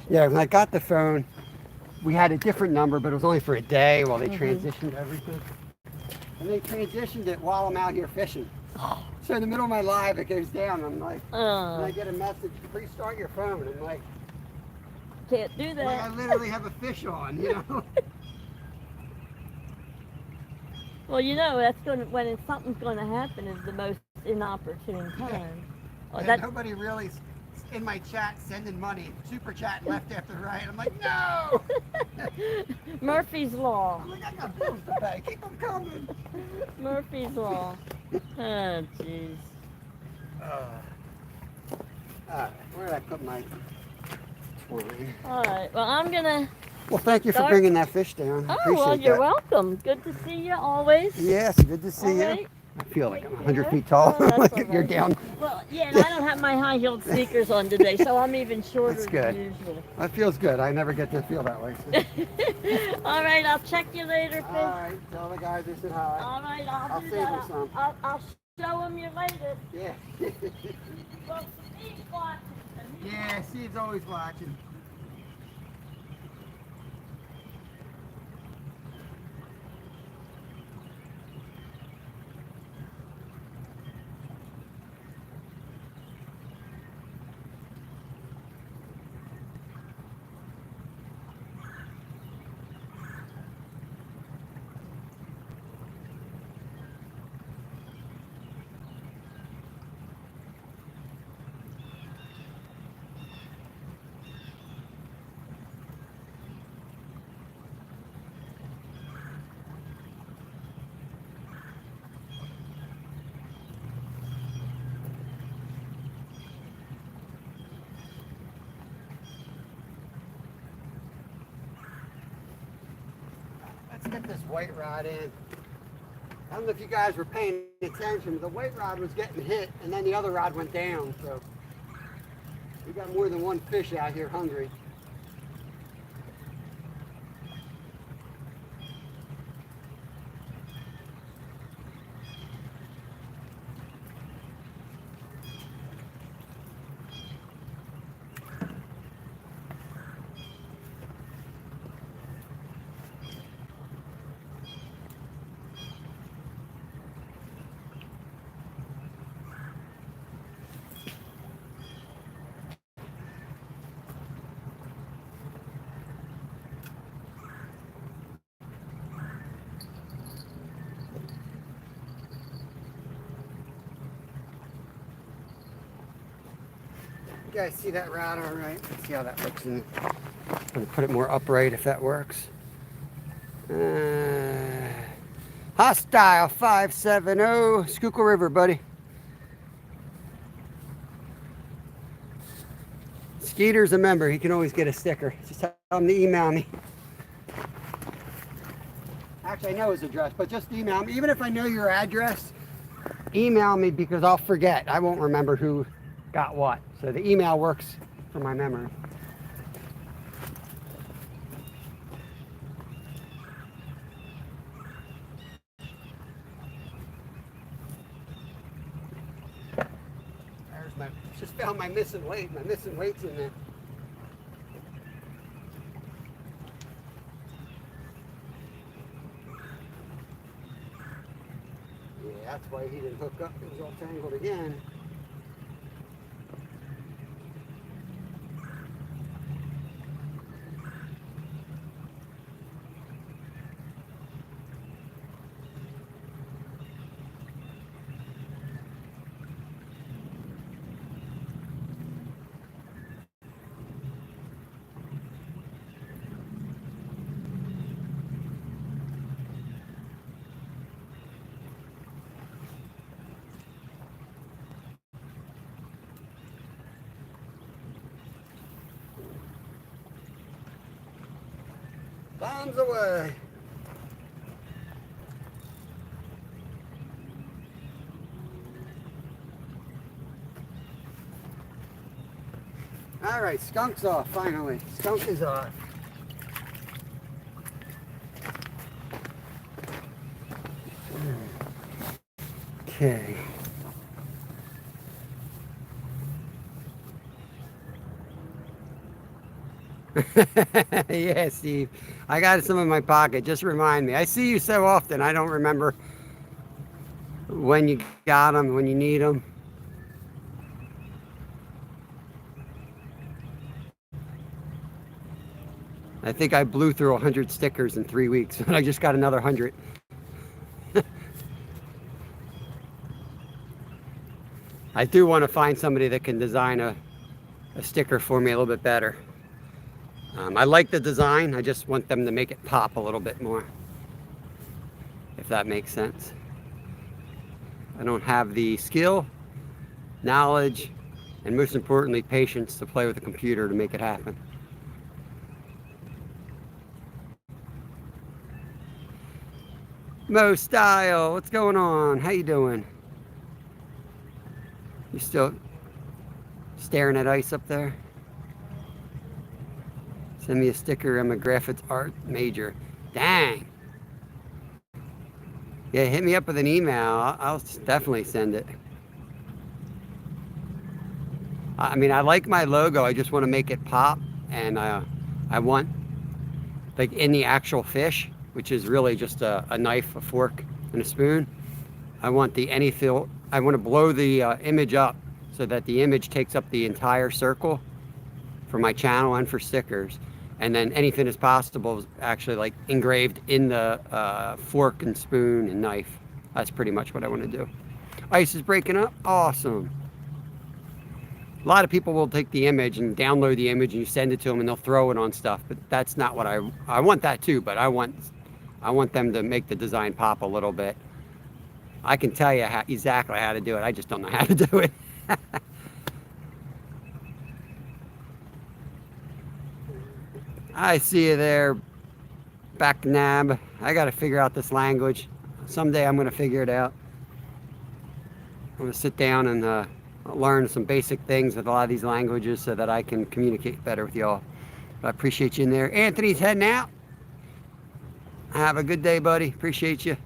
Yeah, when I got the phone, we had a different number, but it was only for a day while they transitioned everything. And they transitioned it while I'm out here fishing. So in the middle of my live, it goes down. I'm like, and I get a message, restart your phone. I'm like, can't do that. like I literally have a fish on, you know? Well, you know, that's going to, when something's going to happen is the most inopportune time. Oh, And nobody really in my chat sending money, super chat left after right. I'm like, no! Murphy's Law. I'm like, I got bills to pay. Keep them coming. Murphy's Law. Oh, jeez. Where did I put my twine? All right. Well, I'm going to... Well, thank you for bringing that fish down. Oh, well, you're that. welcome. Good to see you always. Yes, good to see All you. right. I feel like I'm 100 feet tall. Oh, that's Like all you're right. down. Well, yeah, and I don't have my high-heeled sneakers on today, so I'm even shorter That's good. than usual. That feels good. I never get to feel that way. So. All right, I'll check you later, Fish. All right, tell the guys they said hi. All right, I'll do save that. them some. I'll show them your latest. Yeah. Well, Steve's watching. Yeah, Steve's always watching. Let's get this white rod in. I don't know if you guys were paying attention. The white rod was getting hit, and then the other rod went down. So we got more than one fish out here hungry. You guys see that rod all right? Let's see how that looks. I'm going to put it more upright if that works. Hostile 570, Schuylkill River, buddy. Skeeter's a member. He can always get a sticker. Just tell him to email me. Actually, I know his address, but just email me. Even if I know your address, email me because I'll forget. I won't remember who got what. So the email works for my memory. There's my, just found my missing weight. My missing weight's in there. Yeah, that's why he didn't hook up. It was all tangled again. Bombs away. All right, skunk's off finally. Skunk is off. Okay. Yeah, Steve. I got some in my pocket. Just remind me. I see you so often. I don't remember when you got them, when you need them. I think I blew through 100 stickers in 3 weeks, and I just got another 100. I do want to find somebody that can design a sticker for me a little bit better. I like the design. I just want them to make it pop a little bit more, if that makes sense. I don't have the skill, knowledge, and most importantly, patience to play with the computer to make it happen. Mo Style, what's going on? How you doing? You still staring at ice up there? Send me a sticker. I'm a graphics art major. Dang. Yeah, hit me up with an email. I'll definitely send it. I mean, I like my logo. I just want to make it pop. And I want, like in the actual fish, which is really just a knife, a fork, and a spoon. I want the anyfill. I want to blow the image up so that the image takes up the entire circle for my channel and for stickers. And then anything as possible is actually like engraved in the fork and spoon and knife. That's pretty much what I want to do. Ice is breaking up. Awesome. A lot of people will take the image and download the image and you send it to them and they'll throw it on stuff. But that's not what I want that too, but I want them to make the design pop a little bit. I can tell you exactly how to do it. I just don't know how to do it. I see you there, back nab. I got to figure out this language. Someday I'm going to figure it out. I'm going to sit down and learn some basic things with a lot of these languages so that I can communicate better with y'all. I appreciate you in there. Anthony's heading out. Have a good day, buddy. Appreciate you.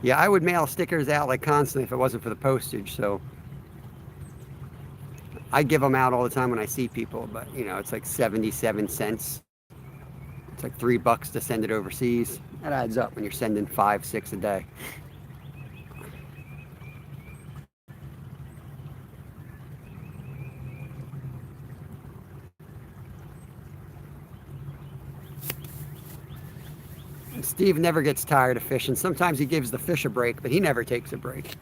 Yeah, I would mail stickers out like constantly if it wasn't for the postage, so I give them out all the time when I see people, but you know, it's like 77 cents. It's like $3 to send it overseas. That adds up when you're sending 5, 6 a day. Steve never gets tired of fishing. Sometimes he gives the fish a break, but he never takes a break.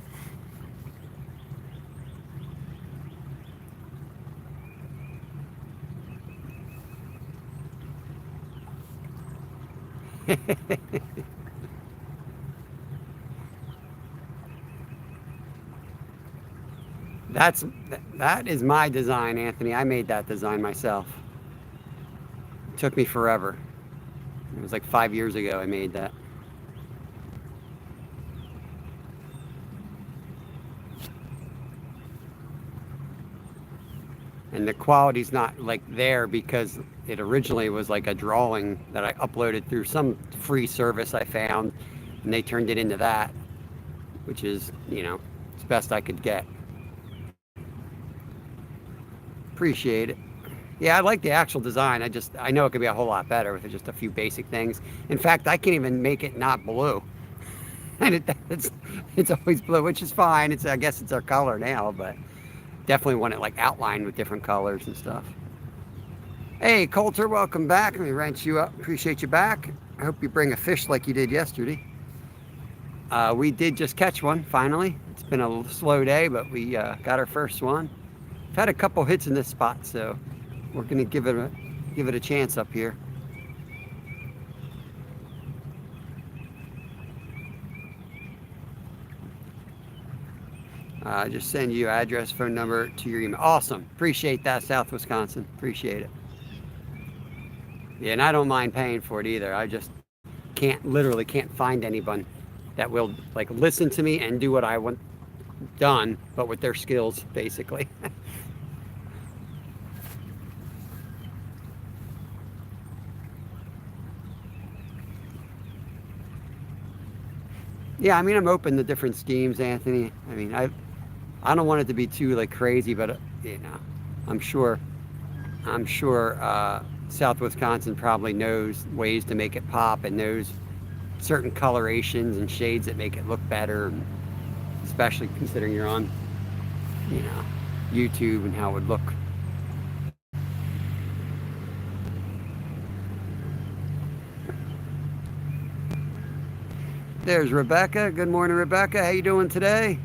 That is my design, Anthony. I made that design myself. took me forever. It was like 5 years ago I made that. And the quality's not like there because it originally was like a drawing that I uploaded through some free service I found, and they turned it into that, which is, it's best I could get. Appreciate it. Yeah, I like the actual design. I know it could be a whole lot better with just a few basic things. In fact, I can't even make it not blue. And it's always blue, which is fine. I guess it's our color now, but definitely want it like outlined with different colors and stuff. Hey, Coulter, welcome back. Let me wrench you up. Appreciate you back. I hope you bring a fish like you did yesterday. We did just catch one, finally. It's been a slow day, but we got our first one. I've had a couple hits in this spot, so we're gonna give it a chance up here. Just send you address, phone number to your email. Awesome. Appreciate that, South Wisconsin. Appreciate it. Yeah, and I don't mind paying for it either. I just literally can't find anyone that will like listen to me and do what I want done, but with their skills, basically. Yeah, I mean, I'm open to different schemes, Anthony. I mean, I don't want it to be too like crazy, but I'm sure South Wisconsin probably knows ways to make it pop and knows certain colorations and shades that make it look better, especially considering you're on, YouTube and how it would look. There's Rebecca. Good morning, Rebecca. How you doing today?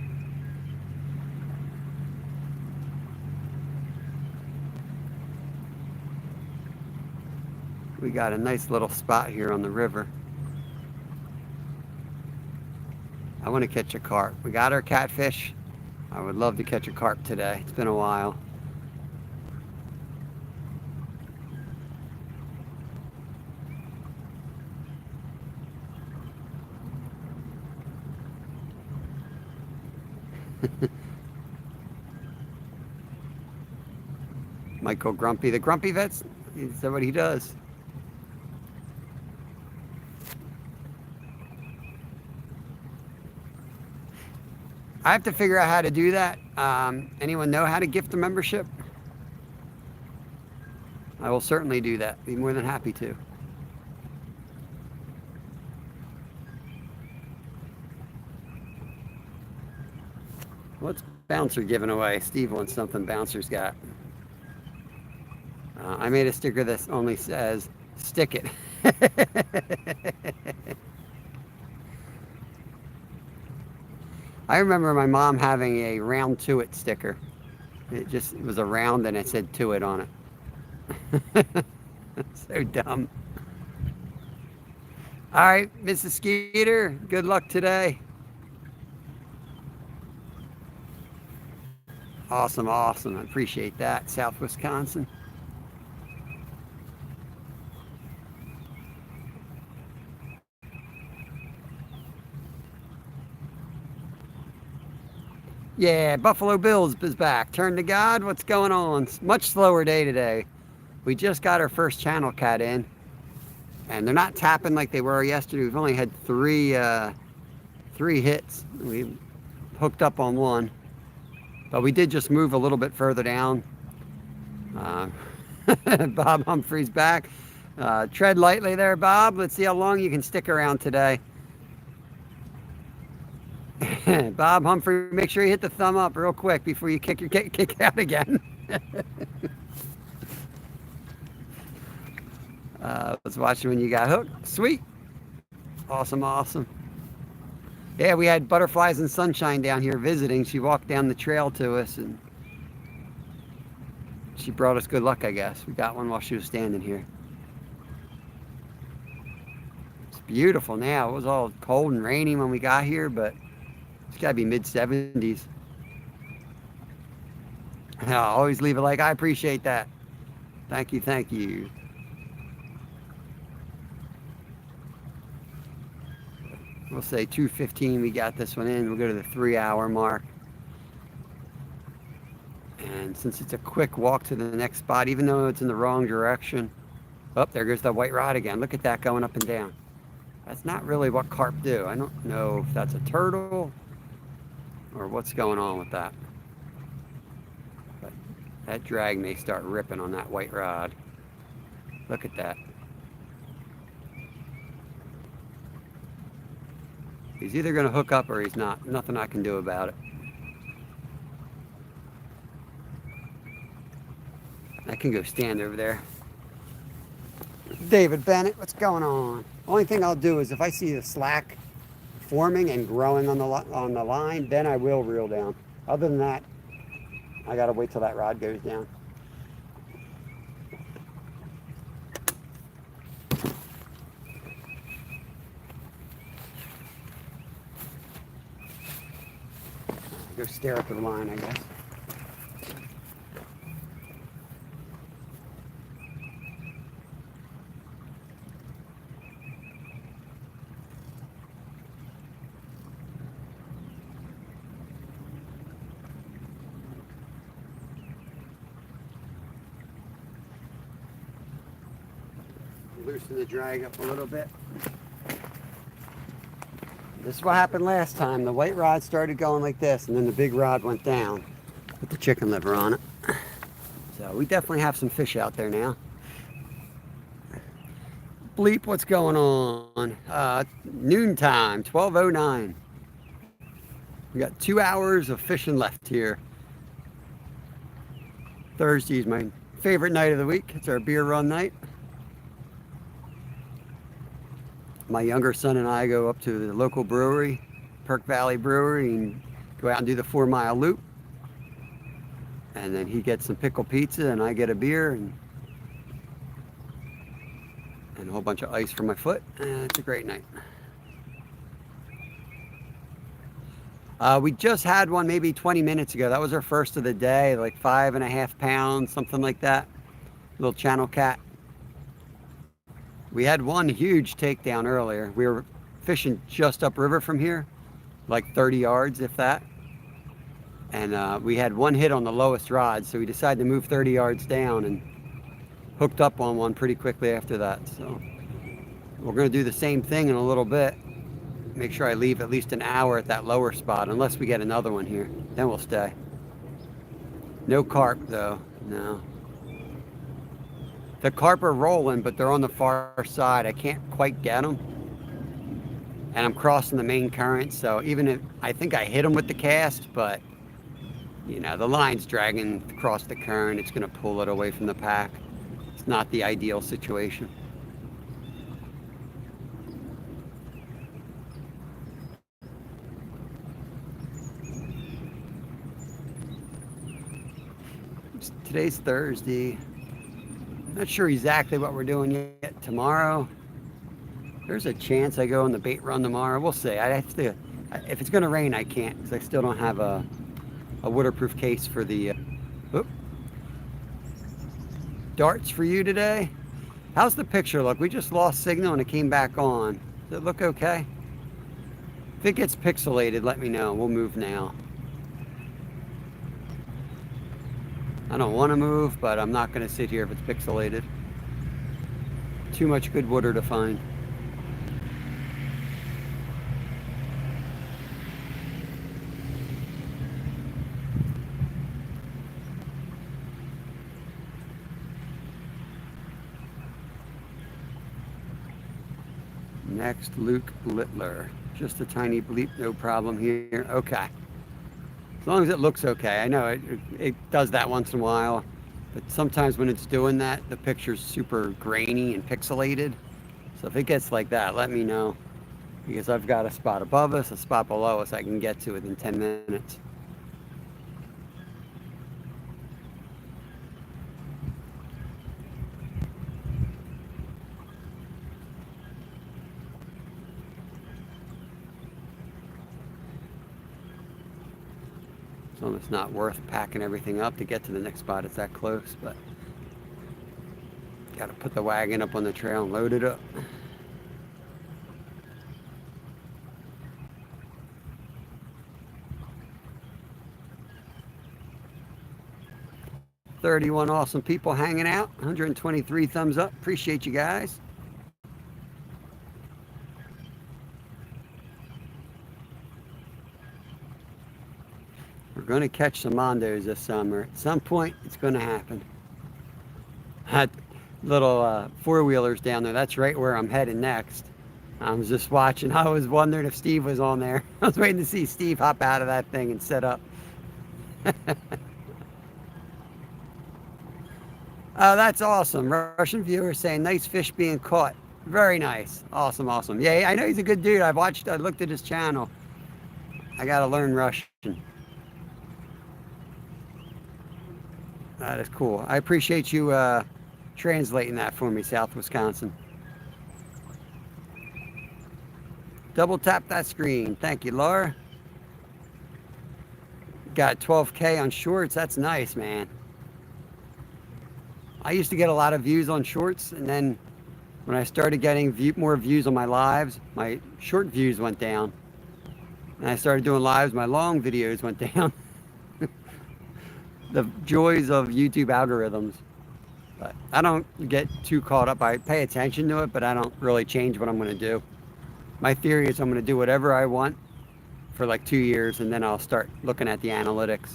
We got a nice little spot here on the river. I want to catch a carp. We got our catfish. I would love to catch a carp today. It's been a while. Michael Grumpy, the Grumpy Vets. Is that what he does? I have to figure out how to do that. Anyone know how to gift a membership? I will certainly do that. Be more than happy to. What's Bouncer giving away? Steve wants something Bouncer's got. I made a sticker that only says, stick it. I remember my mom having a round to it sticker. It was a round and it said to it on it. So dumb. All right, Mrs. Skeeter, good luck today. Awesome, awesome. I appreciate that, South Wisconsin. Yeah, Buffalo Bills is back. Turn to God. What's going on? Much slower day today. We just got our first channel cat in, and they're not tapping like they were yesterday. We've only had three hits. We hooked up on one, but we did just move a little bit further down. Bob Humphrey's back. Tread lightly there, Bob. Let's see how long you can stick around today. Bob Humphrey, make sure you hit the thumb up real quick before you kick out again. I was watching when you got hooked. Sweet. Awesome, awesome. Yeah, we had Butterflies and Sunshine down here visiting. She walked down the trail to us and she brought us good luck, I guess. We got one while she was standing here. It's beautiful now. It was all cold and rainy when we got here, but it's got to be mid-70s. I'll always leave it like, I appreciate that. Thank you, thank you. we'll say 2:15 we got this one in. We'll go to the 3-hour mark. And since it's a quick walk to the next spot, even though it's in the wrong direction, oh, there goes the white rod again. Look at that going up and down. That's not really what carp do. I don't know if that's a turtle or what's going on with that. But that drag may start ripping on that white rod. Look at that. He's either going to hook up or he's not. Nothing I can do about it. I can go stand over there. David Bennett, what's going on? Only thing I'll do is if I see the slack forming and growing on the line, then I will reel down. Other than that, I gotta wait till that rod goes down. Go stare at the line, I guess. Loosen the drag up a little bit. This is what happened last time. The white rod started going like this, and then the big rod went down with the chicken liver on it. So we definitely have some fish out there now. Bleep, what's going on? Noontime, 12:09. We got 2 hours of fishing left here. Thursday is my favorite night of the week. It's our beer run night. My younger son and I go up to the local brewery, Perk Valley Brewery, and go out and do the 4-mile loop. And then he gets some pickled pizza and I get a beer and a whole bunch of ice for my foot. And it's a great night. We just had one maybe 20 minutes ago. That was our first of the day, like 5.5 pounds, something like that. Little channel cat. We had one huge takedown earlier. We were fishing just upriver from here, like 30 yards, if that. And we had one hit on the lowest rod, so we decided to move 30 yards down and hooked up on one pretty quickly after that. So we're going to do the same thing in a little bit. Make sure I leave at least an hour at that lower spot, unless we get another one here. Then we'll stay. No carp, though. No. The carp are rolling, but they're on the far side. I can't quite get them. And I'm crossing the main current, so even if I think I hit them with the cast, but you know, the line's dragging across the current. It's going to pull it away from the pack. It's not the ideal situation. Today's Thursday. Not sure exactly what we're doing yet. Tomorrow, there's a chance I go on the bait run tomorrow. We'll see. I have to. If it's going to rain, I can't because I still don't have a waterproof case for the darts for you today. How's the picture look? We just lost signal and it came back on. Does it look okay? If it gets pixelated, let me know. We'll move now. I don't want to move, but I'm not going to sit here if it's pixelated. Too much good water to find. Next, Luke Littler. Just a tiny bleep, no problem here. Okay. As long as it looks okay. I know it does that once in a while, but sometimes when it's doing that, the picture's super grainy and pixelated. So if it gets like that, let me know, because I've got a spot above us, a spot below us I can get to within 10 minutes. It's almost not worth packing everything up to get to the next spot. It's that close, but got to put the wagon up on the trail and load it up. 31 awesome people hanging out. 123 thumbs up. Appreciate you guys. We're going to catch some mondos this summer. At some point, it's going to happen. That little four-wheelers down there, that's right where I'm heading next. I was just watching. I was wondering if Steve was on there. I was waiting to see Steve hop out of that thing and set up. Oh, that's awesome. Russian viewer saying, nice fish being caught. Very nice. Awesome, awesome. Yeah, I know he's a good dude. I looked at his channel. I got to learn Russian. That is cool. I appreciate you translating that for me, South Wisconsin. Double tap that screen. Thank you, Laura. Got 12K on shorts. That's nice, man. I used to get a lot of views on shorts, and then when I started getting more views on my lives, my short views went down. And I started doing lives, my long videos went down. The joys of YouTube algorithms. But I don't get too caught up. I pay attention to it, but I don't really change what I'm going to do. My theory is I'm going to do whatever I want for like 2 years, and then I'll start looking at the analytics.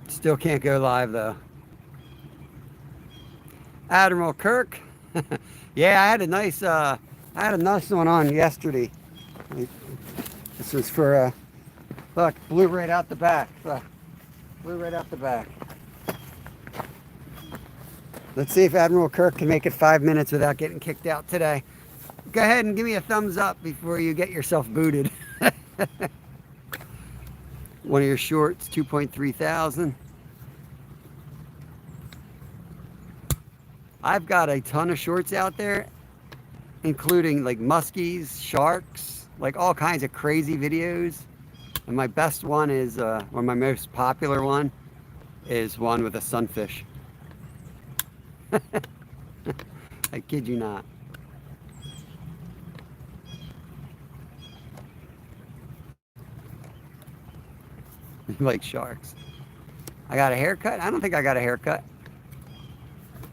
Still can't go live though. Admiral Kirk. Yeah, I had a nice one on yesterday. This was for look, blew right out the back. Look, blew right out the back. Let's see if Admiral Kirk can make it 5 minutes without getting kicked out today. Go ahead and give me a thumbs up before you get yourself booted. One of your shorts, 2.3 thousand. I've got a ton of shorts out there, including like muskies, sharks, like all kinds of crazy videos. And my best one is, or my most popular one, is one with a sunfish. I kid you not. Like sharks. I got a haircut? I don't think I got a haircut.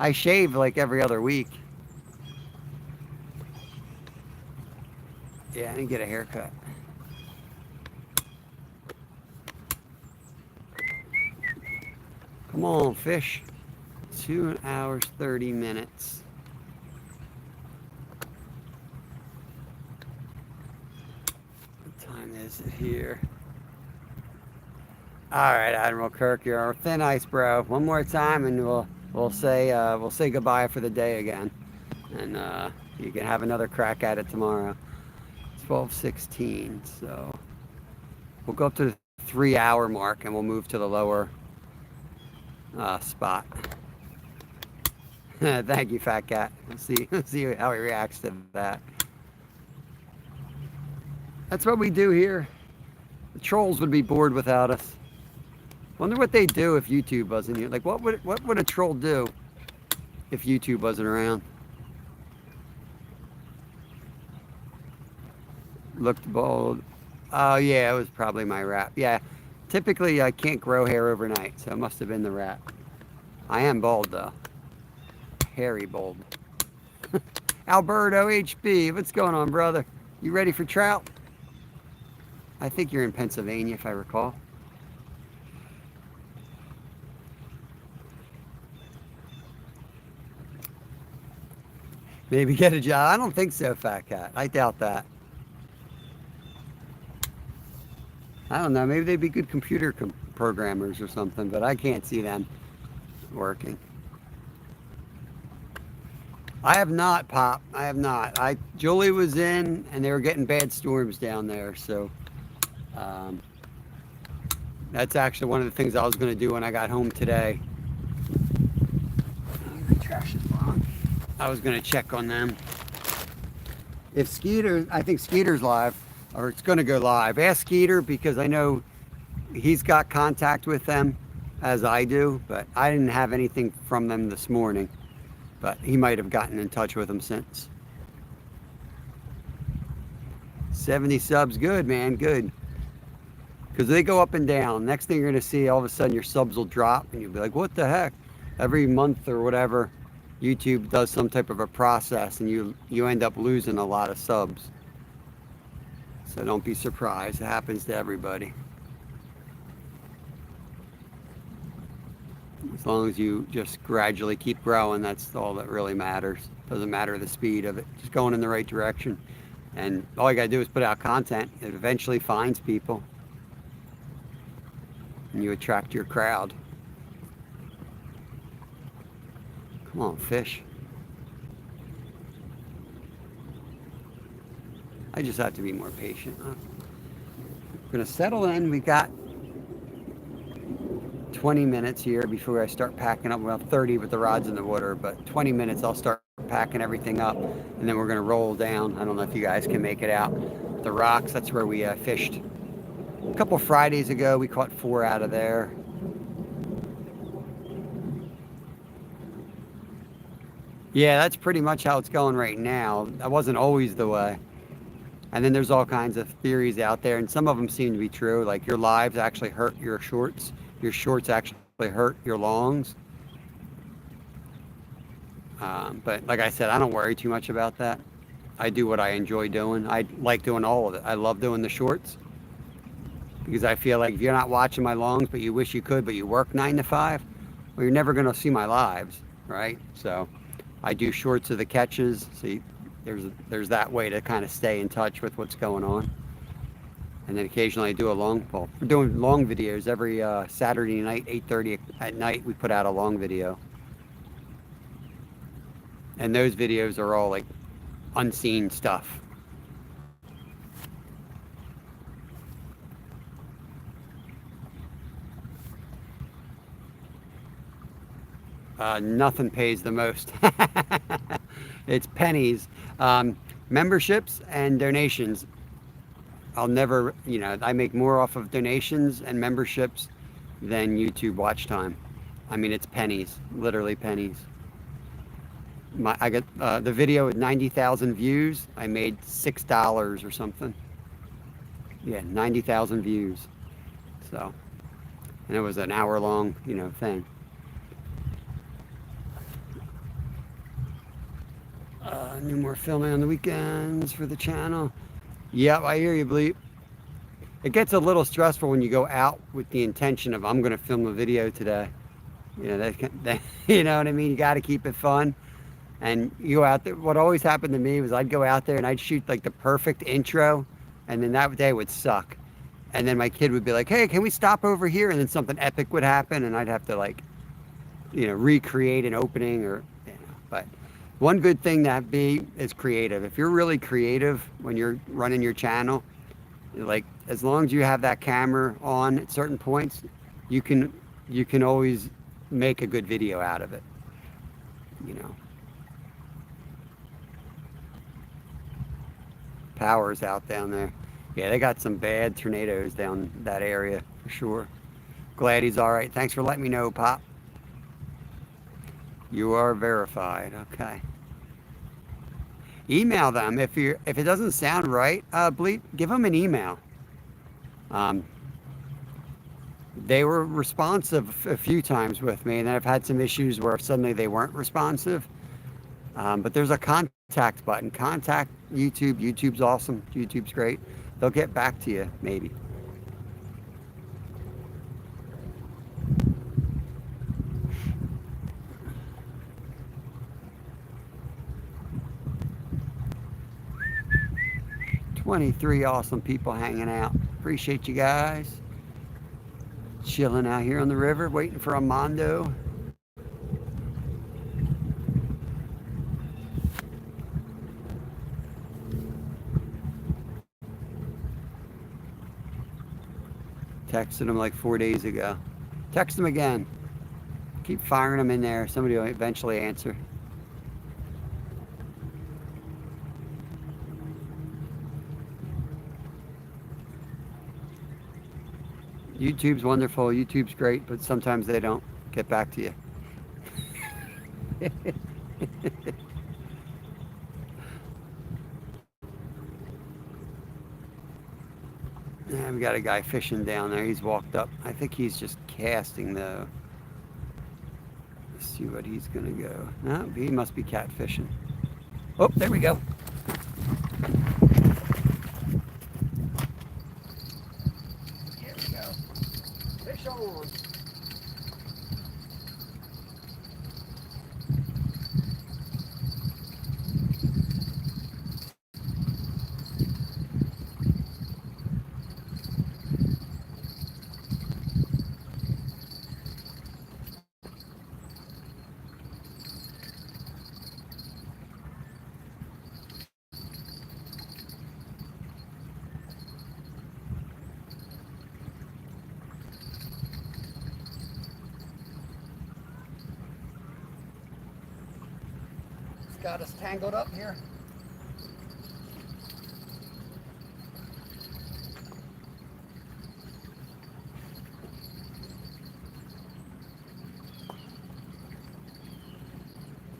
I shave like every other week. Yeah, I didn't get a haircut. Come on, fish. 2 hours, 30 minutes. What time is it here? All right, Admiral Kirk, you're on thin ice, bro. One more time, and we'll say goodbye for the day again, and you can have another crack at it tomorrow. 12:16, so we'll go up to the 3 hour mark, and we'll move to the lower spot. Thank you, Fat Cat. Let's see how he reacts to that. That's what we do here. The trolls would be bored without us. Wonder what they'd do if YouTube wasn't here. Like, what would a troll do if YouTube wasn't around? Looked bald. Oh yeah, it was probably my wrap. Yeah, typically I can't grow hair overnight, so it must have been the wrap. I am bald though. Hairy bald. Alberto HB, what's going on, brother? You ready for trout? I think you're in Pennsylvania, if I recall. Maybe get a job. I don't think so, Fat Cat. I doubt that. I don't know. Maybe they'd be good computer programmers or something, but I can't see them working. I have not, Pop. I have not. Julie was in, and they were getting bad storms down there, so that's actually one of the things I was going to do when I got home today. The trash is long. I was going to check on them. If Skeeter, I think Skeeter's live, or it's going to go live. Ask Skeeter, because I know he's got contact with them, as I do, but I didn't have anything from them this morning. But he might have gotten in touch with them since. 70 subs, good, man, good. because they go up and down. Next thing you're going to see, all of a sudden your subs will drop and you'll be like, what the heck? Every month or whatever, YouTube does some type of a process and you end up losing a lot of subs. So don't be surprised. It happens to everybody. As long as you just gradually keep growing, that's all that really matters. Doesn't matter the speed of it. Just going in the right direction. And all you got to do is put out content. It eventually finds people. And you attract your crowd. Come on, fish. I just have to be more patient. I'm going to settle in. We've got 20 minutes here before I start packing up. Well, 30 with the rods in the water, but 20 minutes I'll start packing everything up, and then we're going to roll down. I don't know if you guys can make it out. The rocks, that's where we fished a couple Fridays ago. We caught 4 out of there. Yeah, that's pretty much how it's going right now. That wasn't always the way. And then there's all kinds of theories out there, and some of them seem to be true. Like your lives actually hurt your shorts. Your shorts actually hurt your longs. But like I said, I don't worry too much about that. I do what I enjoy doing. I like doing all of it. I love doing the shorts because I feel like if you're not watching my longs, but you wish you could, but you work 9 to 5, well, you're never going to see my lives, right? So I do shorts of the catches. See, there's that way to kind of stay in touch with what's going on. And then occasionally I do a long, well, we're doing long videos every Saturday night, 8:30 at night, we put out a long video. And those videos are all like unseen stuff. Nothing pays the most. It's pennies. Memberships and donations. I'll never, I make more off of donations and memberships than YouTube watch time. I mean, it's pennies, literally pennies. I got the video with 90,000 views. I made $6 or something. Yeah, 90,000 views. So, and it was an hour-long, thing. No more filming on the weekends for the channel. Yep, I hear you, Bleep. It gets a little stressful when you go out with the intention of, I'm going to film a video today. That you know what I mean? You got to keep it fun. And you go out there. What always happened to me was I'd go out there and I'd shoot like the perfect intro, and then that day would suck. And then my kid would be like, hey, can we stop over here? And then something epic would happen, and I'd have to recreate an opening but one good thing to be is creative. If you're really creative when you're running your channel, like as long as you have that camera on at certain points, you can always make a good video out of it. Power's out down there. Yeah, they got some bad tornadoes down that area for sure. Glad he's all right. Thanks for letting me know, Pop. You are verified. Okay. Email them if it doesn't sound right. Bleep, give them an email. They were responsive a few times with me, and then I've had some issues where suddenly they weren't responsive. But there's a contact button. Contact YouTube. YouTube's awesome. YouTube's great. They'll get back to you, maybe. "23 awesome people hanging out. Appreciate you guys. Chilling out here on the river, waiting for Armando. Texted him like 4 days ago. Text him again. Keep firing them in there. Somebody will eventually answer. YouTube's wonderful. YouTube's great, but sometimes they don't get back to you. Yeah, we got a guy fishing down there. He's walked up. I think he's just casting though. Let's see what he's gonna go. No, he must be catfishing. Oh, there we go. Here we go. Fish on. It's got us tangled up here.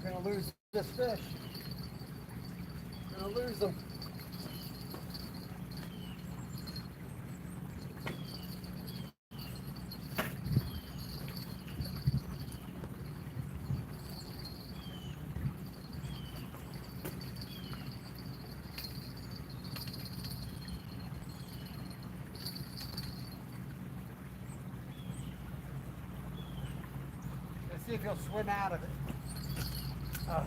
We're gonna lose this fish. We're gonna lose them. Let's see if he'll swim out of it. Oh.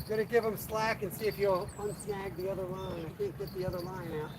Gonna give him slack and see if he'll unsnag the other line. I can't get the other line out.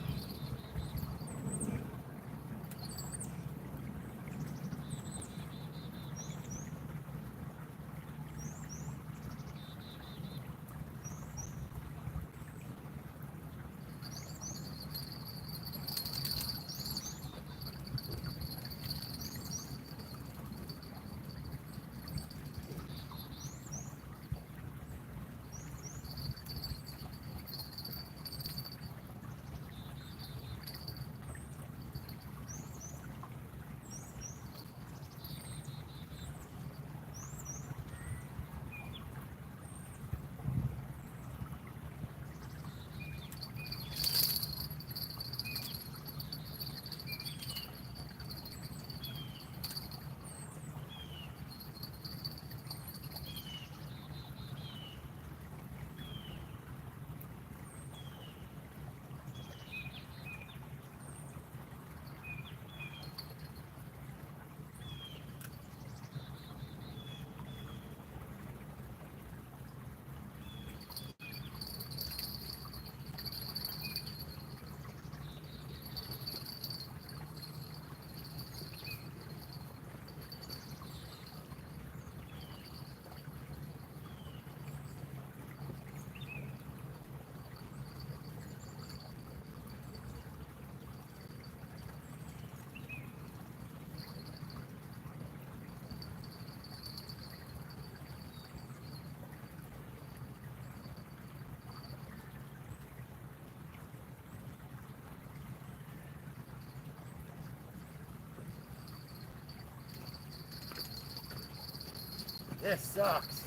This sucks.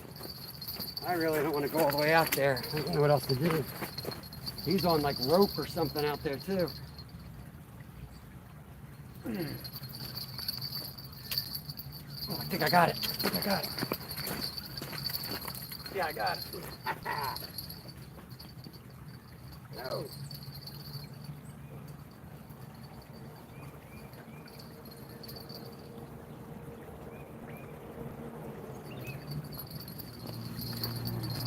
I really don't want to go all the way out there. I don't know what else to do. He's on like rope or something out there too. Oh, I think I got it. I think I got it. Yeah, I got it. No.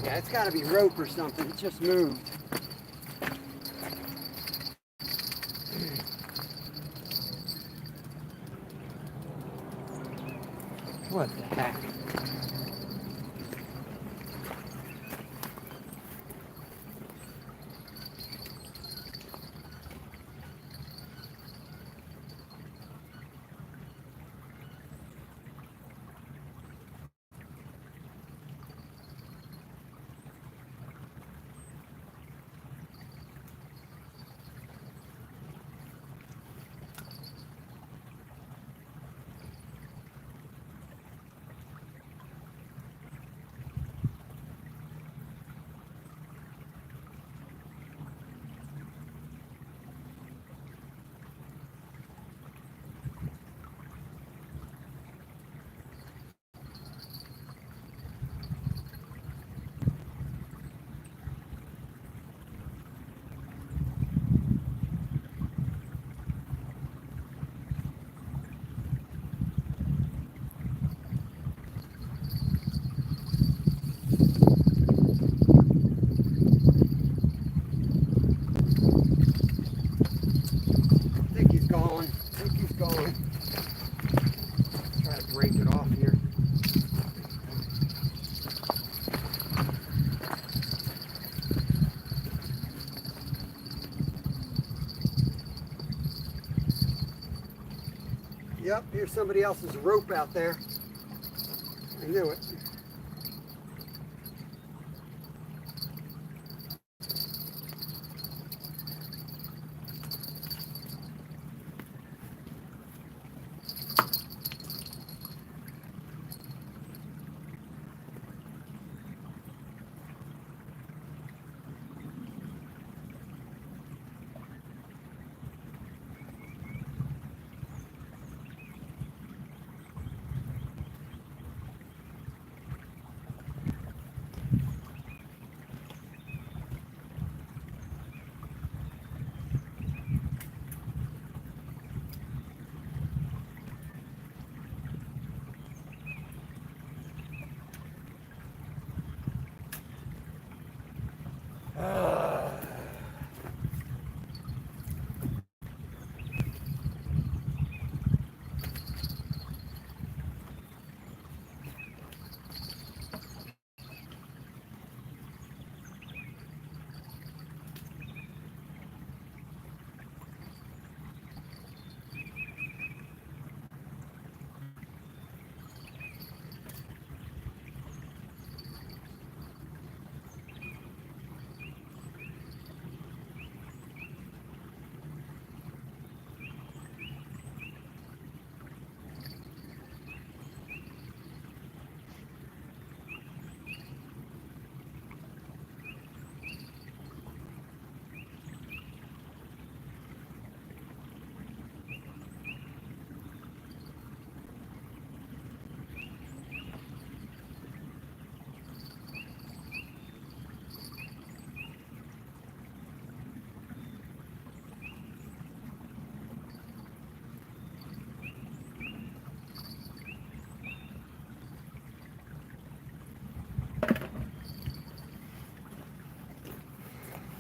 Yeah, it's got to be rope or something. It just moved. What the heck? I think he's gone. I think he's gone. Try to break it off here. Yep, here's somebody else's rope out there. I knew it.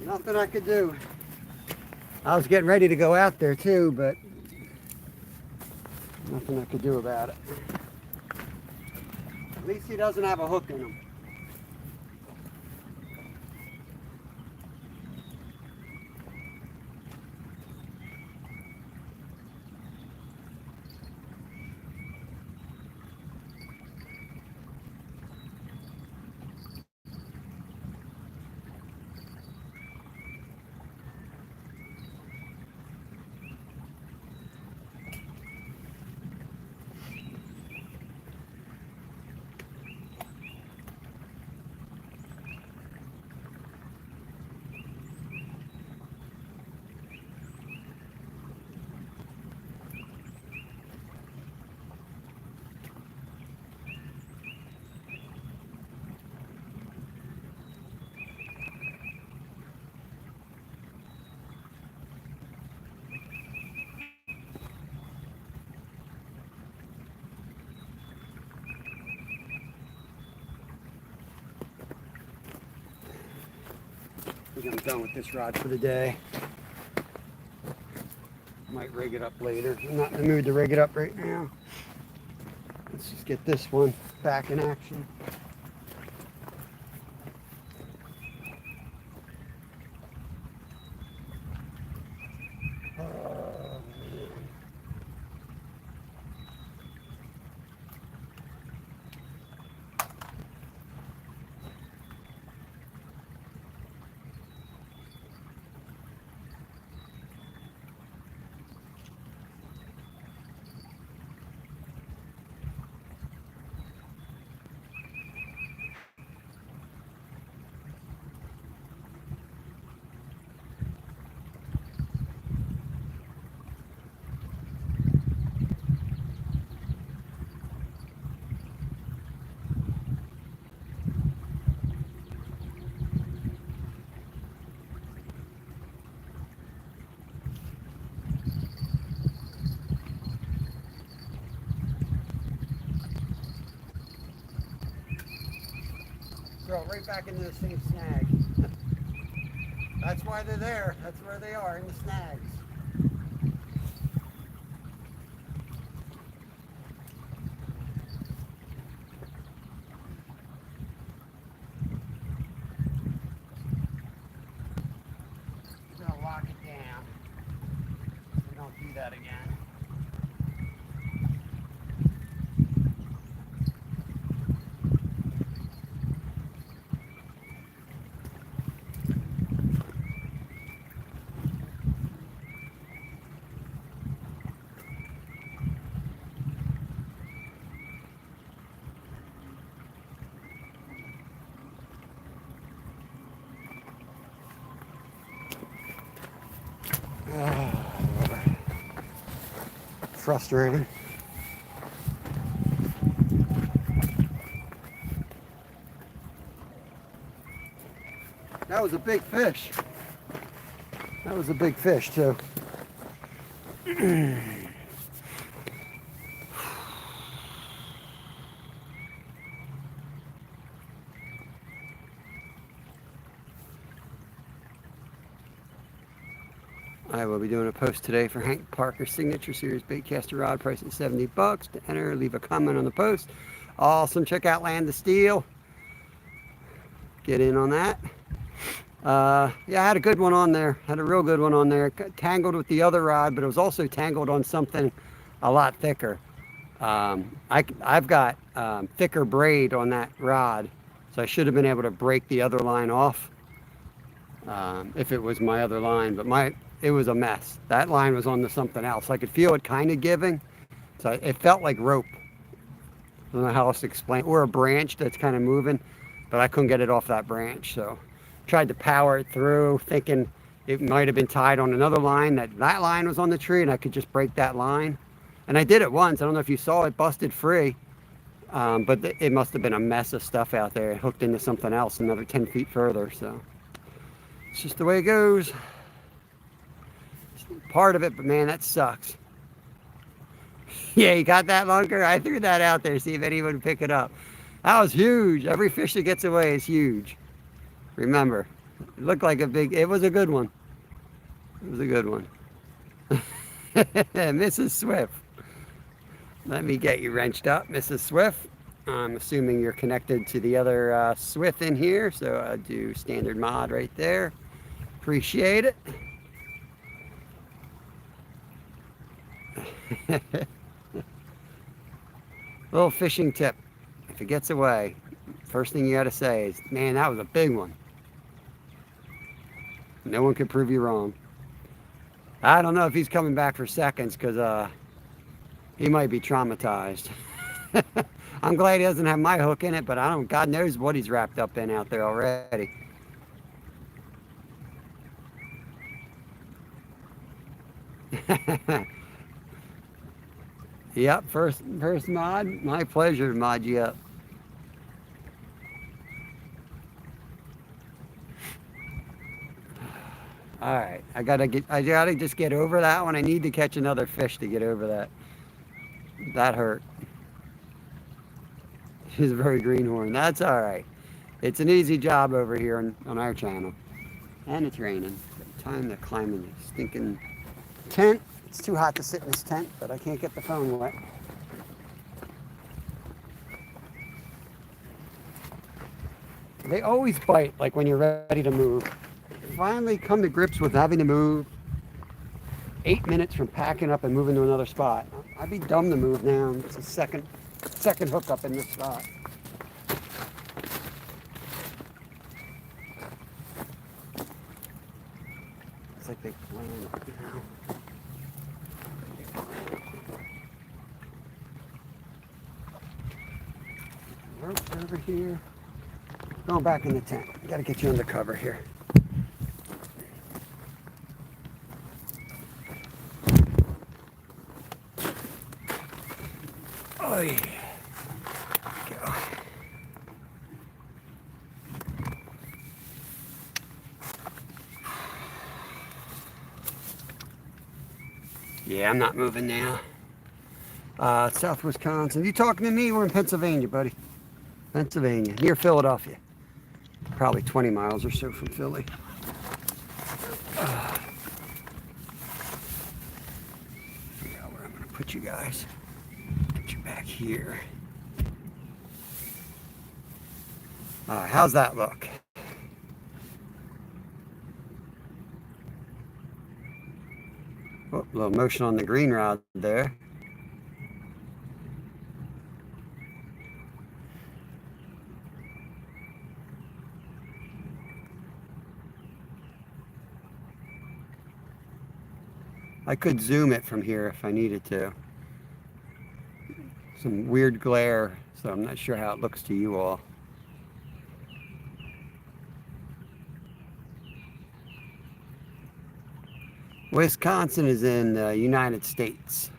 Nothing I could do. I was getting ready to go out there too, but nothing I could do about it. At least he doesn't have a hook in him. I think I'm done with this rod for the day. Might rig it up later. I'm not in the mood to rig it up right now. Let's just get this one back in action. Oh, man. Throw it right back into the same snag. That's why they're there. That's where they are, in the snags. I'm gonna lock it down. We don't do that again. Frustrating. That was a big fish. That was a big fish too. I will be doing a post today for Hank Parker's Signature Series Baitcaster Rod, price at $70. To enter, leave a comment on the post. Awesome. Check out Land of Steel. Get in on that. Yeah, I had a good one on there. Had a real good one on there. Got tangled with the other rod, but it was also tangled on something a lot thicker. I've got thicker braid on that rod, so I should have been able to break the other line off if it was my other line, but it was a mess. That line was on to something else. I could feel it kind of giving, so it felt like rope. I don't know how else to explain, or a branch that's kind of moving, but I couldn't get it off that branch, so tried to power it through, thinking it might have been tied on another line, that line was on the tree and I could just break that line. And I did it once. I don't know if you saw it, busted free, but it must have been a mess of stuff out there. It hooked into something else another 10 feet further, so it's just the way it goes. It's part of it, but man, that sucks. Yeah, you got that, Lunker? I threw that out there, see if anyone would pick it up. That was huge. Every fish that gets away is huge. Remember, it looked like it was a good one. It was a good one. Mrs. Swift. Let me get you wrenched up, Mrs. Swift. I'm assuming you're connected to the other Swift in here, so I'll do standard mod right there. Appreciate it. Little fishing tip. If it gets away, first thing you got to say is, man, that was a big one. No one could prove you wrong. I don't know if he's coming back for seconds, because he might be traumatized. I'm glad he doesn't have my hook in it, but God knows what he's wrapped up in out there already. Yep, first mod. My pleasure to mod you up. All right, I gotta just get over that one. I need to catch another fish to get over that. That hurt. He's a very greenhorn. That's all right. It's an easy job over here on our channel. And it's raining. Time to climb in the stinking tent. It's too hot to sit in this tent, but I can't get the phone wet. They always bite, like when you're ready to move. Finally come to grips with having to move 8 minutes from packing up and moving to another spot. I'd be dumb to move now. It's a second hookup in this spot. It's like they plan it, Ropes over here. Going back in the tent. Got to get you under cover here. Oh yeah. Go. Yeah, I'm not moving now. South Wisconsin. You talking to me? We're in Pennsylvania, buddy. Pennsylvania, near Philadelphia. Probably 20 miles or so from Philly. Figure out where I'm going to put you guys. Put you back here. How's that look? Oh, a little motion on the green rod there. I could zoom it from here if I needed to. Some weird glare, so I'm not sure how it looks to you all. Wisconsin is in the United States,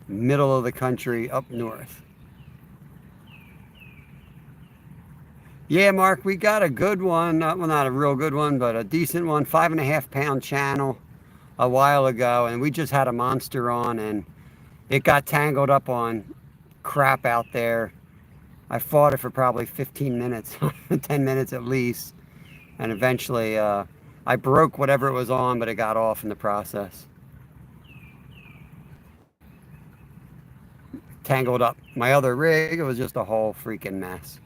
middle of the country, up north. Yeah, Mark, we got a good one. Well, not a real good one, but a decent one. 5.5 pound channel a while ago, and we just had a monster on, and it got tangled up on crap out there. I fought it for probably 15 minutes, 10 minutes at least, and eventually I broke whatever it was on, but it got off in the process. Tangled up my other rig. It was just a whole freaking mess.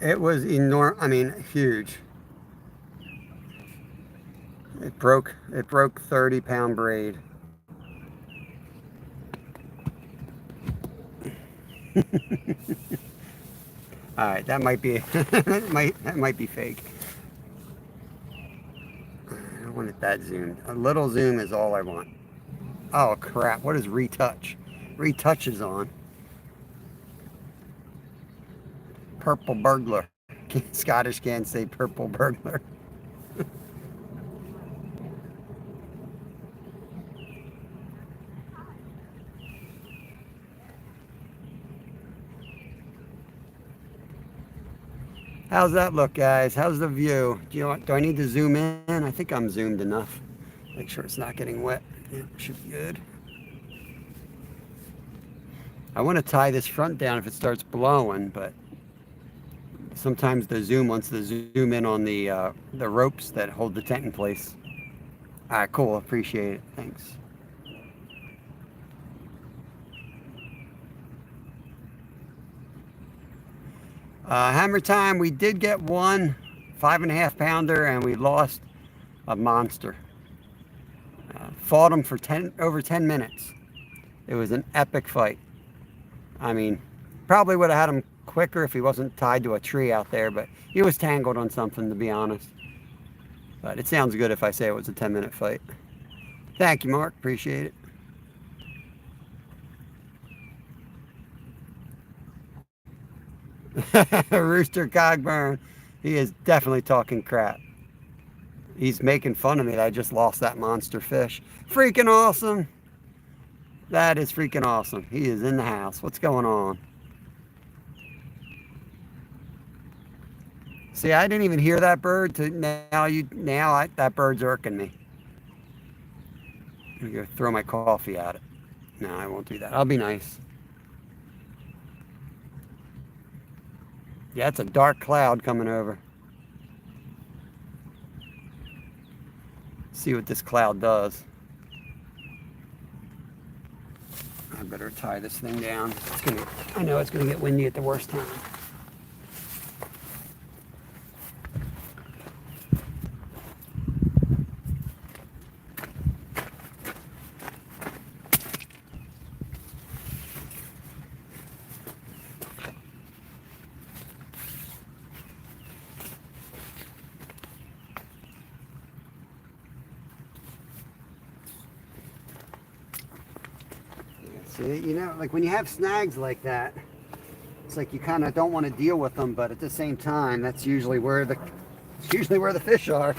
It was enormous. I mean, huge. It broke 30-pound braid. All right, that might be that might be fake. I don't want it that zoomed. A little zoom is all I want. Oh crap! What is retouch? Retouch is on. Purple burglar. Scottish can't say purple burglar. How's that look, guys? How's the view? Do I need to zoom in? I think I'm zoomed enough. Make sure it's not getting wet. Yeah, should be good. I want to tie this front down if it starts blowing, but sometimes the zoom wants to zoom in on the ropes that hold the tent in place. All right, cool. Appreciate it. Thanks. Hammer time. We did get one 5.5 pounder, and we lost a monster. Fought him for over 10 minutes. It was an epic fight. I mean, probably would have had him quicker if he wasn't tied to a tree out there, but he was tangled on something, to be honest. But it sounds good if I say it was a 10-minute fight. Thank you, Mark. Appreciate it. Rooster Cogburn. He is definitely talking crap. He's making fun of me that I just lost that monster fish. Freaking awesome. That is freaking awesome. He is in the house. What's going on? See, I didn't even hear that bird. That bird's irking me. I'm gonna go throw my coffee at it. No, I won't do that. I'll be nice. Yeah, it's a dark cloud coming over. See what this cloud does. I better tie this thing down. I know it's gonna get windy at the worst time. See, like when you have snags like that, it's like you kind of don't want to deal with them, but at the same time, that's usually where the fish are.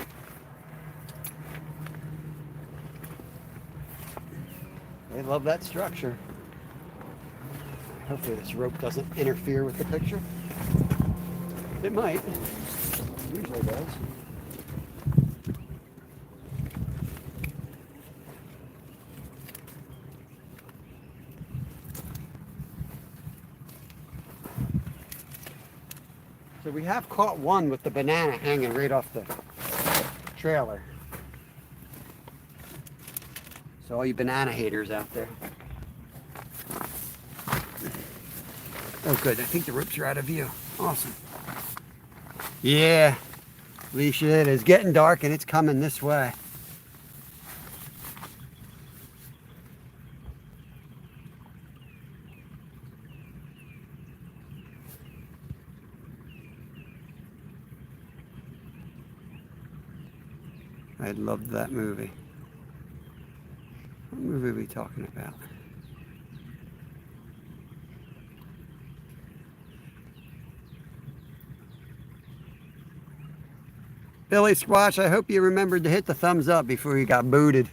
They love that structure. Hopefully this rope doesn't interfere with the picture. It might. It usually does. So we have caught one with the banana hanging right off the trailer. So all you banana haters out there. Oh good, I think the ropes are out of view. Awesome. Yeah, Leisha, it is getting dark and it's coming this way. I loved that movie. What movie are we talking about? Billy Squatch, I hope you remembered to hit the thumbs up before you got booted.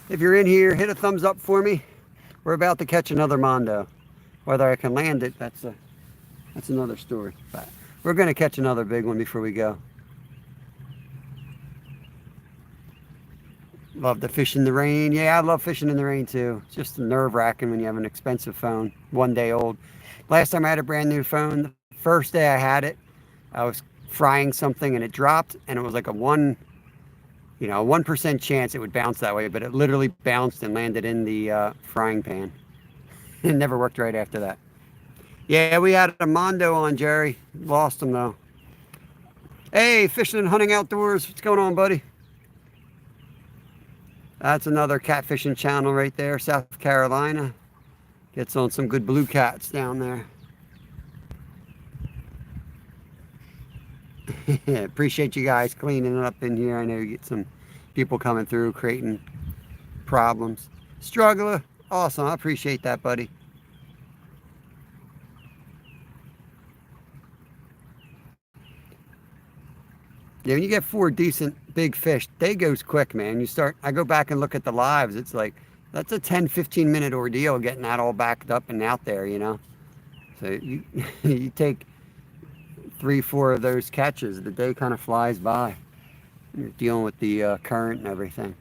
If you're in here, hit a thumbs up for me. We're about to catch another Mondo. Whether I can land it, that's another story. But we're going to catch another big one before we go. Love to fish in the rain. Yeah, I love fishing in the rain too. It's just nerve-wracking when you have an expensive phone, 1 day old. Last time I had a brand new phone, the first day I had it, I was frying something and it dropped, and it was like a 1% chance it would bounce that way, but it literally bounced and landed in the frying pan. It never worked right after that. Yeah, we had a Mondo on, Jerry. Lost him though. Hey, Fishing and Hunting Outdoors. What's going on, buddy? That's another catfishing channel right there, South Carolina. Gets on some good blue cats down there. Appreciate you guys cleaning it up in here. I know you get some people coming through creating problems. Struggler, awesome. I appreciate that, buddy. Yeah, when you get 4 decent big fish, day goes quick, man. I go back and look at the lives. It's like, that's a 10-15 minute ordeal getting that all backed up and out there, So you, you take 3-4 of those catches, the day kind of flies by. You're dealing with the current and everything.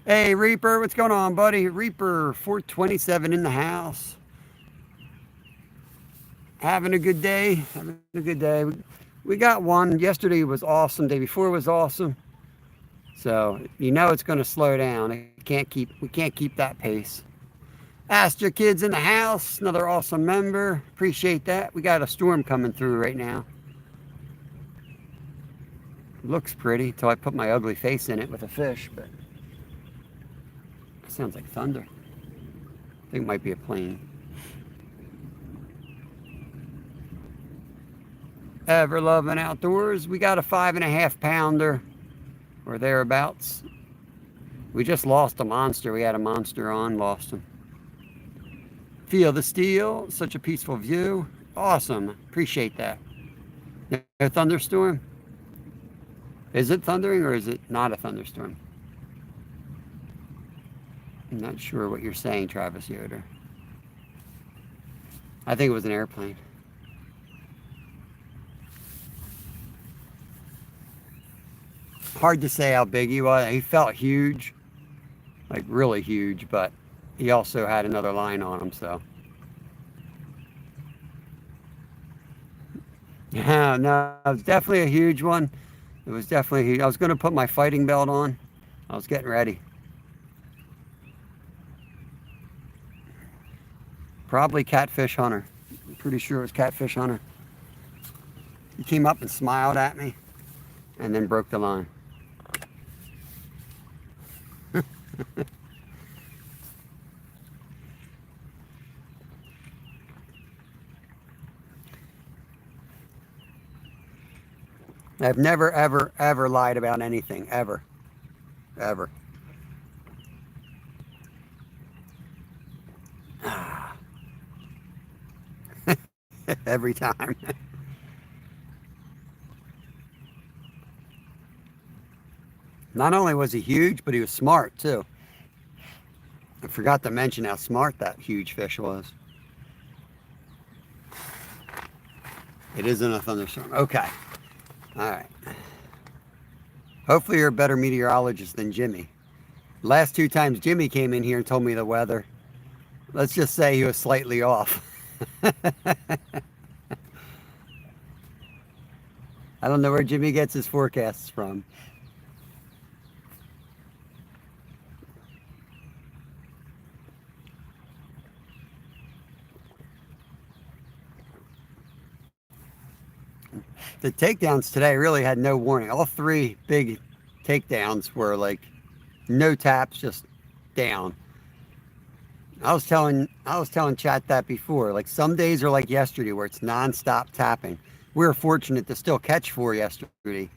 Hey, Reaper, what's going on, buddy? Reaper 427 in the house. Having a good day. We got one. Yesterday was awesome. Day before was awesome. So it's going to slow down. We can't keep that pace. Astra Kids in the house. Another awesome member. Appreciate that. We got a storm coming through right now. Looks pretty till I put my ugly face in it with a fish, but it sounds like thunder. I think it might be a plane. Ever Loving Outdoors. We got a 5.5 pounder or thereabouts. We just lost a monster. We had a monster on, lost him. Feel the Steel. Such a peaceful view. Awesome. Appreciate that. No thunderstorm? Is it thundering or is it not a thunderstorm? I'm not sure what you're saying, Travis Yoder. I think it was an airplane. Hard to say how big he was. He felt huge, like really huge, but he also had another line on him, so. Yeah, no, it was definitely a huge one. It was definitely huge. I was going to put my fighting belt on. I was getting ready. Probably Catfish Hunter. I'm pretty sure it was Catfish Hunter. He came up and smiled at me and then broke the line. I've never, ever, ever lied about anything, ever, ever. Every time. Not only was he huge, but he was smart too. I forgot to mention how smart that huge fish was. It isn't a thunderstorm. Okay. All right. Hopefully you're a better meteorologist than Jimmy. Last two times Jimmy came in here and told me the weather, let's just say he was slightly off. I don't know where Jimmy gets his forecasts from. The takedowns today really had no warning. All three big takedowns were like no taps, just down. I was telling chat that before. Like some days are like yesterday where it's nonstop tapping. We were fortunate to still catch four yesterday,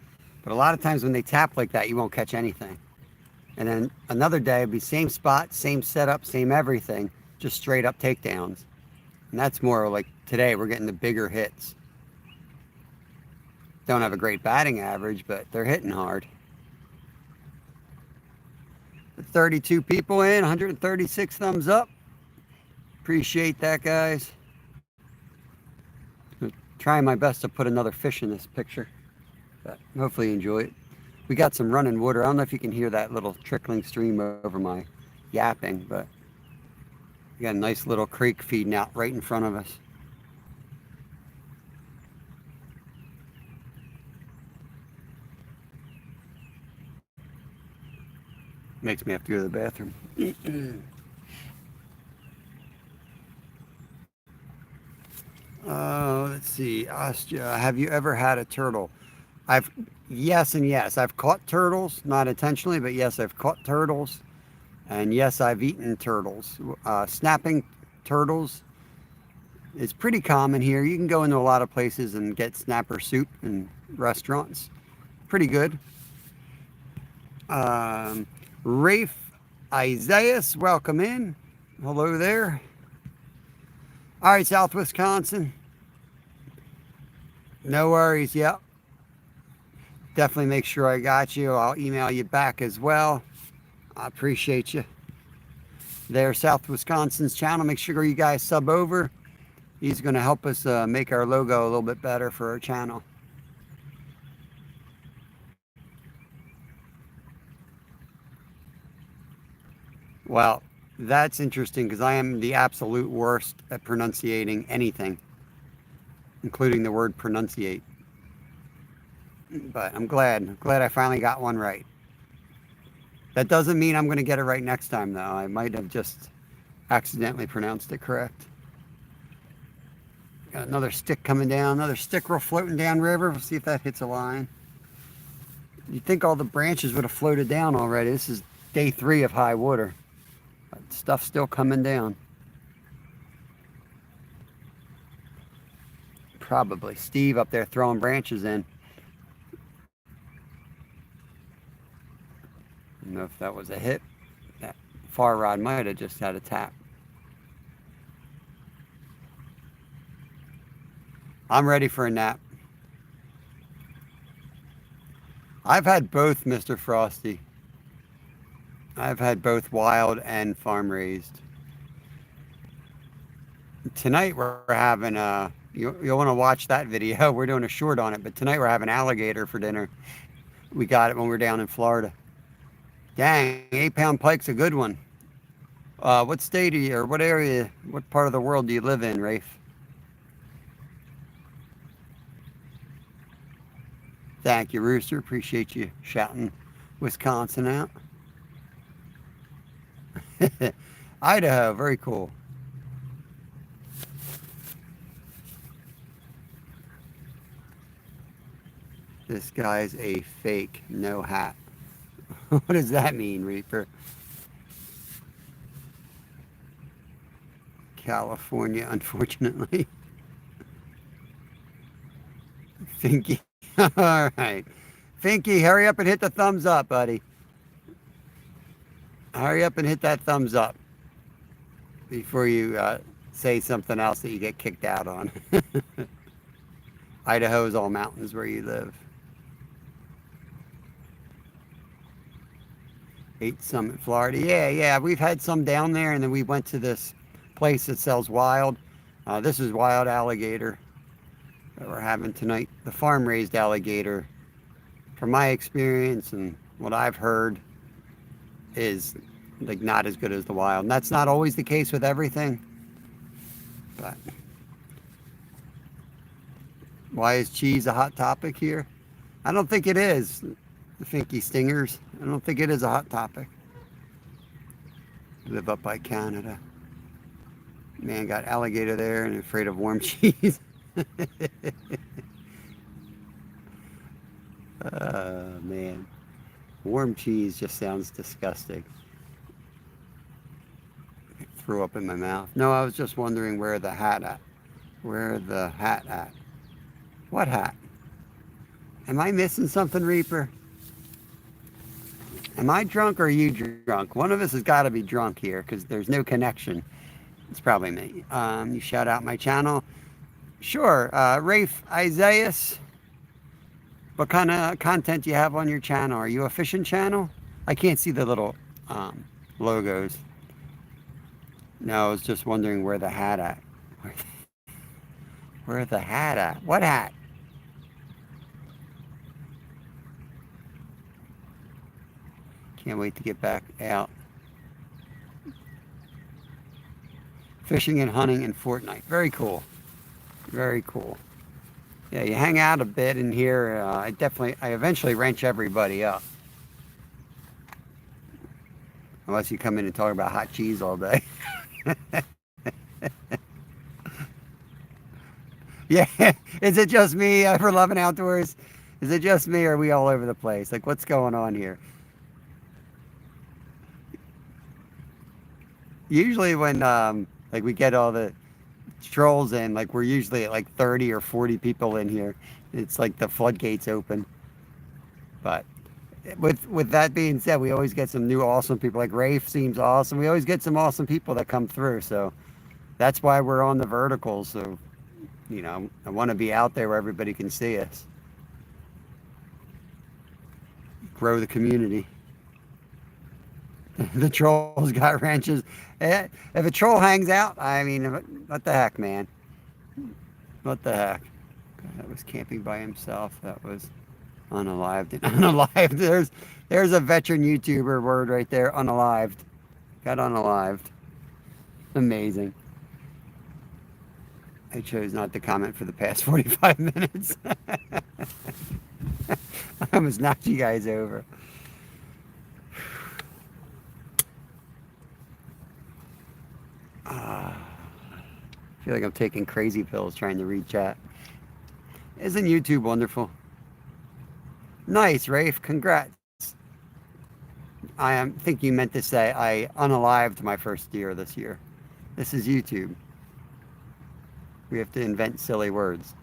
but a lot of times when they tap like that, you won't catch anything. And then another day it'd be same spot, same setup, same everything, just straight up takedowns. And that's more like today we're getting the bigger hits. Don't have a great batting average, but they're hitting hard. 32 people in, 136 thumbs up. Appreciate that, guys. Trying my best to put another fish in this picture, but hopefully you enjoy it. We got some running water. I don't know if you can hear that little trickling stream over my yapping, but we got a nice little creek feeding out right in front of us. Makes me have to go to the bathroom. Let's see. Astya, have you ever had a turtle? Yes and yes. I've caught turtles, not intentionally, but yes, I've caught turtles. And yes, I've eaten turtles. Snapping turtles is pretty common here. You can go into a lot of places and get snapper soup in restaurants. Pretty good. Rafe Isaias, welcome in. Hello there. All right, South Wisconsin. No worries. Yep. Definitely make sure I got you. I'll email you back as well. I appreciate you. There, South Wisconsin's channel. Make sure you guys sub over. He's going to help us make our logo a little bit better for our channel. Well, that's interesting because I am the absolute worst at pronunciating anything, including the word pronunciate. But I'm glad I finally got one right. That doesn't mean I'm going to get it right next time, though. I might have just accidentally pronounced it correct. Got another stick coming down, another stickerel floating downriver. We'll see if that hits a line. You'd think all the branches would have floated down already. This is day 3 of high water. But stuff's still coming down. Probably Steve up there throwing branches in. I don't know if that was a hit. That far rod might have just had a tap. I'm ready for a nap. I've had both, Mr. Frosty. I've had both wild and farm raised. tonight we're having you'll want to watch that video. We're doing a short on it, but tonight we're having alligator for dinner. We got it when we were down in Florida. Dang, 8-pound pike's a good one. What state are you, or what area, what part of the world do you live in, Rafe? Thank you, Rooster. Appreciate you shouting Wisconsin out. Idaho, very cool. This guy's a fake, no hat. What does that mean, Reaper? California, unfortunately. Finky. All right. Finky, hurry up and hit the thumbs up, buddy. Hurry up and hit that thumbs up before you say something else that you get kicked out on. Idaho's all mountains where you live. 8 Summit, Florida. Yeah, we've had some down there, and then we went to this place that sells wild. This is wild alligator that we're having tonight. The farm-raised alligator, from my experience and what I've heard, is like not as good as the wild. And that's not always the case with everything. But why is cheese a hot topic here? I don't think it is. The Finky Stingers. I don't think it is a hot topic. Live up by Canada. Man got alligator there and afraid of warm cheese. Oh, man. Warm cheese just sounds disgusting. I threw up in my mouth. No, I was just wondering where the hat at. Where the hat at? What hat? Am I missing something, Reaper? Am I drunk or are you drunk? One of us has got to be drunk here because there's no connection. It's probably me. You shout out my channel. Sure. Rafe Isaias. What kind of content do you have on your channel? Are you a fishing channel? I can't see the little logos. No, I was just wondering where the hat at. Where the hat at? What hat? Can't wait to get back out. Fishing and hunting in Fortnite. Very cool. Very cool. Yeah, you hang out a bit in here. I eventually wrench everybody up. Unless you come in and talk about hot cheese all day. Yeah, is it just me for loving outdoors? Is it just me or are we all over the place? Like, what's going on here? Usually when like we get all the trolls in, like we're usually at like 30 or 40 people in here. It's like the floodgates open. But with that being said, we always get some new awesome people. Like Rafe seems awesome. We always get some awesome people that come through. So that's why we're on the verticals. So, you know, I want to be out there where everybody can see us. Grow the community. The trolls got wrenches. If a troll hangs out, I mean, what the heck, man? What the heck? That was camping by himself. That was unalived. Unalived. There's a veteran YouTuber word right there. Unalived. Got unalived. Amazing. I chose not to comment for the past 45 minutes. I almost knocked you guys over. I feel like I'm taking crazy pills trying to read chat. Isn't YouTube wonderful? Nice, Rafe. Congrats. I think you meant to say I unalived my first deer this year. This is YouTube. We have to invent silly words.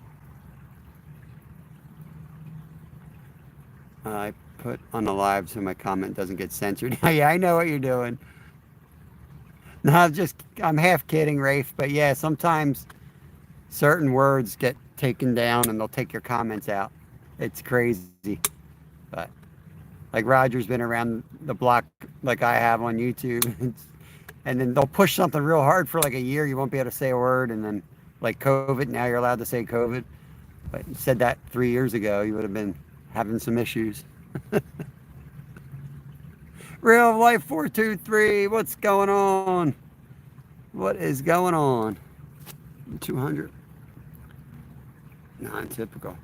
I put unalived so my comment doesn't get censored. Yeah, I know what you're doing. No, I'm half kidding, Rafe, but yeah, sometimes certain words get taken down and they'll take your comments out. It's crazy. But like Roger's been around the block like I have on YouTube. And then they'll push something real hard for like a year. You won't be able to say a word. And then like COVID, now you're allowed to say COVID. But you said that 3 years ago, you would have been having some issues. Real Life 423, what's going on? What is going on? 200. Non-typical.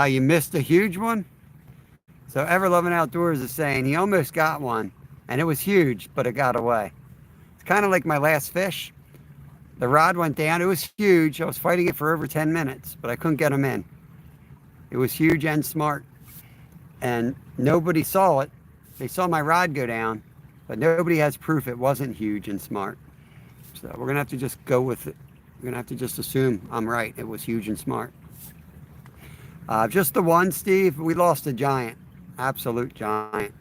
You missed a huge one? So Ever Loving Outdoors is saying he almost got one, and it was huge, but it got away. It's kind of like my last fish. The rod went down. It was huge. I was fighting it for over 10 minutes, but I couldn't get him in. It was huge and smart, and nobody saw it. They saw my rod go down, but nobody has proof it wasn't huge and smart. So we're going to have to just go with it. We're going to have to just assume I'm right. It was huge and smart. Just the one, Steve. We lost a giant. Absolute giant.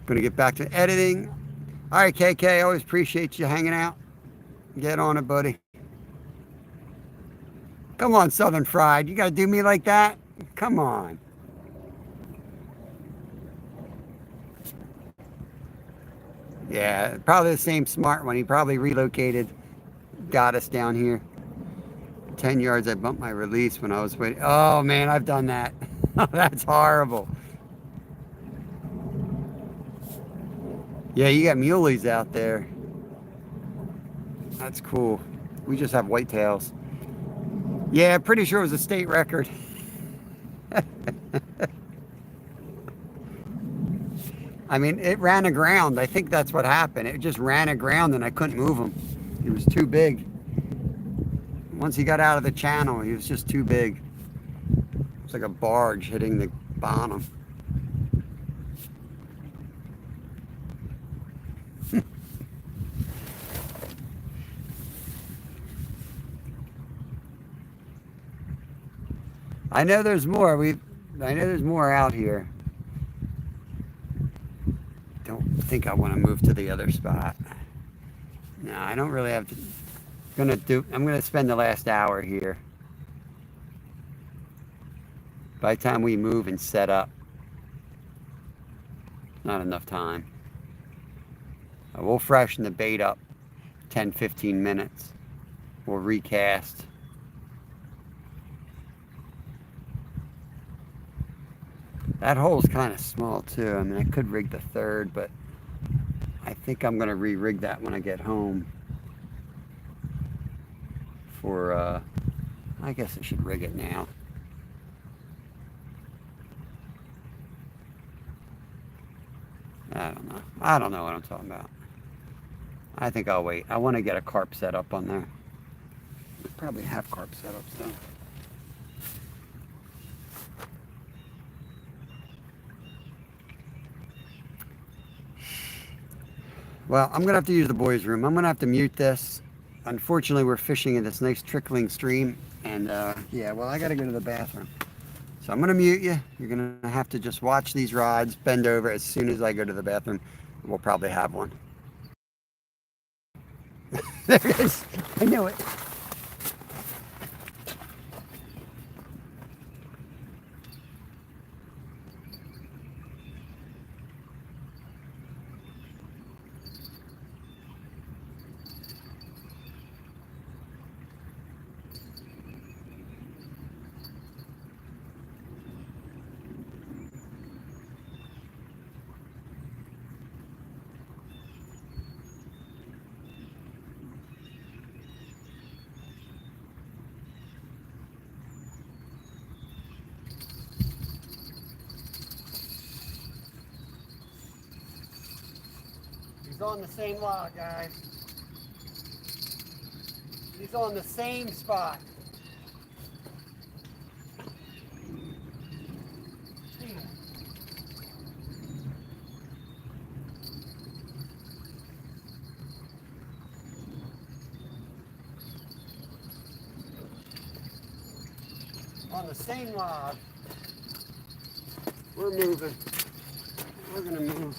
Going to get back to editing. All right, KK. Always appreciate you hanging out. Get on it, buddy. Come on, Southern Fried. You got to do me like that? Come on. Yeah, probably the same smart one. He probably relocated, got us down here. 10 yards, I bumped my release when I was waiting. Oh, man, I've done that. That's horrible. Yeah, you got muleys out there. That's cool. We just have whitetails. Yeah, pretty sure it was a state record. I mean, it ran aground. I think that's what happened. It just ran aground and I couldn't move him. He was too big. Once he got out of the channel, he was just too big. It was like a barge hitting the bottom. I know there's more. I know there's more out here. Don't think I want to move to the other spot. No, I don't really have to. I'm gonna spend the last hour here. By the time we move and set up, not enough time. We'll freshen the bait up 10-15 minutes. We'll recast. That hole's kind of small too. I mean, I could rig the third, but I think I'm gonna re-rig that when I get home. I guess I should rig it now. I don't know. I don't know what I'm talking about. I think I'll wait. I want to get a carp set up on there. We probably have carp setups though. Well, I'm going to have to use the boys' room. I'm going to have to mute this. Unfortunately, we're fishing in this nice trickling stream. And yeah, well, I got to go to the bathroom. So I'm going to mute you. You're going to have to just watch these rods bend over as soon as I go to the bathroom. We'll probably have one. There it is. I knew it. He's on the same log, guys. He's on the same spot. On the same log. We're moving. We're gonna move.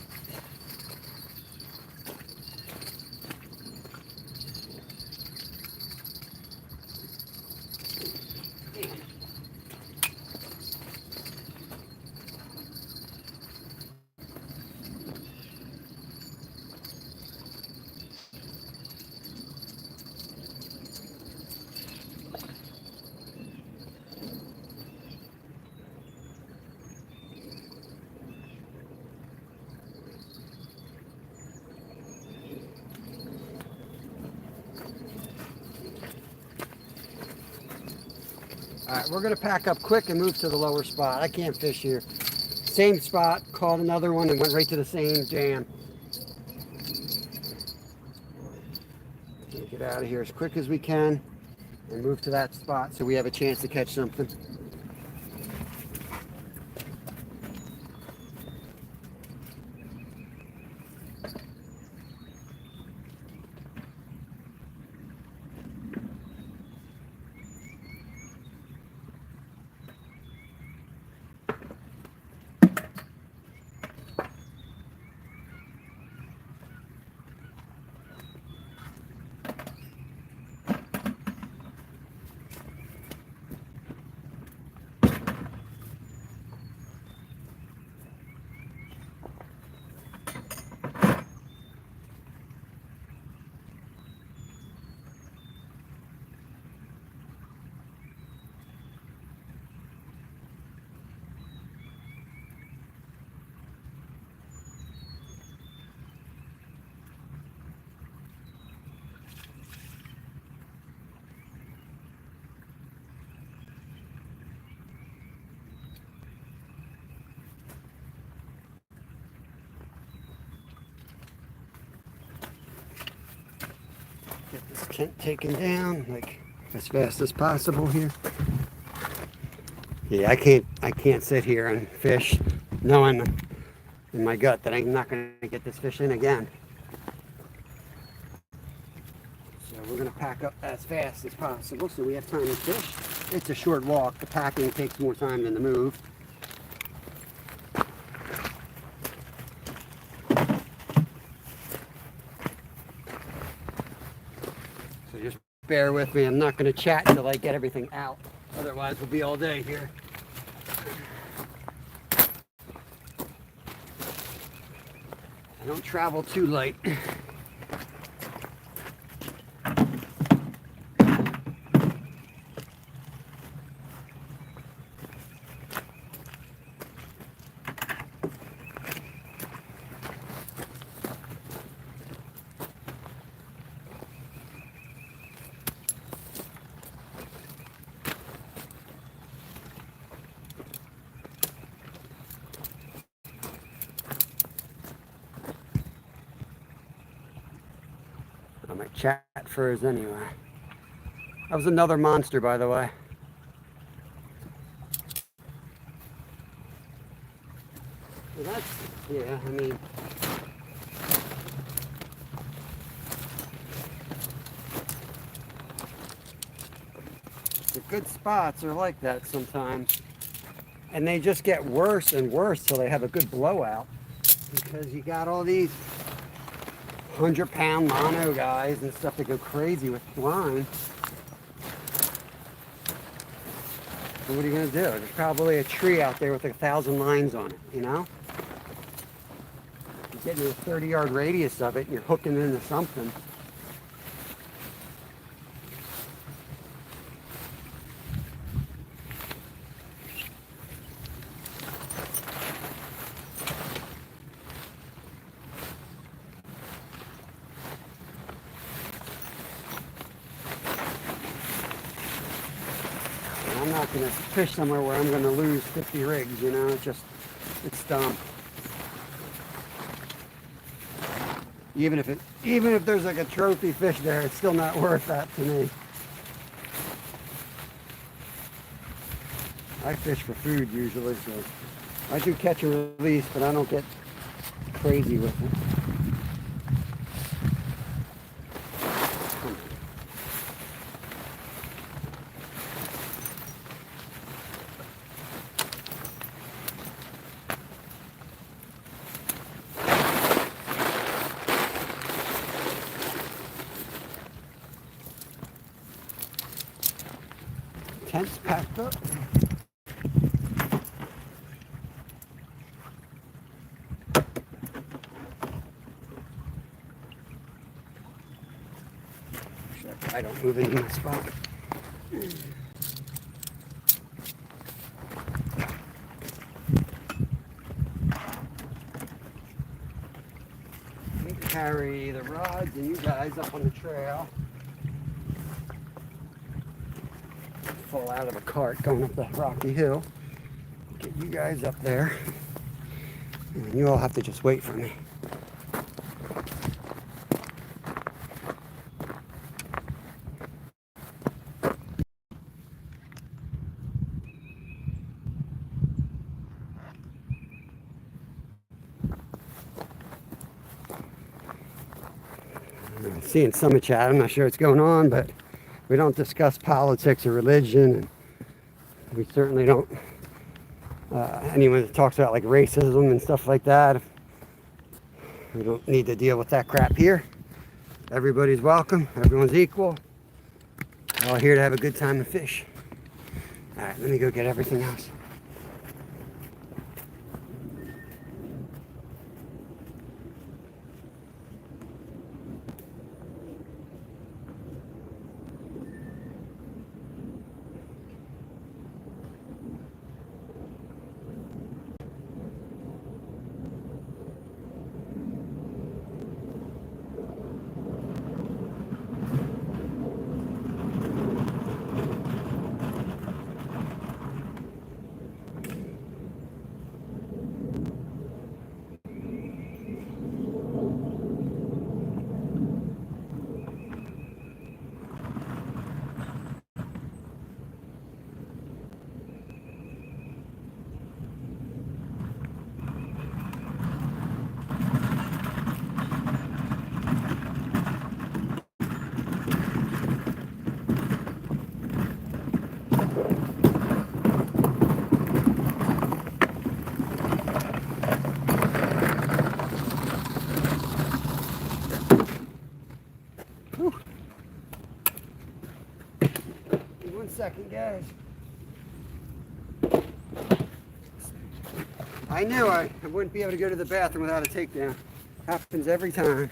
All right, we're gonna pack up quick and move to the lower spot. I can't fish here. Same spot, called another one and went right to the same jam. Get out of here as quick as we can and move to that spot so we have a chance to catch something. Get this tent taken down like as fast as possible here. Yeah, I can't sit here and fish knowing in my gut that I'm not going to get this fish in again. So we're going to pack up as fast as possible so we have time to fish. It's a short walk. The packing takes more time than the move. So just bear with me. I'm not going to chat until I get everything out. Otherwise, we'll be all day here. I don't travel too light. I might chat first anyway. That was another monster, by the way. Well, that's, yeah, I mean, the good spots are like that sometimes. And they just get worse and worse till they have a good blowout. Because you got all these 100-pound mono guys and stuff that go crazy with line. So what are you gonna do? There's probably a tree out there with 1,000 lines on it, you know? You're getting a 30-yard radius of it and you're hooking into something. I'm not going to fish somewhere where I'm going to lose 50 rigs, you know, it's dumb. Even if there's like a trophy fish there, it's still not worth that to me. I fish for food usually, so I do catch and release, but I don't get crazy with it. Tent's packed up. I don't move into my spot. We carry the rods and you guys up on the trail. fall out of a cart going up the rocky hill. Get you guys up there. And you all have to just wait for me. I'm seeing some of chat. I'm not sure what's going on, but we don't discuss politics or religion, and we certainly don't. Anyone that talks about like racism and stuff like that, we don't need to deal with that crap here. Everybody's welcome. Everyone's equal. We're all here to have a good time and fish. All right, let me go get everything else. Whew. Give me 1 second, guys. I knew I wouldn't be able to go to the bathroom without a takedown. Happens every time.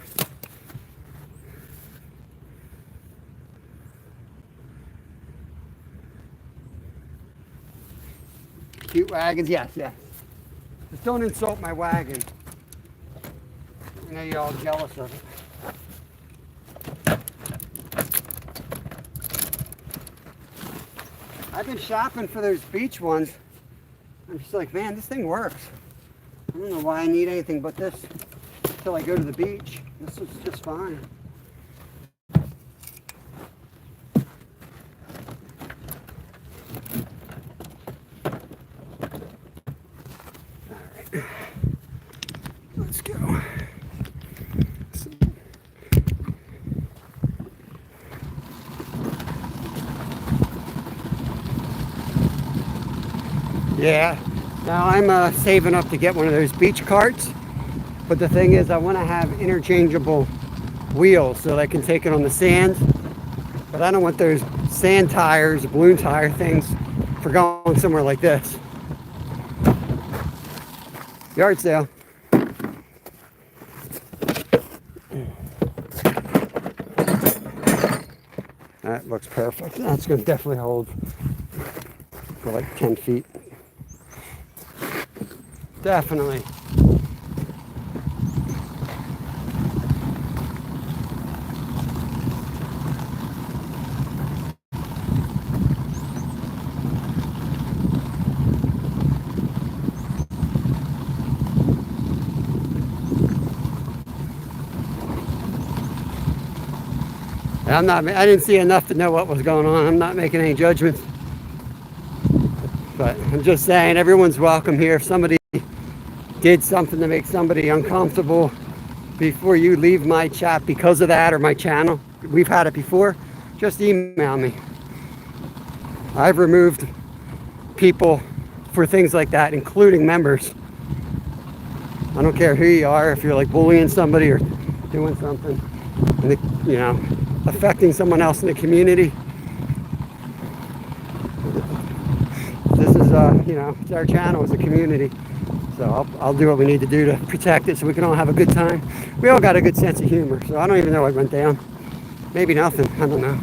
Cute wagons, yes, yes. Just don't insult my wagon. I know you're all jealous of it. I've been shopping for those beach ones. I'm just like, man, this thing works. I don't know why I need anything but this until I go to the beach. This is just fine. All right, let's go. Yeah, now I'm saving up to get one of those beach carts, but the thing is I want to have interchangeable wheels so I can take it on the sand, but I don't want those sand tires, balloon tire things for going somewhere like this. Yard sale. That looks perfect. That's going to definitely hold for like 10 feet. Definitely. I didn't see enough to know what was going on. I'm not making any judgments. But I'm just saying everyone's welcome here. If somebody did something to make somebody uncomfortable before you leave my chat because of that or my channel, we've had it before, just email me. I've removed people for things like that, including members. I don't care who you are, if you're like bullying somebody or doing something, and you know, affecting someone else in the community. This is, you know, it's our channel, it's a community. So I'll do what we need to do to protect it so we can all have a good time. We all got a good sense of humor, so I don't even know what went down. Maybe nothing, I don't know.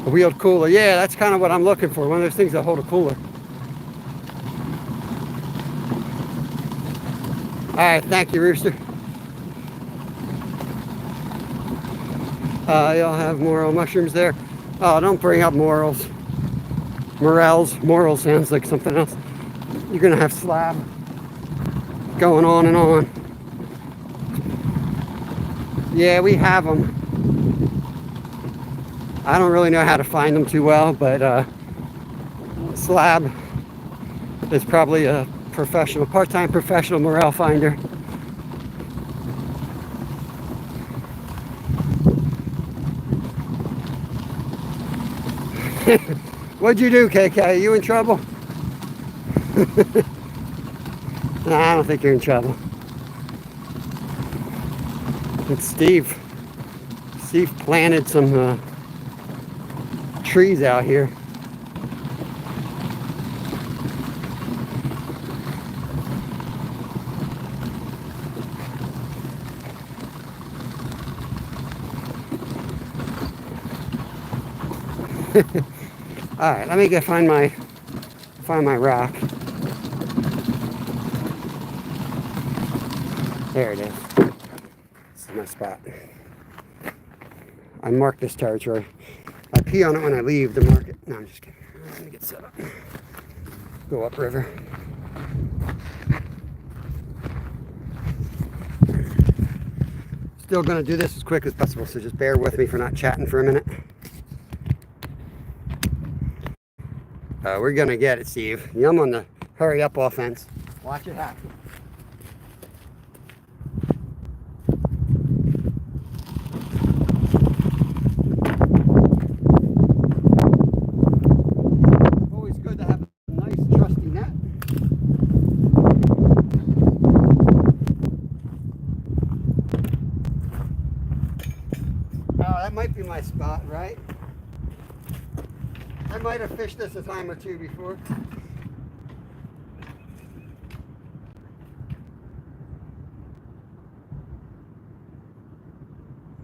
A wheeled cooler, yeah, that's kind of what I'm looking for. One of those things that hold a cooler. right, thank you, Rooster. You'll have morel mushrooms there. Oh, don't bring up morels. Morels. Morel sounds like something else. You're gonna have slab going on and on. Yeah, we have them. I don't really know how to find them too well, but slab is probably a professional, part-time professional morel finder. What'd you do, KK? You in trouble? Nah, I don't think you're in trouble. It's Steve. Steve planted some trees out here. All right, let me go find my rock. There it is. This is my spot. I marked this territory. I pee on it when I leave the market. No, I'm just kidding. Let me get set up. Go upriver. Still gonna do this as quick as possible, so just bear with me for not chatting for a minute. We're gonna get it, Steve. I'm on the hurry up offense. Watch it happen. Always good to have a nice trusty net. Oh, that might be my spot, right? I might have fished this a time or two before.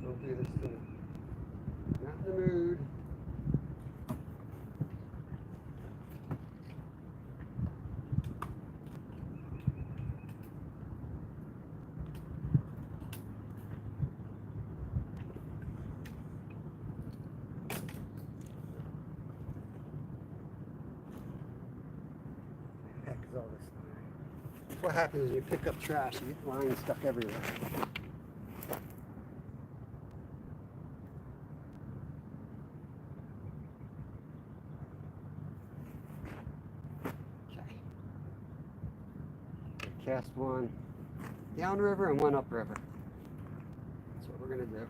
Don't do this to me. Not in the mood. All this. What happens when you pick up trash? You get lines stuck everywhere. Okay. Cast one downriver and one upriver. That's what we're gonna do.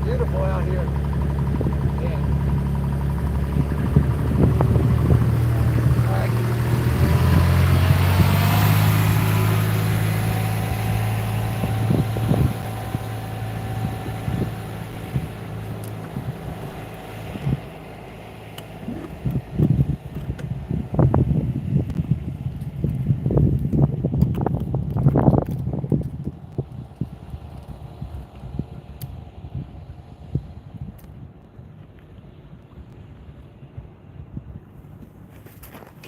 Beautiful out here. Yeah. All right.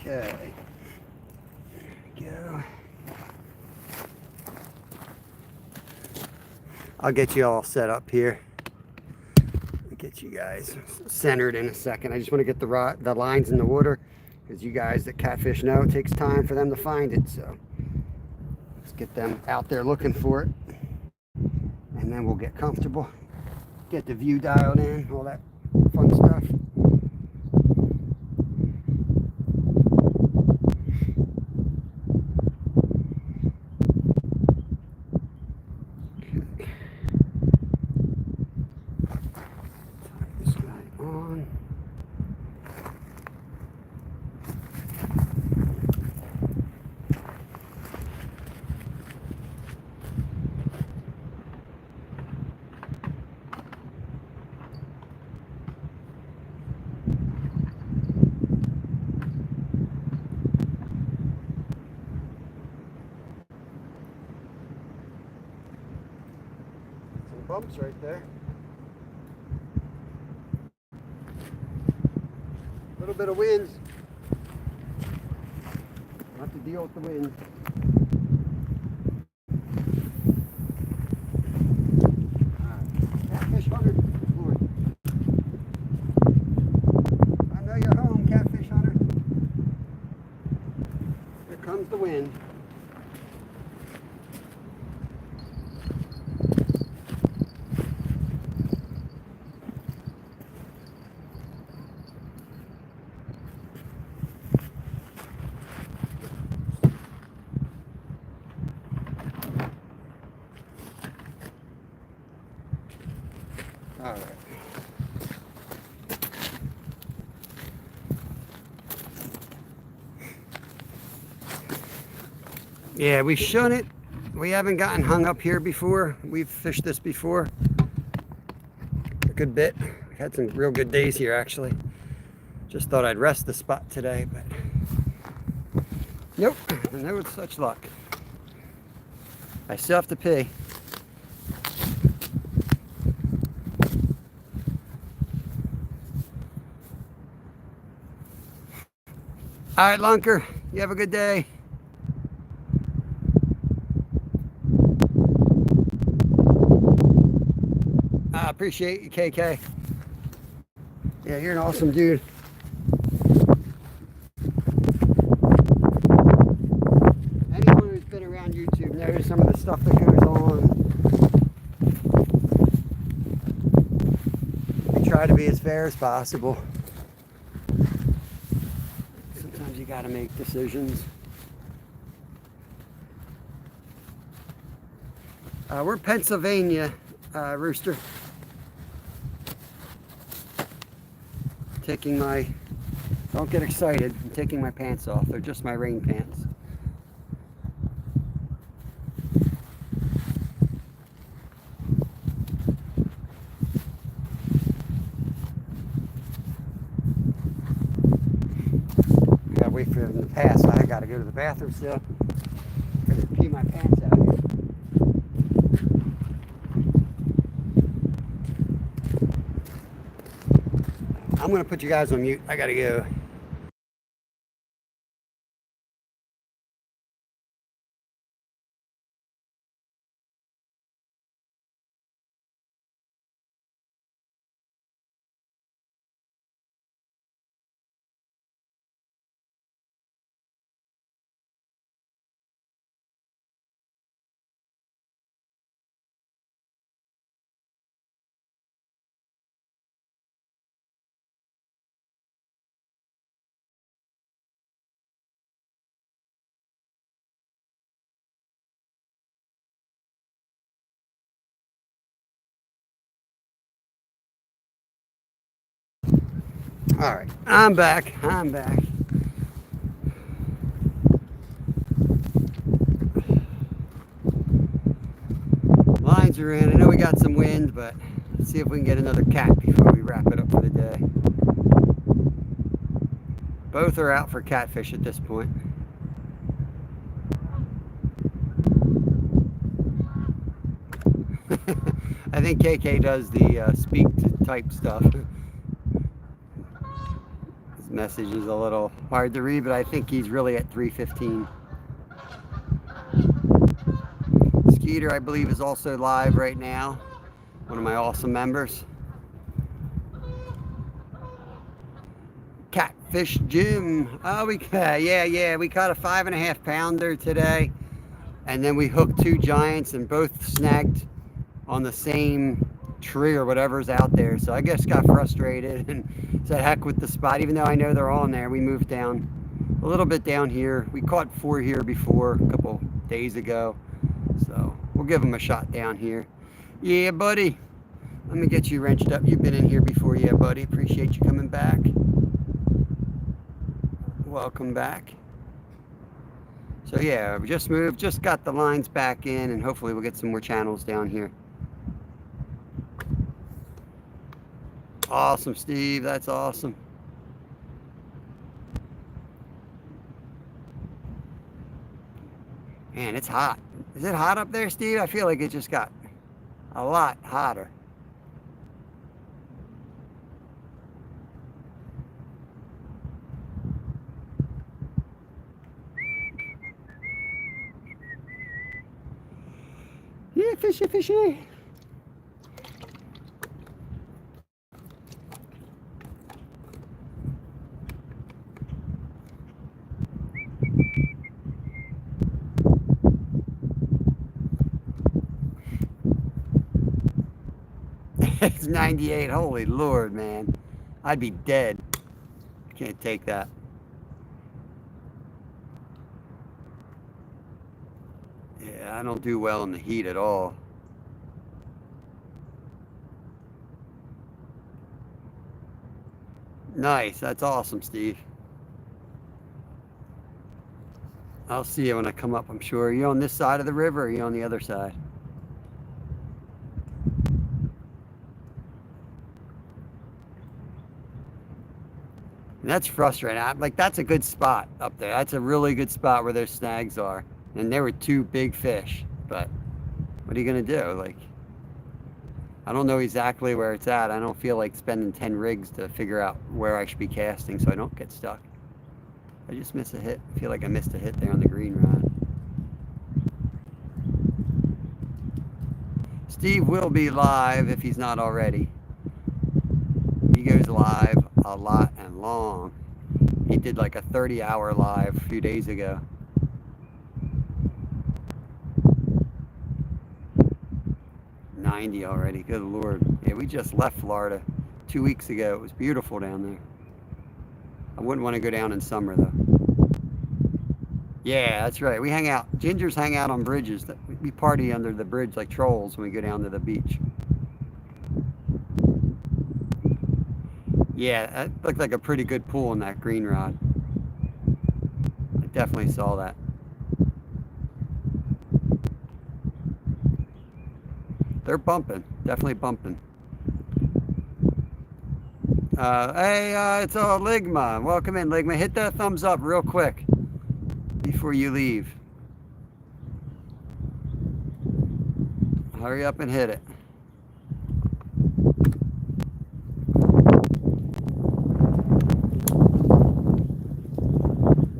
Okay. There we go. I'll get you all set up here. Get you guys centered in a second. I just want to get the lines in the water because you guys that catfish know it takes time for them to find it. So let's get them out there looking for it, and then we'll get comfortable, get the view dialed in, all that fun stuff. Bumps right there. A little bit of wind. I'll have to deal with the wind. Catfish hunter. I know you're home, catfish hunter. Here comes the wind. All right. Yeah, we shouldn't. We haven't gotten hung up here before. We've fished this before a good bit. We had some real good days here, actually. Just thought I'd rest the spot today, but nope, no such luck. I still have to pee. All right, Lunker, you have a good day. I appreciate you, KK. Yeah, you're an awesome dude. Anyone who's been around YouTube knows some of the stuff that goes on. We try to be as fair as possible. Sometimes you got to make decisions. We're Pennsylvania, Rooster. Taking my, don't get excited, I'm taking my pants off. They're just my rain pants. Gotta wait for them to pass. I gotta go to the bathroom still. I gotta pee my pants out here. I'm going to put you guys on mute. I got to go. All right, I'm back. Lines are in. I know we got some wind, but let's see if we can get another cat before we wrap it up for the day. Both are out for catfish at this point. I think KK does the speak to type stuff. His message is a little hard to read, but I think he's really at 3:15. Skeeter, I believe, is also live right now. One of my awesome members. Cat Fish Jim. Oh, we caught a 5.5 pounder today, and then we hooked 2 giants, and both snagged on the same tree or whatever's out there. So I guess got frustrated and said heck with the spot. Even though I know they're on there, we moved down a little bit down here. We caught 4 here before a couple days ago, so we'll give them a shot down here. Yeah, buddy. Let me get you wrenched up. You've been in here before. Yeah, buddy. Appreciate you coming back. Welcome back. So yeah, we just moved, just got the lines back in, and hopefully we'll get some more channels down here. Awesome, Steve. That's awesome. Man, it's hot. Is it hot up there, Steve? I feel like it just got a lot hotter. Yeah, fishy, fishy. It's 98. Holy Lord, man. I'd be dead. Can't take that. Yeah, I don't do well in the heat at all. Nice. That's awesome, Steve. I'll see you when I come up, I'm sure. Are you on this side of the river, or are you on the other side? And that's frustrating. Like, that's a good spot up there. That's a really good spot where those snags are. And there were 2 big fish. But what are you going to do? Like, I don't know exactly where it's at. I don't feel like spending 10 rigs to figure out where I should be casting so I don't get stuck. I just missed a hit. I feel like I missed a hit there on the green rod. Steve will be live if he's not already. He goes live a lot and long. He did like a 30-hour live a few days ago. Already, good Lord. Yeah, we just left Florida 2 weeks ago. It was beautiful down there. I wouldn't want to go down in summer though. Yeah, that's right. We hang out. Gingers hang out on bridges. We party under the bridge like trolls when we go down to the beach. Yeah, that looked like a pretty good pool in that green rod. I definitely saw that. They're bumping, definitely bumping. Hey, it's Ligma. Welcome in, Ligma. Hit that thumbs up real quick before you leave. Hurry up and hit it.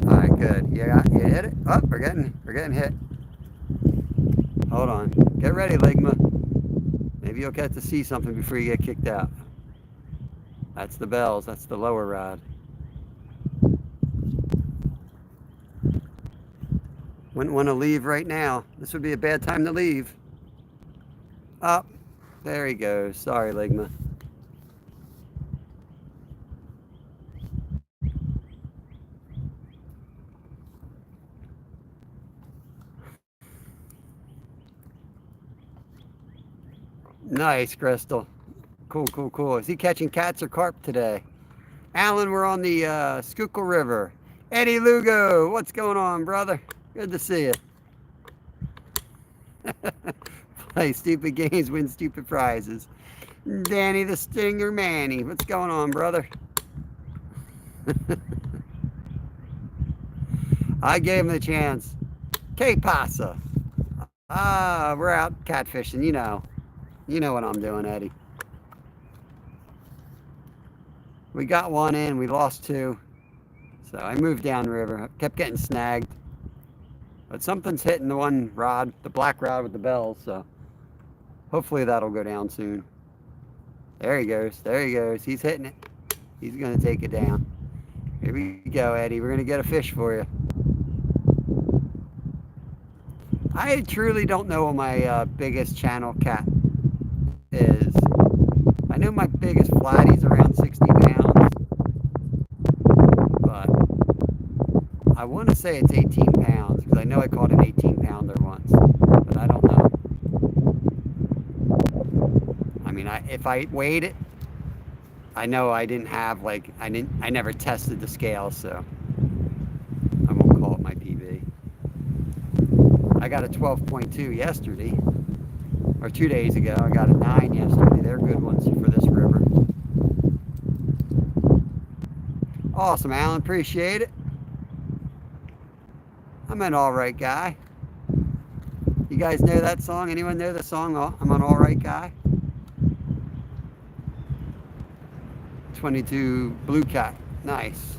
All right, good. Yeah, you hit it. Oh, we're getting hit. Hold on. Get ready, Ligma. Maybe you'll get to see something before you get kicked out. That's the bells. That's the lower rod. Wouldn't want to leave right now. This would be a bad time to leave. Oh, there he goes. Sorry, Ligma. Nice, Crystal. Cool, cool, cool. Is he catching cats or carp today? Alan, we're on the Schuylkill River. Eddie Lugo, what's going on, brother? Good to see you. Play stupid games, win stupid prizes. Danny the Stinger Manny, what's going on, brother? I gave him the chance. Que pasa? We're out catfishing, you know. You know what I'm doing, Eddie. We got one in, we lost 2. So I moved downriver. I kept getting snagged. But something's hitting the one rod, the black rod with the bells, so hopefully that'll go down soon. There he goes. There he goes. He's hitting it. He's going to take it down. Here Here we go, Eddie. We're going to get a fish for you. I truly don't know what my biggest channel cat is. I know my biggest flattie's around 60 pounds, but I want to say it's 18 pounds because I know I caught an 18 pounder once, but I don't know. I mean, if I weighed it, I know I didn't have I never tested the scale, so I won't call it my PB. I got a 12.2 yesterday, or 2 days ago. I got a 9 yesterday. They're good ones for this river. Awesome, Alan. Appreciate it. I'm an all right guy. You guys know that song? Anyone know the song, I'm an all right guy? 22 blue cat. Nice.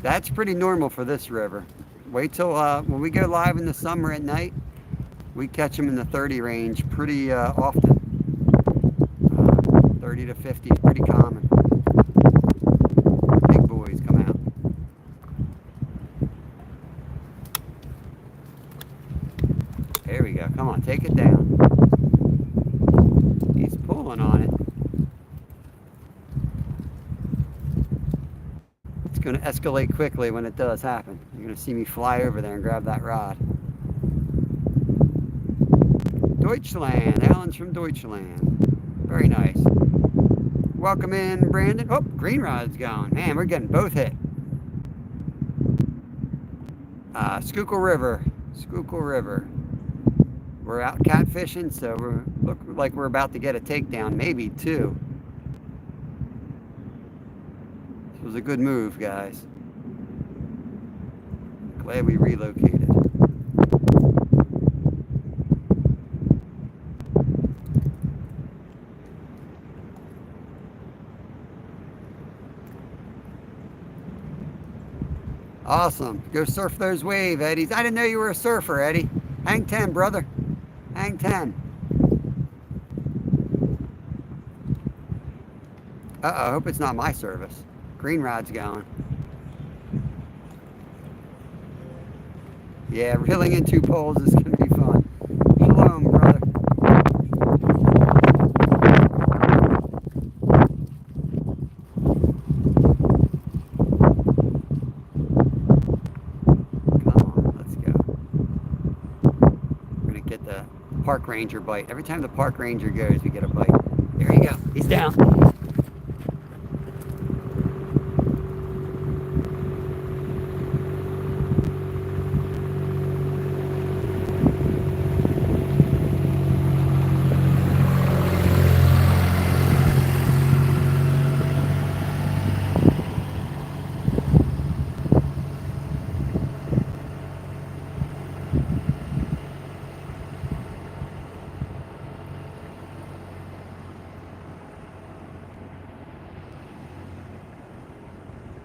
That's pretty normal for this river. Wait till when we go live in the summer at night, we catch them in the 30 range pretty often. 30 to 50 is pretty common. Big boys come out. There we go. Come on, take it down. He's pulling on it. It's going to escalate quickly when it does happen. You're going to see me fly over there and grab that rod. Deutschland. Alan's from Deutschland. Very nice. Welcome in, Brandon. Oh, green rod's going. Man, we're getting both hit. Schuylkill River. Schuylkill River. We're out catfishing, so we look like we're about to get a takedown, maybe 2. This was a good move, guys. Glad we relocated. Awesome. Go surf those wave eddies. I didn't know you were a surfer, Eddie. Hang 10, brother. Hang 10. Uh-oh, I hope it's not my service. Green rod's going. Yeah, reeling in 2 poles is going to be fun. Shalom, brother. Park ranger bite. Every time the park ranger goes, we get a bite. There you go. He's down.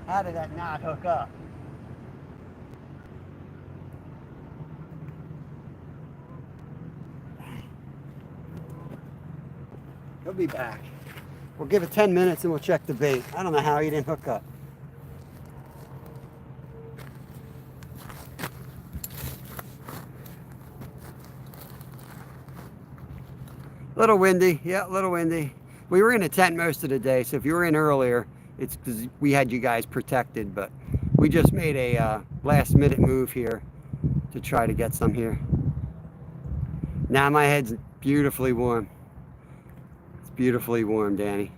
How did that not hook up? He'll be back. We'll give it 10 minutes and we'll check the bait. I don't know how he didn't hook up. Little windy, yeah, a little windy. We were in a tent most of the day, so if you were in earlier, it's because we had you guys protected, but we just made a last minute move here to try to get some here. Now my head's beautifully warm. It's beautifully warm, Danny.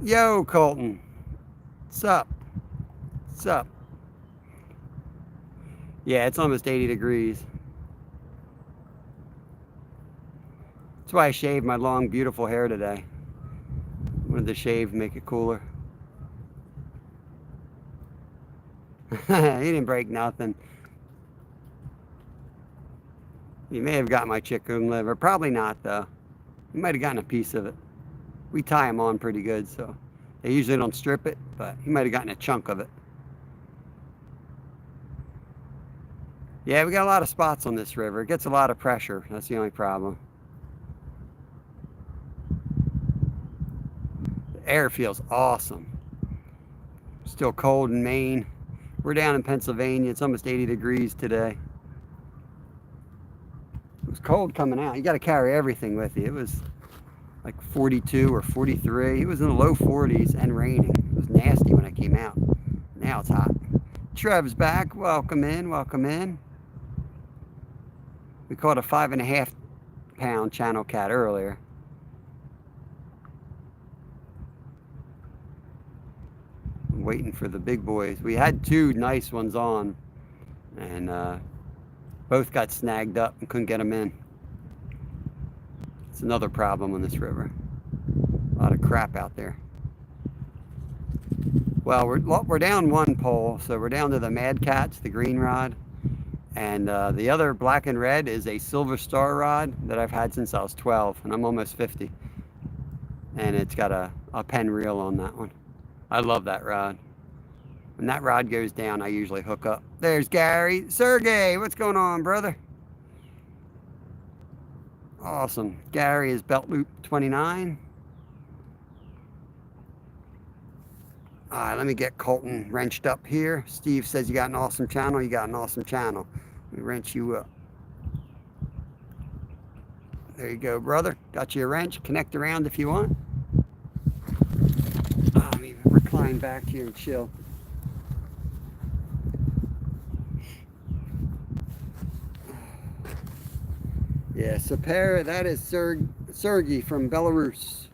Yo, Colton. What's up? What's up? Yeah, it's almost 80 degrees. That's why I shaved my long, beautiful hair today. Wanted to shave, make it cooler. He didn't break nothing. He may have got my chicken liver. Probably not, though. He might have gotten a piece of it. We tie them on pretty good, so they usually don't strip it, but he might have gotten a chunk of it. Yeah, we got a lot of spots on this river. It gets a lot of pressure. That's the only problem. The air feels awesome. Still cold in Maine. We're down in Pennsylvania. It's almost 80 degrees today. It was cold coming out. You got to carry everything with you. It was like 42 or 43. It was in the low 40s and raining. It was nasty when I came out. Now it's hot. Trev's back. Welcome in. Welcome in. We caught a 5.5-pound channel cat earlier. I'm waiting for the big boys. We had 2 nice ones on, and both got snagged up and couldn't get them in. It's another problem on this river. A lot of crap out there. Well, we're down 1 pole, so we're down to the Mad Cats, the green rod. And the other black and red is a Silver Star rod that I've had since I was 12, and I'm almost 50. And it's got a pen reel on that one. I love that rod. When that rod goes down, I usually hook up. There's Gary. Sergey, what's going on, brother? Awesome. Gary is belt loop 29. All right, let me get Colton wrenched up here. Steve says you got an awesome channel. You got an awesome channel. Let me wrench you up. There you go, brother. Got you a wrench. Connect around if you want. Let me recline back here and chill. Yeah, Sapera, that is Sergey from Belarus.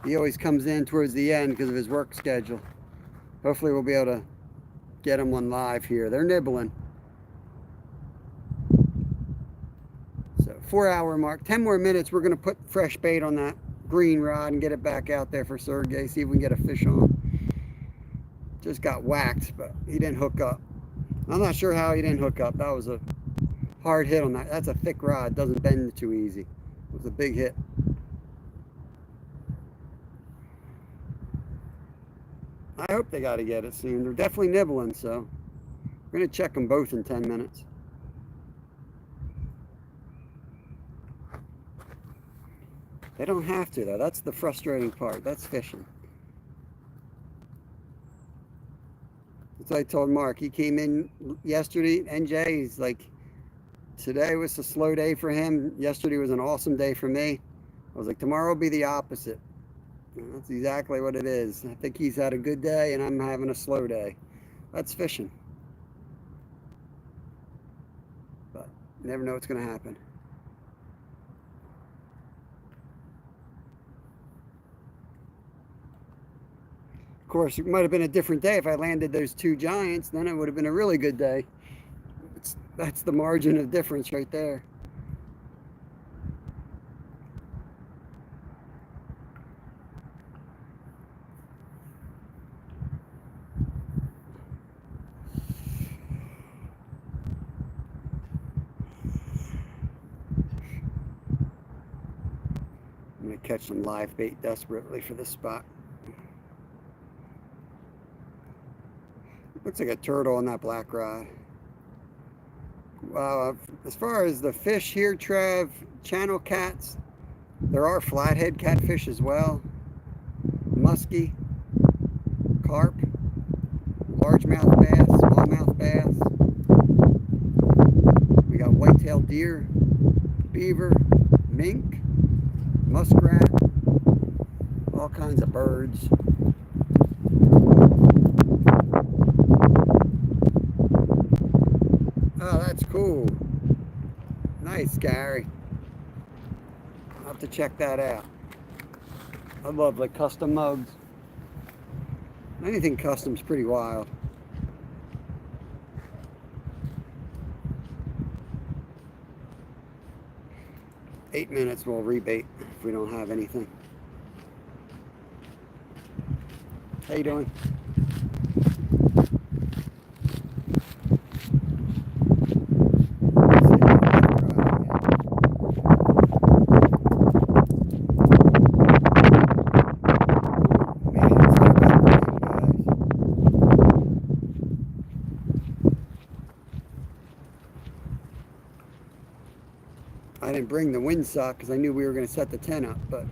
He always comes in towards the end because of his work schedule. Hopefully we'll be able to get him on live here. They're nibbling. So 4-hour mark, 10 more minutes. We're going to put fresh bait on that green rod and get it back out there for Sergey. See if we can get a fish on. Just got whacked, but he didn't hook up. I'm not sure how he didn't hook up. That was a hard hit on that. That's a thick rod. Doesn't bend too easy. It was a big hit. I hope they got to get it soon. They're definitely nibbling, so we're going to check them both in 10 minutes. They don't have to, though. That's the frustrating part. That's fishing. That's what I told Mark. He came in yesterday, NJ. He's like, today was a slow day for him. Yesterday was an awesome day for me. I was like, tomorrow will be the opposite. And that's exactly what it is. I think he's had a good day and I'm having a slow day. That's fishing. But you never know what's going to happen. Of course, it might have been a different day if I landed those 2 giants. Then it would have been a really good day. That's the margin of difference right there. I'm going to catch some live bait desperately for this spot. Looks like a turtle on that black rod. As far as the fish here, Trev, channel cats, there are flathead catfish as well. Muskie, carp, largemouth bass, smallmouth bass. We got white-tailed deer, beaver, mink, muskrat, all kinds of birds. Oh, that's cool. Nice, Gary. I'll have to check that out. I love like custom mugs. Anything custom's pretty wild. Eight minutes, we'll rebait if we don't have anything. How you doing? didn't bring the windsock because I knew we were going to set the tent up, but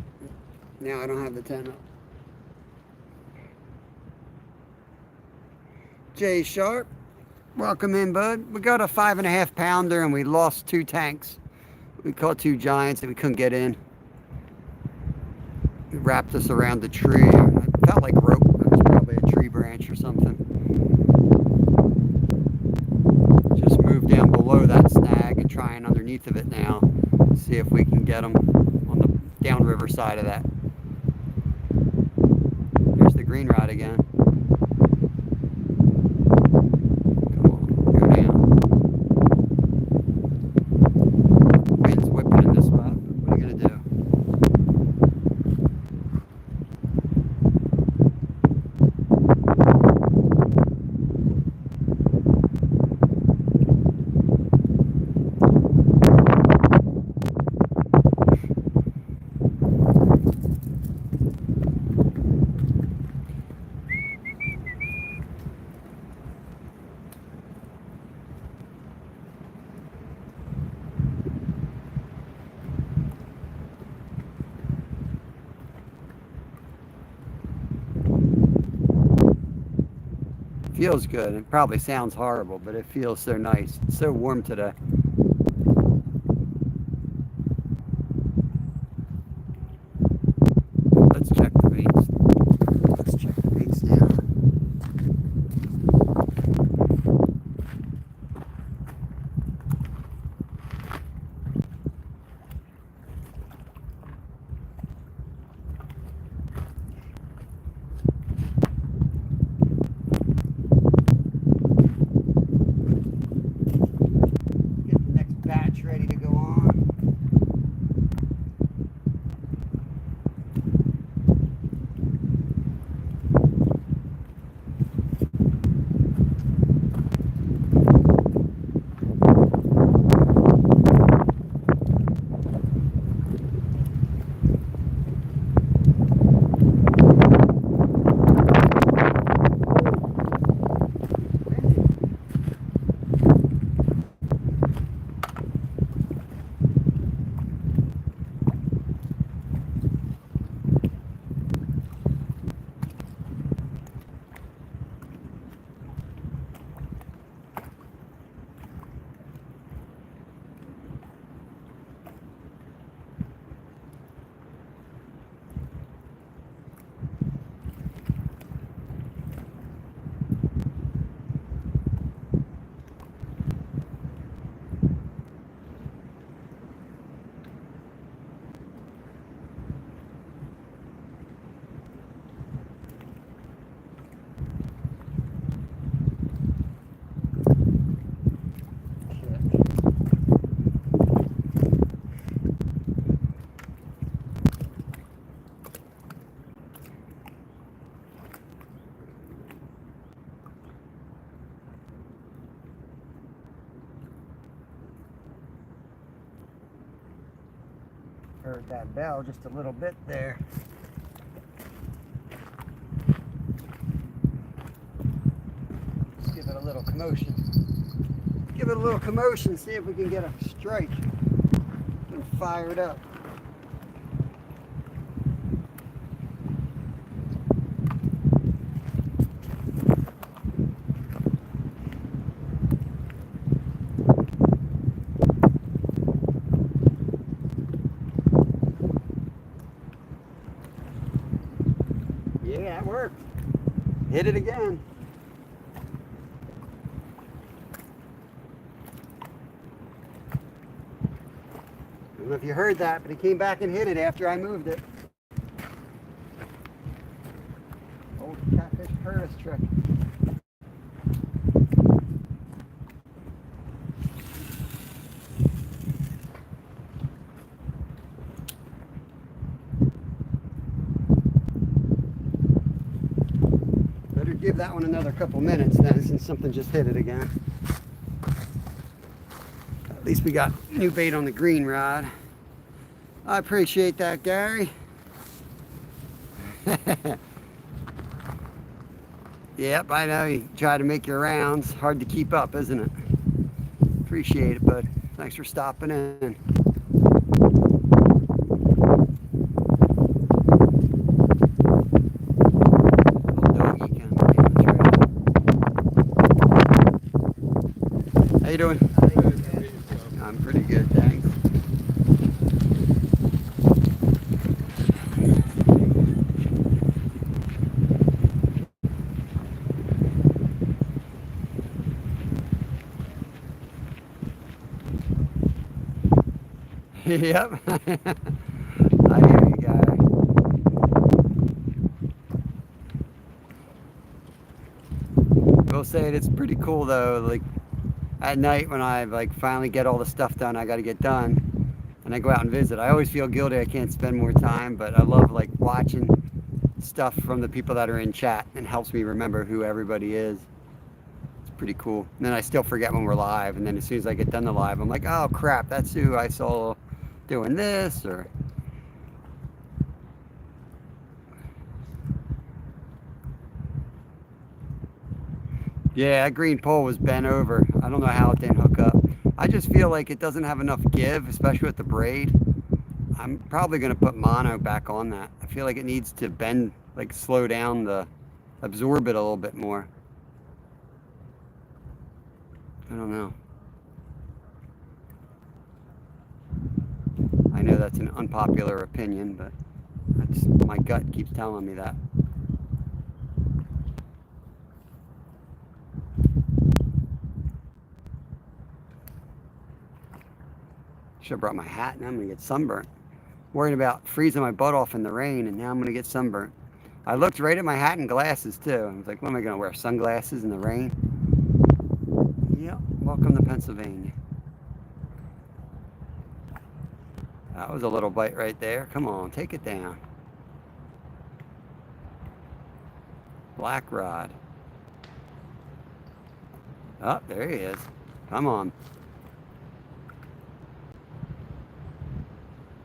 now I don't have the tent up. Jay Sharp, welcome in, bud. We got a 5.5 pounder and we lost 2 tanks. We caught 2 giants that we couldn't get in. It wrapped us around the tree. It felt like rope. It was probably a tree branch or something. Just moved down below that snag and trying underneath of it now. See if we can get them on the downriver side of that. Here's the green rod again. Cool. Go down. Wind's whipping in this spot. What are you going to do? Feels good. It probably sounds horrible, but it feels so nice. It's so warm today. Let's check the baits. Let's check the baits now. Ready to go on. Heard that bell just a little bit there. Let's give it a little commotion. Give it a little commotion, see if we can get a strike and fire it up. Yeah, that worked. Hit it again. I don't know if you heard that, but he came back and hit it after I moved it. Old catfish Curtis trick. Give that one another couple minutes then, since something just hit it again. At least we got new bait on the green rod. I appreciate that, Gary. Yep, I know you try to make your rounds. Hard to keep up, isn't it? Appreciate it, bud. Thanks for stopping in. Doggy coming down the trail. How you doing? I'm pretty good, thanks. Yep. I hear you, guy. Will say it's pretty cool though. Like at night when I like finally get all the stuff done I got to get done, and I go out and visit. I always feel guilty I can't spend more time, but I love like watching stuff from the people that are in chat and helps me remember who everybody is. It's pretty cool. And then I still forget when we're live, and then as soon as I get done the live, I'm like, oh crap, that's who I saw doing this. Or yeah, that green pole was bent over. I don't know how it didn't hook up. I just feel like it doesn't have enough give, especially with the braid. I'm probably going to put mono back on that. I feel like it needs to bend, like slow down absorb it a little bit more. I don't know. I know that's an unpopular opinion, but my gut keeps telling me that. Should have brought my hat, and I'm going to get sunburnt. Worried about freezing my butt off in the rain, and now I'm going to get sunburnt. I looked right at my hat and glasses, too. I was like, what am I going to wear, sunglasses in the rain? Yep, welcome to Pennsylvania. That was a little bite right there. Come on, take it down. Black rod. Oh, there he is. Come on.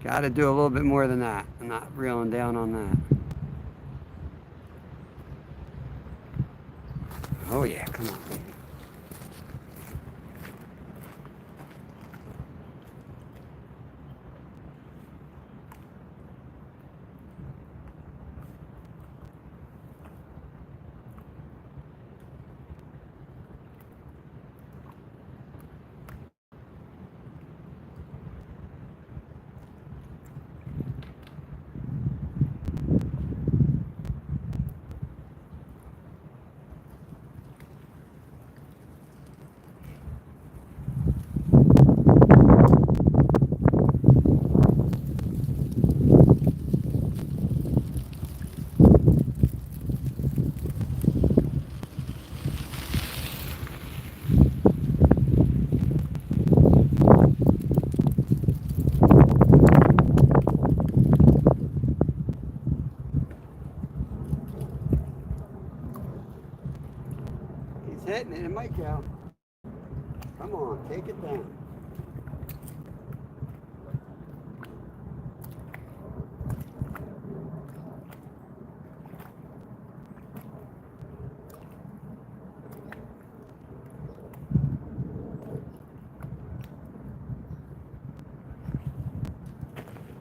Got to do a little bit more than that. I'm not reeling down on that. Oh yeah, come on, baby. He's hitting it. It might go. Come on, take it down.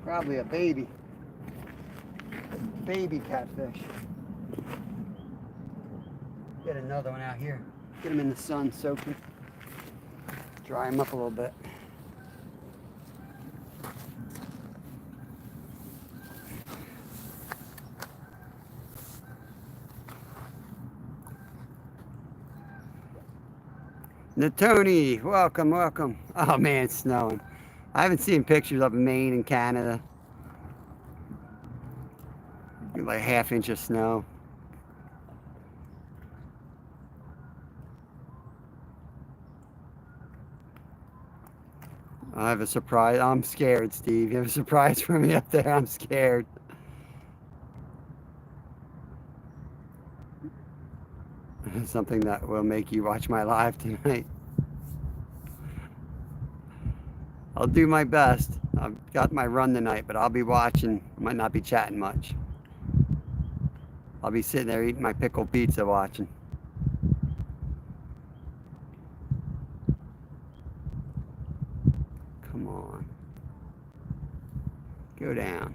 Probably a baby catfish. Get another one out here. Get him in the sun, soaking. Dry him up a little bit. Natoni, welcome, welcome. Oh man, it's snowing. I haven't seen pictures up in Maine and Canada. Like ½ inch of snow. I have a surprise. I'm scared, Steve. You have a surprise for me up there. I'm scared. Something that will make you watch my live tonight. I'll do my best. I've got my run tonight, but I'll be watching. I might not be chatting much. I'll be sitting there eating my pickled pizza watching. Come on. Go down.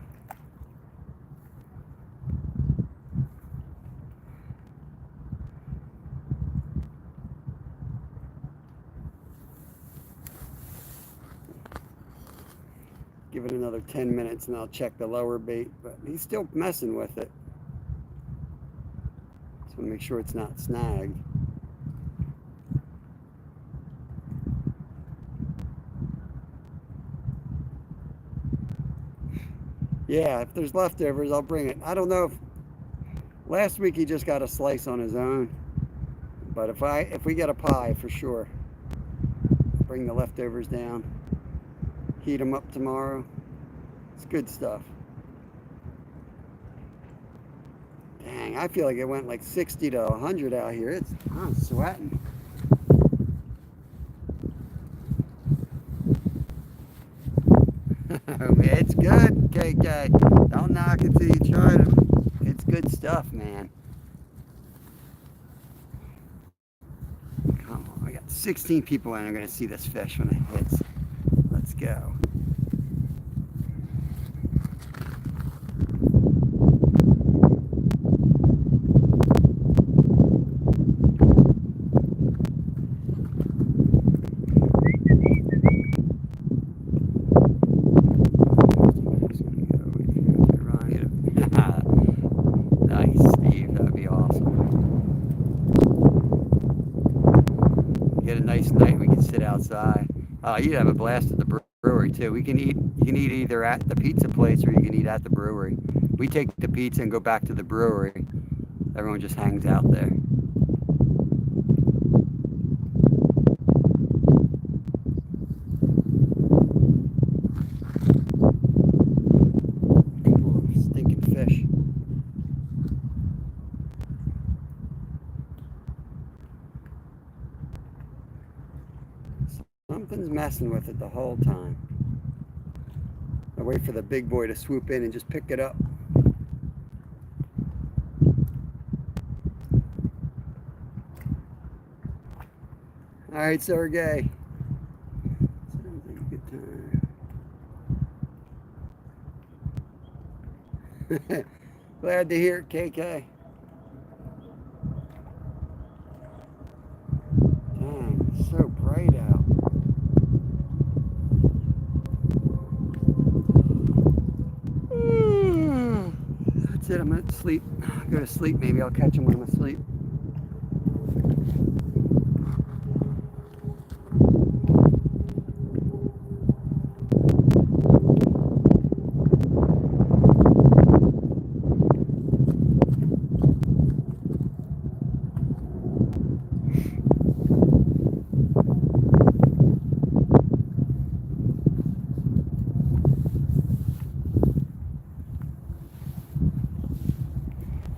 Give it another 10 minutes and I'll check the lower bait, but he's still messing with it. Just want to make sure it's not snagged. Yeah, if there's leftovers, I'll bring it. I don't know if last week he just got a slice on his own, but if we get a pie for sure, bring the leftovers down, heat them up tomorrow. It's good stuff. Dang, I feel like it went like 60 to 100 out here. I'm sweating. It's good, KK. Don't knock it till you try it. It's good stuff, man. Come on, I got 16 people and are going to see this fish when it hits. Let's go. Get a nice night, we can sit outside. You'd have a blast at the brewery too. You can eat either at the pizza place or you can eat at the brewery. We take the pizza and go back to the brewery. Everyone just hangs out there. Oh, stinking fish. Something's messing with it the whole time. I wait for the big boy to swoop in and just pick it up. All right, Sergey. Sounds like a good time. Glad to hear it, KK. Dang, it's so bright out. That's it, I'm gonna sleep. Go to sleep, maybe I'll catch him when I'm asleep.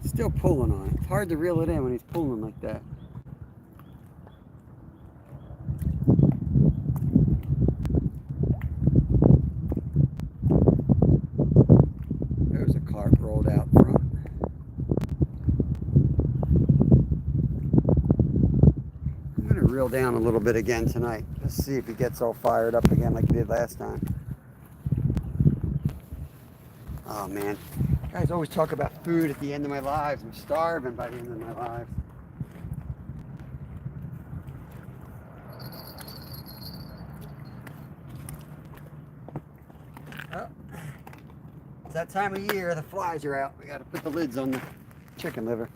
Still pulling on it. It's hard to reel it in when he's pulling like that. There's a carp rolled out front. I'm going to reel down a little bit again tonight. Let's see if he gets all fired up again like he did last time. Oh man. Guys always talk about food at the end of my lives. I'm starving by the end of my lives. Oh, it's that time of year. The flies are out. We got to put the lids on the chicken liver.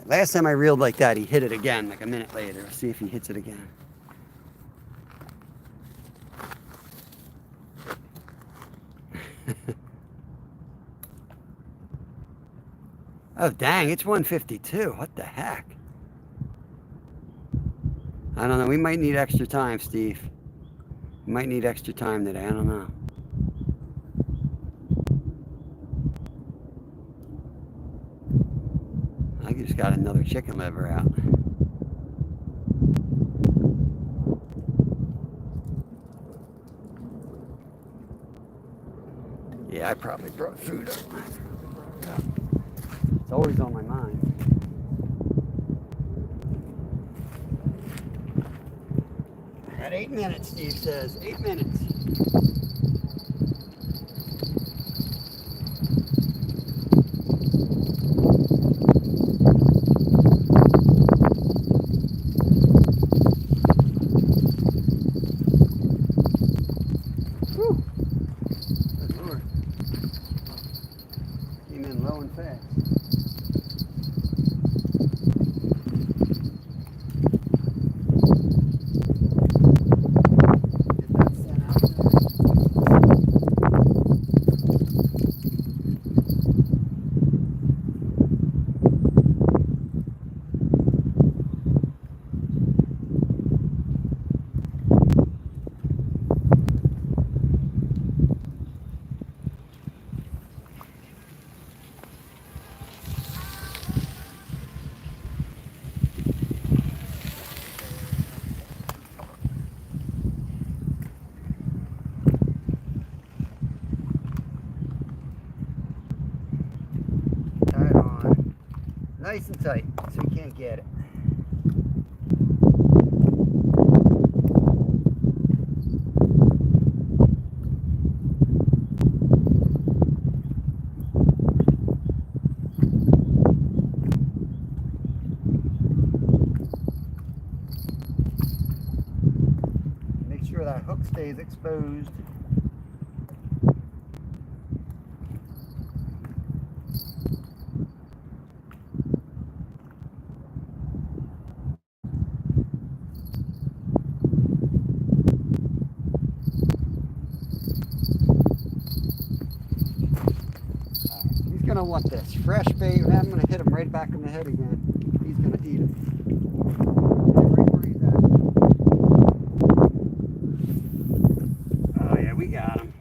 Last time I reeled like that, he hit it again like a minute later. Let's see if he hits it again. Oh, dang, it's 152. What the heck? I don't know. We might need extra time, Steve. We might need extra time today. I don't know. I just got another chicken liver out. Yeah, I probably brought food up. It's always on my mind. At 8 minutes, Steve says. 8 minutes. nice and tight so you can't get it. Make sure that hook stays exposed. He's gonna want this fresh bait. I'm gonna hit him right back in the head again. He's gonna eat it. Right where he's at. Oh yeah, we got him.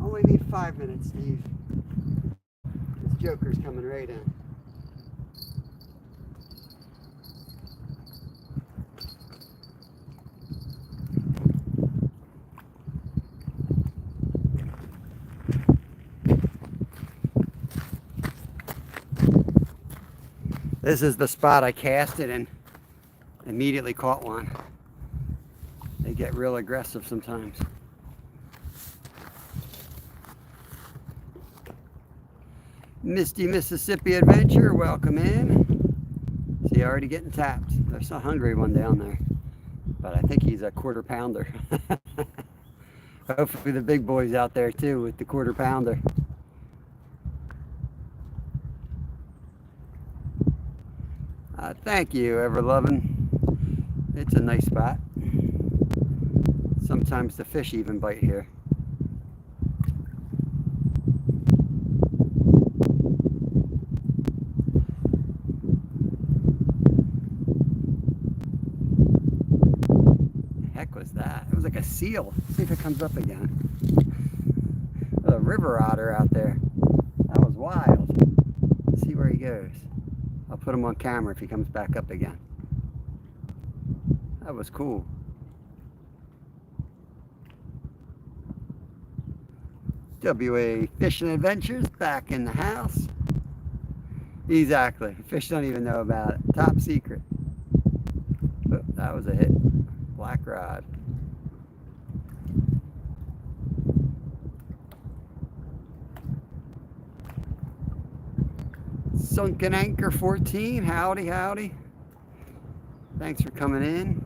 Only need 5 minutes, Steve. This joker's coming right in. This is the spot I cast it and immediately caught one. They get real aggressive sometimes. Misty Mississippi Adventure, welcome in. See, already getting tapped. There's a hungry one down there, but I think he's a quarter pounder. Hopefully the big boy's out there too with the quarter pounder. Thank you, ever-loving. It's a nice spot. Sometimes the fish even bite here. The heck was that? It was like a seal. Let's see if it comes up again. A river otter out there. That was wild. Let's see where he goes. I'll put him on camera if he comes back up again. That was cool. WA Fishing Adventures back in the house. Exactly. Fish don't even know about it. Top secret. Oh, that was a hit. Black rod. Sunken Anchor 14, howdy, howdy. Thanks for coming in.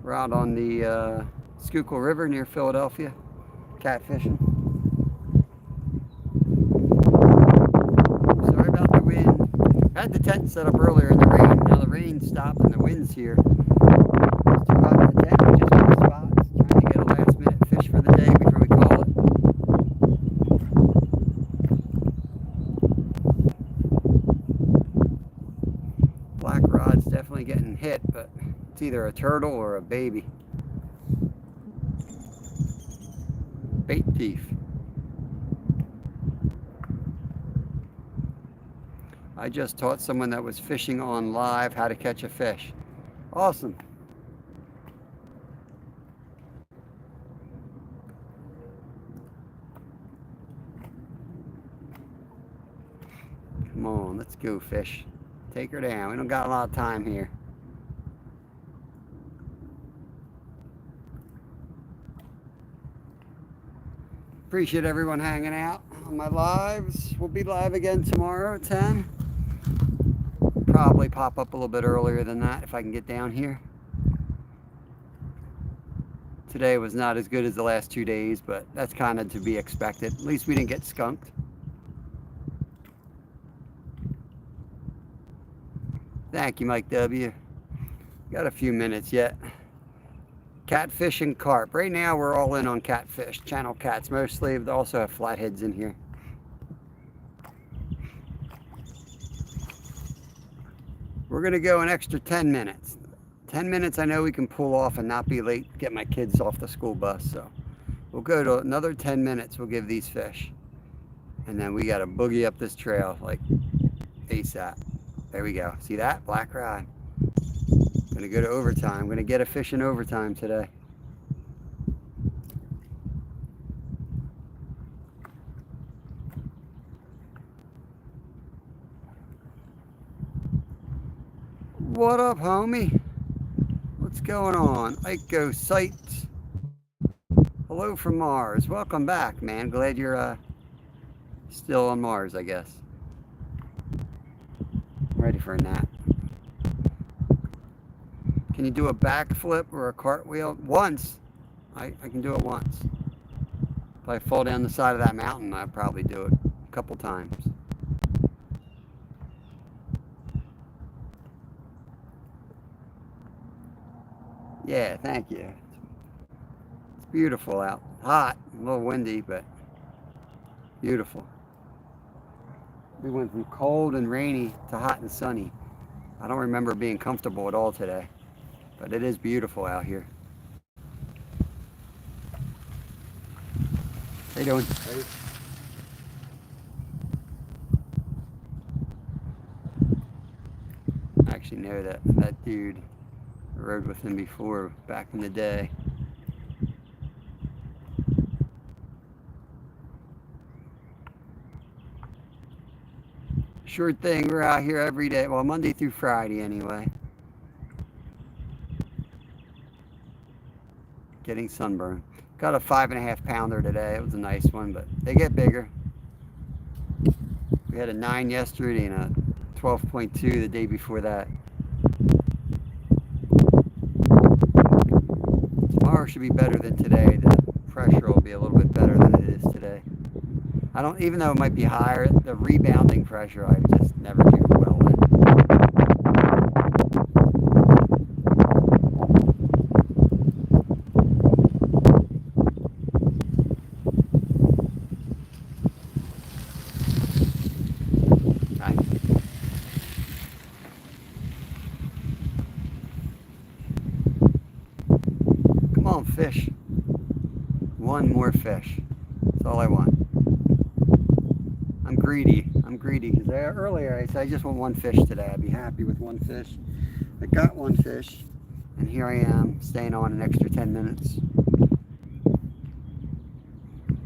We're out on the Schuylkill River near Philadelphia, catfishing. Sorry about the wind. I had the tent set up earlier in the rain. Now the rain stopped and the wind's here. It's too hot in the tent. We just got spots. Trying to get a last minute fish for the day before we call it. Black rod's definitely getting hit, but it's either a turtle or a baby. Bait thief. I just taught someone that was fishing on live how to catch a fish. Awesome. Come on, let's go fish. Take her down. We don't got a lot of time here. Appreciate everyone hanging out on my lives. We'll be live again tomorrow at 10. Probably pop up a little bit earlier than that if I can get down here. Today was not as good as the last 2 days, but that's kind of to be expected. At least we didn't get skunked. Thank you, Mike W. Got a few minutes yet. Catfish and carp. Right now we're all in on catfish. Channel cats mostly. They also have flatheads in here. We're going to go an extra 10 minutes. 10 minutes I know we can pull off and not be late, get my kids off the school bus. So we'll go to another 10 minutes. We'll give these fish. And then we got to boogie up this trail like ASAP. There we go. See that? Black rod. I'm going to go to overtime. I'm going to get a fish in overtime today. What up, homie? What's going on? Ico Sights. Hello from Mars. Welcome back, man. Glad you're still on Mars, I guess. Ready for a nap. Can you do a backflip or a cartwheel? Once. I can do it once. If I fall down the side of that mountain, I'll probably do it a couple times. Yeah, thank you. It's beautiful out. Hot, a little windy, but beautiful. We went from cold and rainy to hot and sunny. I don't remember being comfortable at all today, but it is beautiful out here. How you doing? I actually know that dude. I rode with him before, back in the day. Sure thing, we're out here every day. Well, Monday through Friday anyway. Getting sunburned. Got a 5.5 pounder today. It was a nice one, but they get bigger. We had a 9 yesterday and a 12.2 the day before that. Tomorrow should be better than today. The pressure will be a little bit better than it is today. I don't, even though it might be higher, the rebounding pressure I just never do well with. Come on, fish. One more fish. That's all I want. I'm greedy because earlier I said I just want one fish today. I'd be happy with one fish. I got one fish, and here I am staying on an extra 10 minutes.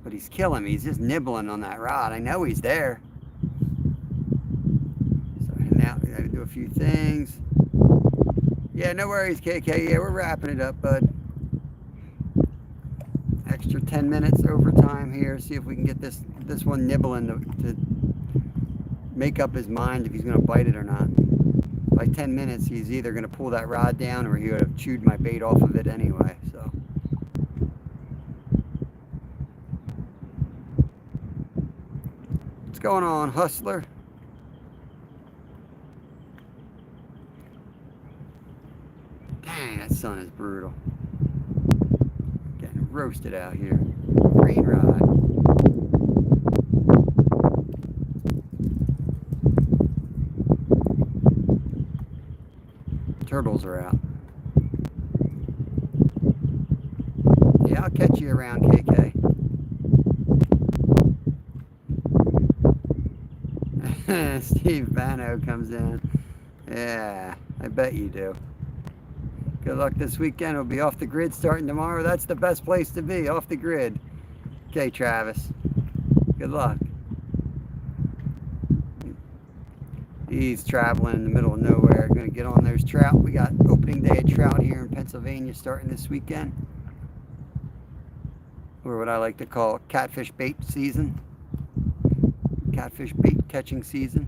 But he's killing me. He's just nibbling on that rod. I know he's there. So now I gotta do a few things. Yeah, no worries, KK. Yeah, we're wrapping it up, bud. Extra 10 minutes overtime here. See if we can get this one nibbling to make up his mind if he's going to bite it or not. By 10 minutes, he's either going to pull that rod down or he would have chewed my bait off of it anyway. So, what's going on, hustler? Dang, that sun is brutal. Getting roasted out here. Green rod. Turtles are out. Yeah, I'll catch you around, KK. Steve Bano comes in. Yeah, I bet you do. Good luck this weekend. We'll be off the grid starting tomorrow. That's the best place to be, off the grid. Okay, Travis. Good luck. He's traveling in the middle of nowhere. Going to get on those trout. We got opening day of trout here in Pennsylvania starting this weekend. Or what I like to call catfish bait season. Catfish bait catching season.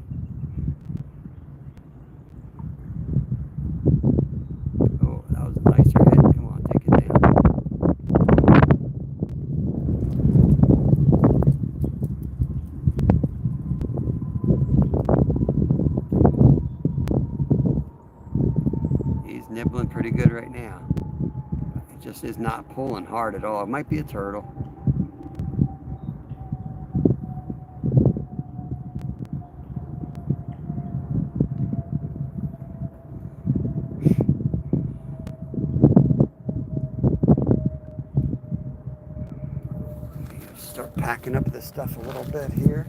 Oh, that was a nicer hit. Come on, take it down. He's nibbling pretty good right now. It just is not pulling hard at all. It might be a turtle. Start packing up this stuff a little bit here.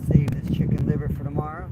Save this chicken liver for tomorrow.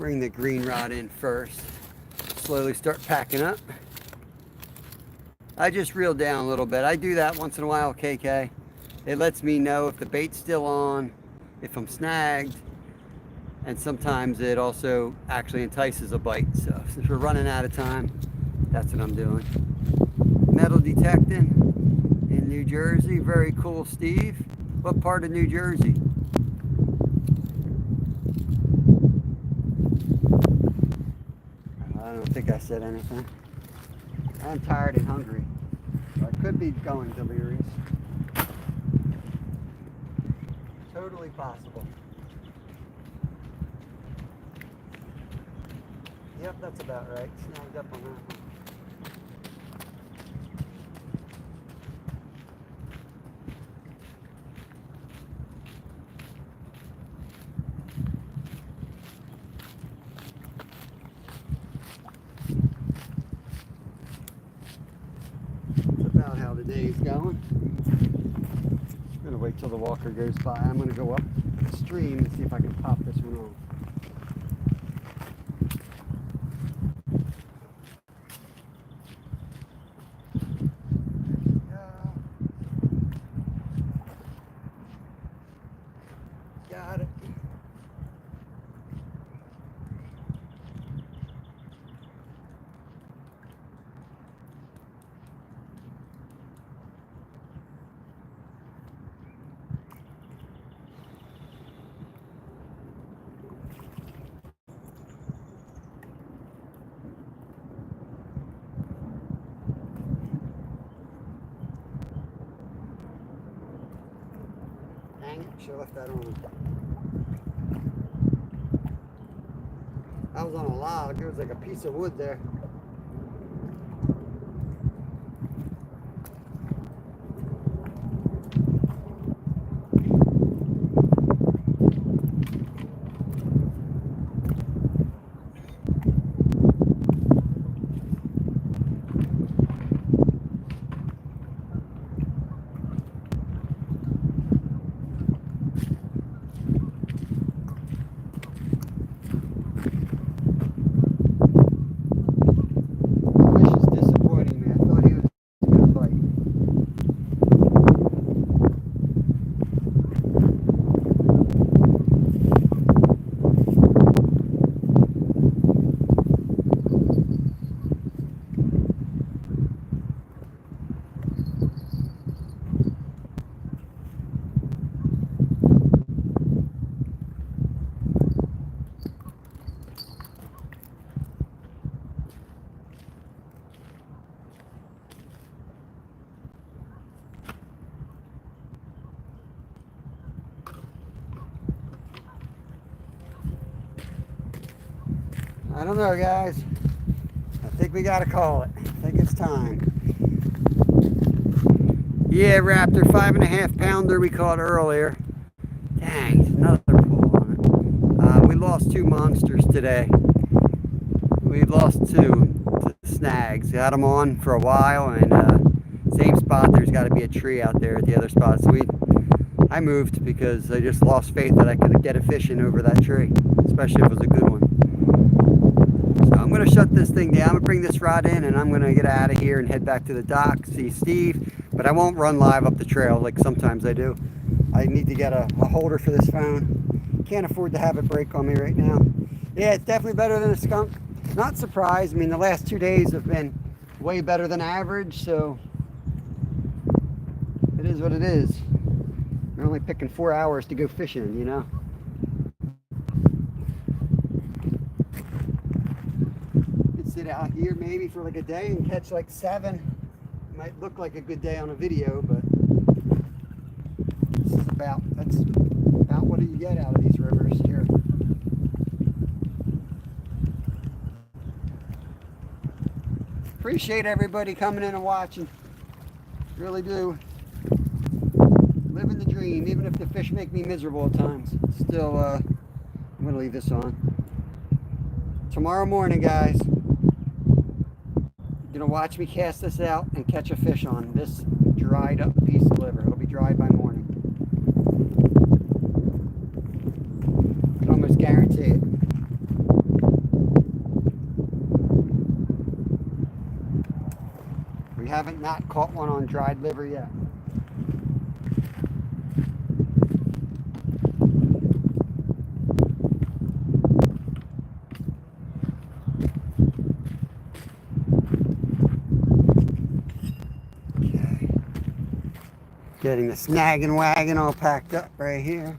bring the green rod in first. Slowly start packing up. I just reel down a little bit. I do that once in a while, KK. It lets me know if the bait's still on, if I'm snagged, and sometimes it also actually entices a bite. So since we're running out of time, that's what I'm doing. Metal detecting in New Jersey. Very cool, Steve. What part of New Jersey? I don't think I said anything. I'm tired and hungry. I could be going delirious. Totally possible. Yep, that's about right. Snagged up on that one. That's about how the day's going. I'm gonna wait till the walker goes by. I'm gonna go up the stream and see if I can pop this one on. Got it. Dang it, should have left that on. I was on a log. There was like a piece of wood there. I don't know, guys. I think we gotta call it. I think it's time. Yeah, Raptor, 5.5 pounder we caught earlier. Dang, another pull on it. We lost 2 monsters today. We lost 2 to snags. Got them on for a while, and same spot. There's got to be a tree out there at the other spot. So I moved because I just lost faith that I could get a fish in over that tree, especially if it was a good one. So I'm going to shut this thing down. I'm going to bring this rod in, and I'm going to get out of here and head back to the dock, see Steve. But I won't run live up the trail like sometimes I do. I need to get a holder for this phone. Can't afford to have it break on me right now. Yeah, it's definitely better than a skunk. Not surprised. I mean, the last 2 days have been way better than average, so it is what it is. We're only picking 4 hours to go fishing, you know. Could sit out here maybe for like a day and catch like 7. Might look like a good day on a video, but this is about what do you get out of these rivers here. Appreciate everybody coming in and watching. Really do. Living the dream, even if the fish make me miserable at times. Still, I'm going to leave this on. Tomorrow morning, guys, you're going to watch me cast this out and catch a fish on this dried up piece of liver. It'll be dried by morning. I can almost guarantee it. We haven't not caught one on dried liver yet. Okay. Getting the snagging wagon all packed up right here.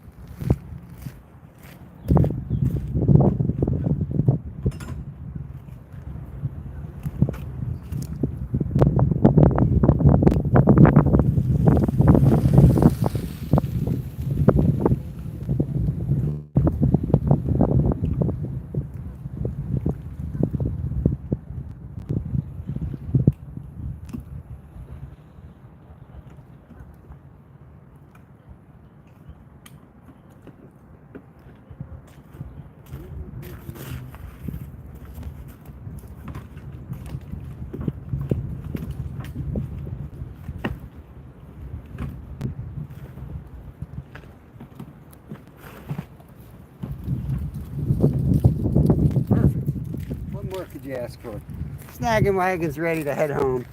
What more could you ask for? Snagging wagon's ready to head home.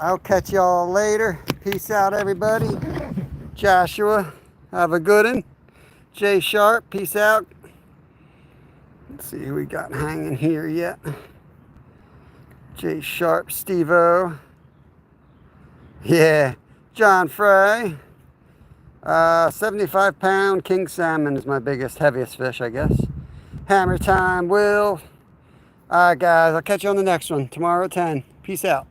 I'll catch y'all later. Peace out, everybody. Joshua, have a good one. Jay Sharp, peace out. Let's see who we got hanging here yet. Jay Sharp, Steve-O. Yeah, John Frey. 75-pound king salmon is my biggest, heaviest fish, I guess. Hammer time, Will. All right, guys, I'll catch you on the next one tomorrow at 10. Peace out.